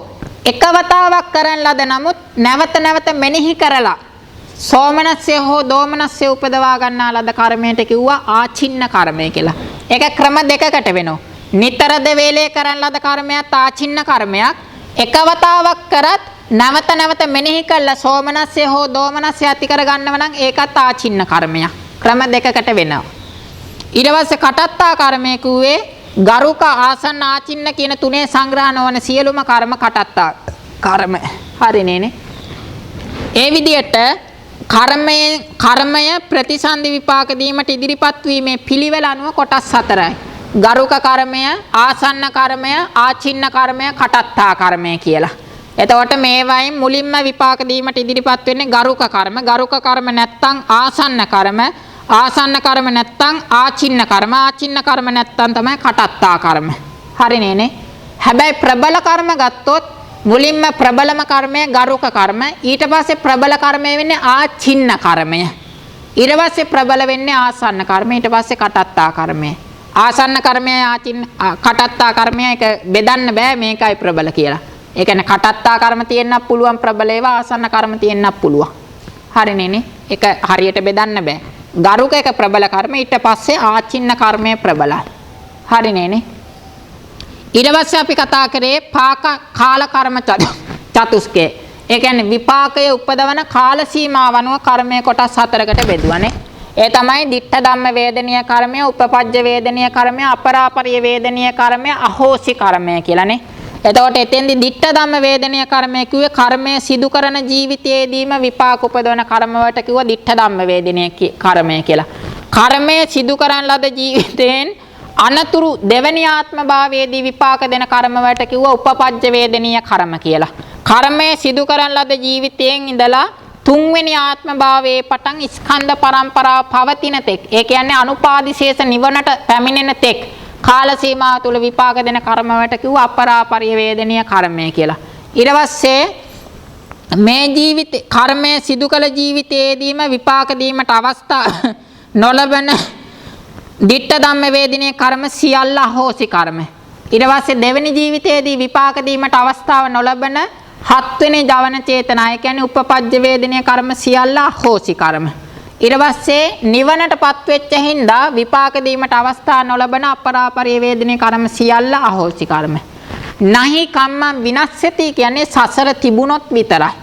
එකවතාවක් කරන ලද නමුත් නැවත නැවත මෙනෙහි කරලා සෝමනස්ය හෝ දෝමනස්ය උපදවා ගන්නා ලද කර්මයට කිව්වා ආචින්න කර්මය කියලා. ඒක ක්‍රම දෙකකට වෙනවා. නිතර දෙවේලේ කරන ලද කර්මයක් ආචින්න කර්මයක්. එකවතාවක් කරත් නැවත නැවත මෙනෙහි කළා සෝමනස්ය හෝ දෝමනස්ය ඇති කර ගන්නව නම් ඒකත් ආචින්න කර්මයක්. ක්‍රම දෙකකට වෙනවා. ඊට පස්සේ කටත්තා කර්මය කිව්වේ ගරුක ආසන්න ආචින්න කියන තුනේ සංග්‍රහ නොවන සියලුම කර්ම කටත්තා කර්ම. හරිනේ. ඒ විදිහට කර්මය ප්‍රතිසන්දි විපාක දීමට ඉදිරිපත් වීමේ පිළිවෙල අනුව කොටස් 4යි. ගරුක කර්මය, ආසන්න කර්මය, ආචින්න කර්මය, කටත්තා කර්මය කියලා. එතකොට මේවයින් මුලින්ම විපාක දීමට ඉදිරිපත් වෙන්නේ ගරුක කර්ම. ගරුක කර්ම නැත්තම් ආසන්න කර්ම. ආසන්න කර්ම නැත්තම් ආචින්න කර්ම. ආචින්න කර්ම නැත්තම් තමයි කටත්තා කර්ම. හරිනේ නේ? හැබැයි ප්‍රබල කර්ම ගත්තොත් මුලින්ම ප්‍රබලම කර්මය ගරුක කර්ම. ඊට පස්සේ ප්‍රබල කර්මය වෙන්නේ ආචින්න කර්මය. ඊට පස්සේ ප්‍රබල වෙන්නේ ආසන්න කර්මය. ඊට පස්සේ කටත්තා කර්මය. ආසන්න කර්මය කටත්තා කර්මය එක බෙදන්න බෑ මේකයි ප්‍රබල කියලා. ඒ කියන්නේ කටත්තා කර්ම තියෙන්නත් පුළුවන් ප්‍රබල ඒවා ආසන්න කර්ම තියෙන්නත් පුළුවන්. හරිනේ නේ? ඒක හරියට බෙදන්න බෑ. ගරුක එක ප්‍රබල කර්ම ඊට පස්සේ ආචින්න කර්මය ප්‍රබලයි. හරිනේ නේ? ඊට පස්සේ අපි කතා කරේ කාල කර්ම චතුස්කය. ඒ කියන්නේ විපාකයේ උපදවන කාල සීමාව අනුව කර්මයේ කොටස් 4කට බෙදුවානේ. ඒ තමයි ditta ධම්ම වේදනීය කර්මය, උපපජ්ජ වේදනීය කර්මය, අපරාපරිය වේදනීය කර්මය, අහෝසි කර්මය කියලානේ. එතකොට එතෙන්දි ditta ධම්ම වේදනීය කර්මය කිව්වේ කර්මය සිදු කරන ජීවිතයේදීම විපාක උපදවන කර්ම වලට කිව්වා ditta ධම්ම වේදනීය කර්මය කියලා. කර්මය සිදු කරන ලද ජීවිතයෙන් අනතුරු දෙවැනි ආත්ම භාවයේදී විපාක දෙන කර්ම වලට කිව්වා උපපජ්ජ වේදනීය කර්ම කියලා. කර්මය සිදු කරන ලද ජීවිතයෙන් ඉඳලා තුන්වෙනි ආත්ම භාවයේ පටන් ස්කන්ධ පරම්පරාව පවතින තෙක්, ඒ කියන්නේ අනුපාදිශේෂ නිවනට පැමිණෙන තෙක් කාල සීමාව තුල විපාක දෙන කර්ම වලට කිව්වා අපරාපරිය වේදනීය කර්මය කියලා. ඊට පස්සේ මේ ජීවිතේ කර්මය සිදු කළ ජීවිතයේදීම විපාක දීමට අවස්ථා නොලබන ditta ධම්ම වේදනීය කර්ම සියල්ල අහෝසි කර්ම. ඊට පස්සේ දෙවෙනි ජීවිතයේදී විපාක දීමට අවස්ථාව නොලබන හත්වෙනි ජවන චේතනා, ඒ කියන්නේ උපපජ්ජ වේදනීය කර්ම සියල්ල අහෝසි කර්ම. ඊට පස්සේ නිවනටපත් වෙච්ච හින්දා විපාක දීමට අවස්ථාව නොලබන අපරාපරිය වේදනීය කර්ම සියල්ල අහෝසි කර්ම. නහි කම්මං විනස්සති කියන්නේ සසර තිබුණොත් විතරයි.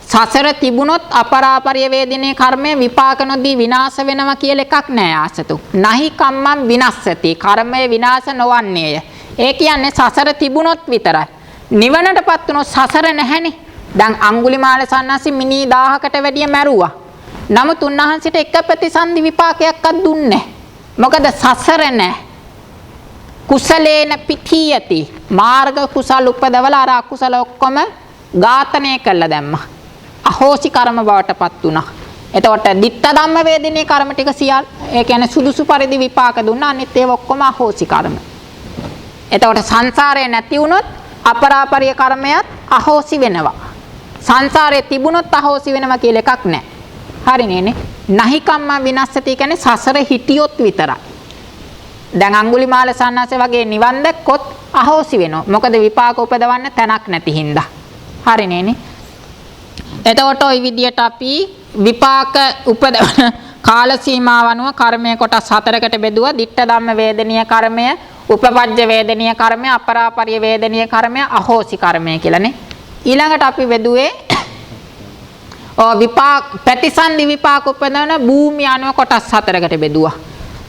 සසර තිබුණොත් අපරාපරිය වේදනීය කර්මය විපාක නොදී විනාශ වෙනවා කියලා එකක් නෑ ආසතු. නහි කම්මං විනස්සති කර්මය විනාශ නොවන්නේය. ඒ කියන්නේ සසර තිබුණොත් විතරයි. නිවනටපත් වුණොත් සසර නැහැනේ. දැන් අඟුලිමාල සන්නාසි මිනි 1000කට වැඩිය මැරුවා. නමුත් උන්වහන්සේට එක ප්‍රතිසන්දි විපාකයක්වත් දුන්නේ නැහැ. මොකද සසර නැහැ. කුසලේන පිඨියති මාර්ග කුසල උපදවලා අර අකුසල ඔක්කොම ඝාතනය කළා දැම්මා. අහෝසි කර්ම බවටපත් වුණා. එතකොට ditta ධම්ම වේදනීය කර්ම ටික සියල් ඒ කියන්නේ සුදුසු පරිදි විපාක දුන්නා. අනිත් ඒවා ඔක්කොම අහෝසි කර්ම. එතකොට සංසාරේ නැති වුණොත් අපරාපරිය කර්මයක් අහෝසි වෙනවා. සංසාරේ තිබුණොත් අහෝසි වෙනවා කියලා එකක් නැහැ. හරිනේ නේ? නහි කම්ම විනස්සති කියන්නේ සසර හිටියොත් විතරයි. දැන් අඟුලිමාල සන්නාසේ වගේ නිවන් දැක්කොත් අහෝසි වෙනවා. මොකද විපාක උපදවන්න තැනක් නැති හින්දා. හරිනේ නේ? එතකොට ওই විදියට අපි විපාක උපදවන කාල සීමාව අනුව කර්මය කොටස් 4කට බෙදුවා. ditta ධම්ම වේදනීය කර්මය, උපපජ්ජ වේදනීය කර්මය, අපරාපරිය වේදනීය කර්මය, අහෝසි කර්මය කියලානේ. ඊළඟට අපි බෙදුවේ විපාක ප්‍රතිසන්දි විපාක උපදවන භූමිය අනුව කොටස් 4කට බෙදුවා.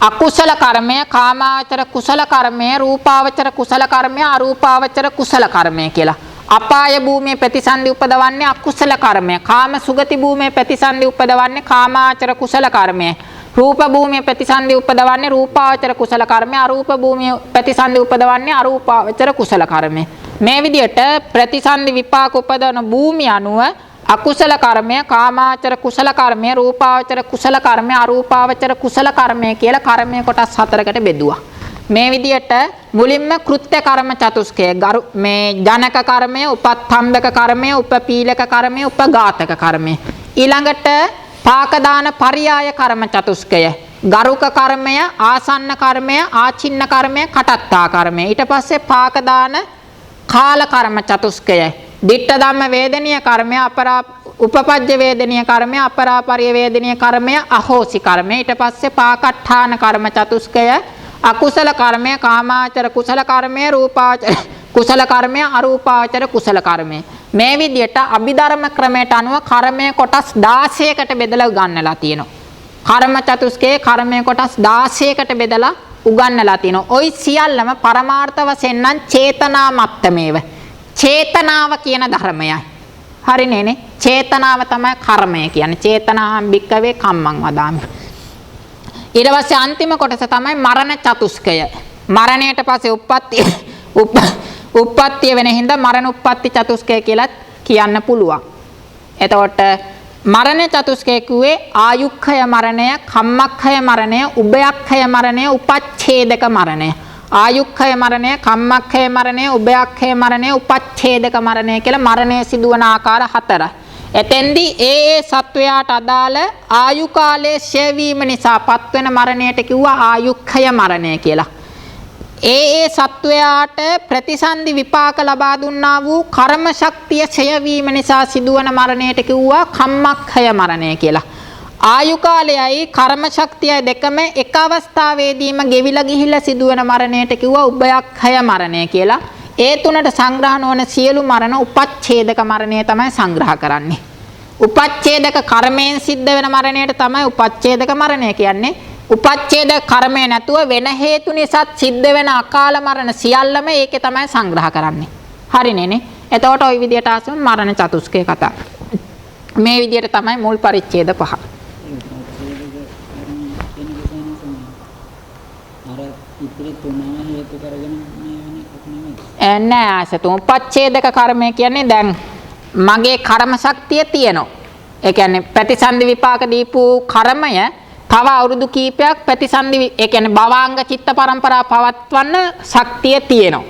අකුසල කර්මය, කාමාවචර කුසල කර්මය, රූපාවචර කුසල කර්මය, අරූපාවචර කුසල කර්මය කියලා. අපාය භූමියේ ප්‍රතිසන්දි උපදවන්නේ අකුසල කර්මය. කාම සුගති භූමියේ ප්‍රතිසන්දි උපදවන්නේ කාමාවචර කුසල කර්මය. රූප භූමියේ ප්‍රතිසන්දි උපදවන්නේ රූපාවචර කුසල කර්මය. අරූප භූමියේ ප්‍රතිසන්දි උපදවන්නේ අරූපාවචර කුසල කර්මය. මේ විදිහට ප්‍රතිසන්දි විපාක උපදවන භූමිය අනුව අකුසල කර්මය, කාමාවචර කුසල කර්මය, රූපාවචර කුසල කර්මය, අරූපාවචර කුසල කර්මය කියලා කර්මය කොටස් 4කට බෙදුවා. මේ විදිහට මුලින්ම කෘත්‍ය කර්ම චතුස්කය මේ ජනක කර්මය, උපත්ථම්බක කර්මය, උපපීලක කර්මය, උපඝාතක කර්මය. ඊළඟට පාකදාන පරියාය කර්ම චතුස්කය. ගරුක කර්මය, ආසන්න කර්මය, ආචින්න කර්මය, කටත්තා කර්මය. ඊට පස්සේ පාකදාන කාල කර්ම චතුස්කය. ditta ධම්ම වේදනීය කර්මය, උපපජ්ජ වේදනීය කර්මය, අපරාපරිය වේදනීය කර්මය, අහෝසි කර්මය. ඊට පස්සේ පාකට්ඨාන කර්ම චතුස්කය. අකුසල කර්මය, කාමාවචර කුසල කර්මය, රූපාවචර කුසල කර්මය, අරූපාවචර කුසල කර්මය. මේ විදිහට අභිධර්ම ක්‍රමයට අනුව කර්මය කොටස් 16කට බෙදලා උගන්වලා තියෙනවා. කර්ම චතුස්කයේ කර්මය කොටස් 16කට බෙදලා උගන්වලා තියෙනවා. ওই සියල්ලම පරමාර්ථ වශයෙන් නම් චේතනා මත්තමේව. චේතනාව කියන ධර්මයයි. හරිනේ නේ? චේතනාව තමයි කර්මය කියන්නේ. චේතනාහං භික්කවේ කම්මං වදාමි. ඊට පස්සේ අන්තිම කොටස තමයි මරණ චතුස්කය. මරණයට පස්සේ උප්පත්තිය වෙන හින්දා මරණ උප්පත්ති චතුස්කය කියලා කියන්න පුළුවන්. එතකොට මරණ චතුස්කය කිව්වේ ආයුක්ඛය මරණය, කම්මක්ඛය මරණය, උභයක්ඛය මරණය, උපච්ඡේදක මරණය. ආයුක්ඛය මරණය, කම්මක්ඛය මරණය, උභයක්ඛය මරණය, උපච්ඡේදක මරණය කියලා මරණය සිදුවන ආකාර 4. එතෙන්දී ඒ සත්වයාට අදාළ ආයු කාලයේ ෂය වීම නිසා පත්වෙන මරණයට කිව්වා ආයුක්ඛය මරණය කියලා. ඒ සත්වයාට ප්‍රතිසන්දි විපාක ලබා දුන්නා වූ කර්ම ශක්තිය ඡය වීම නිසා සිදුවන මරණයට කිව්වා කම්මක්ඛය මරණය කියලා. ආයු කාලයයි කර්ම ශක්තියයි දෙකම එක අවස්ථාවේදීම ගෙවිලා ගිහිල්ලා සිදුවන මරණයට කිව්වා උභයක්ඛය මරණය කියලා. ඒ තුනට සංග්‍රහ නොවන සියලු මරණ උපච්ඡේදක මරණය තමයි සංග්‍රහ කරන්නේ. උපච්ඡේදක කර්මයෙන් සිද්ධ වෙන මරණයට තමයි උපච්ඡේදක මරණය කියන්නේ. උපච්ඡේද කර්මය නැතුව වෙන හේතු නිසා සිද්ධ වෙන අකාල මරණ සියල්ලම ඒකේ තමයි සංග්‍රහ කරන්නේ. හරිනේ. එතකොට ওই විදිහට ආසම මරණ චතුස්කය කතා. මේ විදිහට තමයි මුල් පරිච්ඡේද 5. නෑ ආසතුන් උපච්ඡේදක කර්මය කියන්නේ දැන් මගේ කර්ම ශක්තිය තියෙනවා. ඒ කියන්නේ ප්‍රතිසන්දි විපාක දීපු කර්මය තව අවුරුදු කීපයක් ප්‍රතිසන්දි ඒ කියන්නේ භවාංග චිත්ත පරම්පරාව පවත්වන්න ශක්තිය තියෙනවා.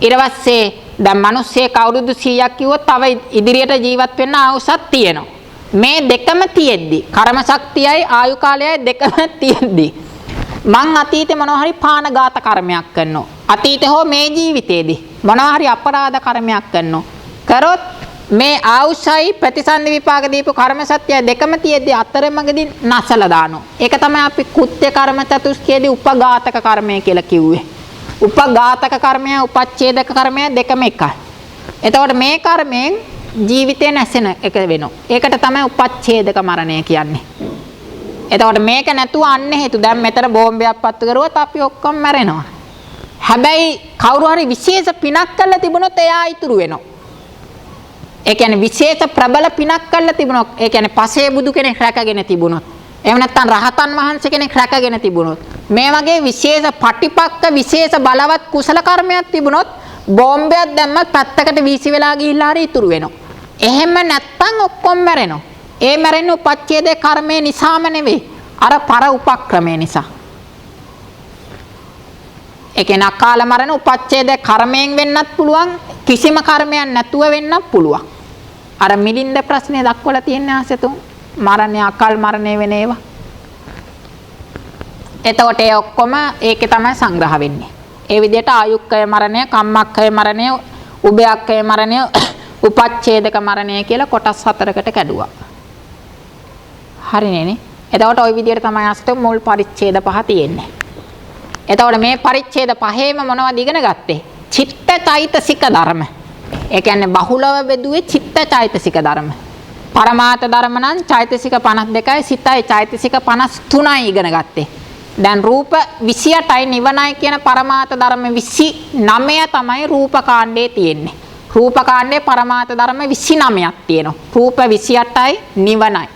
ඊට පස්සේ දැන් මිනිස්සෙක් අවුරුදු 100ක් කිව්වොත් තව ඉදිරියට ජීවත් වෙන්න ආයුෂක් තියෙනවා. මේ දෙකම තියෙද්දි කර්ම ශක්තියයි ආයු කාලයයි දෙකම තියෙද්දි මං අතීතේ මොනවා හරි පානඝාත කර්මයක් කරනවා. අතීතේ හෝ මේ ජීවිතේදී මොනවා හරි අපරාධ කර්මයක් කරනවා. කරොත් මේ ආයුෂයි ප්‍රතිසන්දි විපාක දීපු කර්ම සත්‍යය දෙකම තියෙද්දී අතරමඟදී නැසලා දානවා. ඒක තමයි අපි කෘත්‍ය කර්ම චතුස්කයේදී උපඝාතක කර්මය කියලා කිව්වේ. උපඝාතක කර්මය උපච්ඡේදක කර්මය දෙකම එකයි. එතකොට මේ කර්මයෙන් ජීවිතේ නැසෙන එක වෙනවා. ඒකට තමයි උපච්ඡේදක මරණය කියන්නේ. එතකොට මේක නැතුව අන්න හේතු දැන් මෙතන බෝම්බයක් පත්තු කරුවොත් අපි ඔක්කොම මැරෙනවා. හැබැයි කවුරු හරි විශේෂ පිනක් කරලා තිබුණොත් එයා ඉතුරු වෙනවා. ඒ කියන්නේ විශේෂ ප්‍රබල පිනක් කරලා තිබුණොත් ඒ කියන්නේ පසේ බුදු කෙනෙක් රැකගෙන තිබුණොත් එහෙම නැත්නම් රහතන් වහන්සේ කෙනෙක් රැකගෙන තිබුණොත් මේ වගේ විශේෂ පටිපක්ක විශේෂ බලවත් කුසල කර්මයක් තිබුණොත් බෝම්බයක් දැම්මත් පැත්තකට වීසි වෙලා ගිහිල්ලා හරි ඉතුරු වෙනවා. එහෙම නැත්නම් ඔක්කොම මැරෙනවා. ඒ මැරෙන්නේ උපච්ඡේදේ කර්මය නිසාම නෙවෙයි. අර පර උපක්‍රමය නිසා. ඒ කියන්නේ අකාල මරණ උපච්ඡේදේ කර්මයෙන් වෙන්නත් පුළුවන් කිසිම කර්මයක් නැතුව වෙන්නත් පුළුවන්. අර මිලින්ද ප්‍රශ්නේ දක්වලා තියෙන ආසතුන් මරණය අකාල මරණය වෙන ඒවා. එතකොට ඒ ඔක්කොම ඒකේ තමයි සංග්‍රහ වෙන්නේ. ඒ විදිහට ආයුක්කය මරණය, කම්මක්කය මරණය, උභයක්කය මරණය, උපච්ඡේදක මරණය කියලා කොටස් 4කට කැඩුවා. හරිනේ. එතකොට ওই විදිහට තමයි අස්තෝ මුල් පරිච්ඡේද 5 තියෙන්නේ. එතකොට මේ පරිච්ඡේද 5ේම මොනවද ඉගෙන ගත්තේ? චිත්ත චෛතසික ධර්ම. ඒ කියන්නේ බහුලව බෙදුවේ චිත්ත චෛතසික ධර්ම. පරමාර්ථ ධර්ම නම් චෛතසික 52යි සිතයි චෛතසික 53යි ඉගෙන ගත්තේ. දැන් රූප 28යි නිවනයි කියන පරමාර්ථ ධර්ම 29 තමයි රූප කාණ්ඩේ තියෙන්නේ. රූප කාණ්ඩේ පරමාර්ථ ධර්ම 29ක් තියෙනවා. රූප 28යි නිවනයි.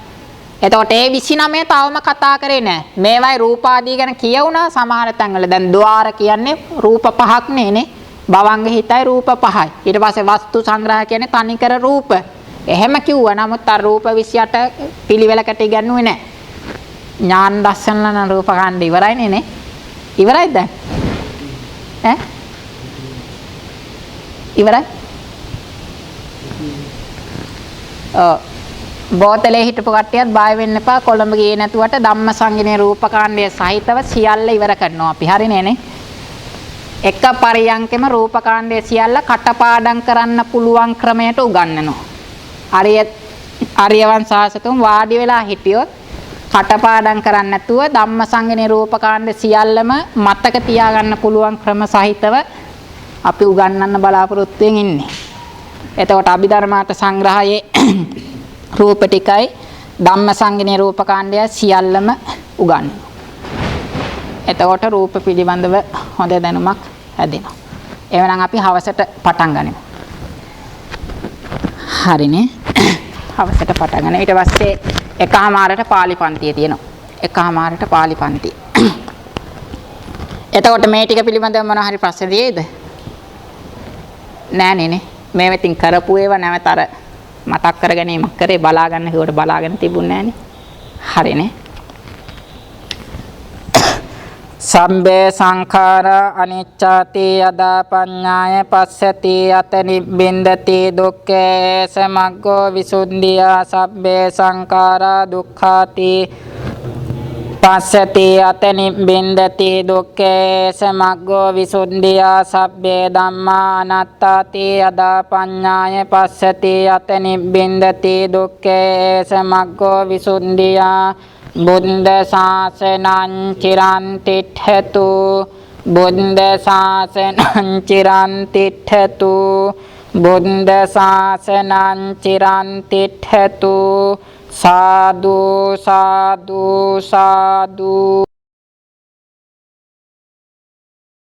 එතකොට ඒ 29 තවම කතා කරේ නැහැ. මේවයි රූප ආදී ගැන කියවුණා සමහර තැන්වල. දැන් ద్వාර කියන්නේ රූප පහක් නේ. භවංග හිතයි රූප පහයි. ඊට පස්සේ වස්තු සංග්‍රහ කියන්නේ තනිකර රූප. එහෙම කිව්වා. නමුත් අර රූප 28 පිළිවෙලකට ඉගන්නුවේ නැහැ. ඥාන දර්ශනන රූප කාණ්ඩ ඉවරයිනේ නේ. ඉවරයිද දැන්? ඉවරයි? බෝතලේ හිටපු කට්ටියත් බය වෙන්න එපා. කොළඹ ගියේ නැතුවට ධම්මසංගිනේ රූපකාණ්ඩය සහිතව සියල්ල ඉවර කරනවා අපි. හරිනේ නේ? එක පරියන්කෙම රූපකාණ්ඩය සියල්ල කටපාඩම් කරන්න පුළුවන් ක්‍රමයට උගන්වනවා. ආර්යවන් සාසතුන් වාඩි වෙලා හිටියොත් කටපාඩම් කරන්න නැතුව ධම්මසංගිනේ රූපකාණ්ඩ සියල්ලම මතක තියාගන්න පුළුවන් ක්‍රම සහිතව අපි උගන්වන්න බලාපොරොත්තු වෙමින් ඉන්නේ. එතකොට අභිධර්මාර්ථ සංග්‍රහයේ රූප ටිකයි ධම්මසංගිනේ රූපකාණ්ඩය සියල්ලම උගන්වනවා. එතකොට රූප පිළිබඳව හොඳ දැනුමක් හැදෙනවා. එවනම් අපි හවසට පටන් ගනිමු. හරිනේ. හවසට පටන් ගන්න. ඊට පස්සේ එකමාරට පාලි පන්තිය තියෙනවා. එකමාරට පාලි පන්තිය. එතකොට මේ ටික පිළිබඳව මොන හරි ප්‍රශ්න තියෙයිද? නෑ නේ. මේ වෙතින් කරපු ඒවා නැවත අර මතක් කර ගැනීමක් කරේ බලාගන්න කිව්වට බලාගෙන තිබුණේ නැහනේ. හරිනේ. සම්බේ සංඛාරා අනිච්චාති යදා පඤ්ඤාය පස්සති අත නිබ්බින්දති දුක්ඛේ සමග්ගෝ විසුද්ධියා සබ්බේ සංඛාරා දුක්ඛාති පස්සති අත නිබ්බින්දති දුක්ඛේ සමග්ගෝ විසුද්ධියා සබ්බේ ධම්මා අනාත්තාති යදා පඤ්ඤාය පස්සති අත නිබ්බින්දති දුක්ඛේ සමග්ගෝ විසුද්ධියා බුද්ධ ශාසනං චිරන් තිට්ඨතු බුද්ධ ශාසනං චිරන් තිට්ඨතු බුද්ධ ශාසනං චිරන් තිට්ඨතු සාදු සාදු සාදු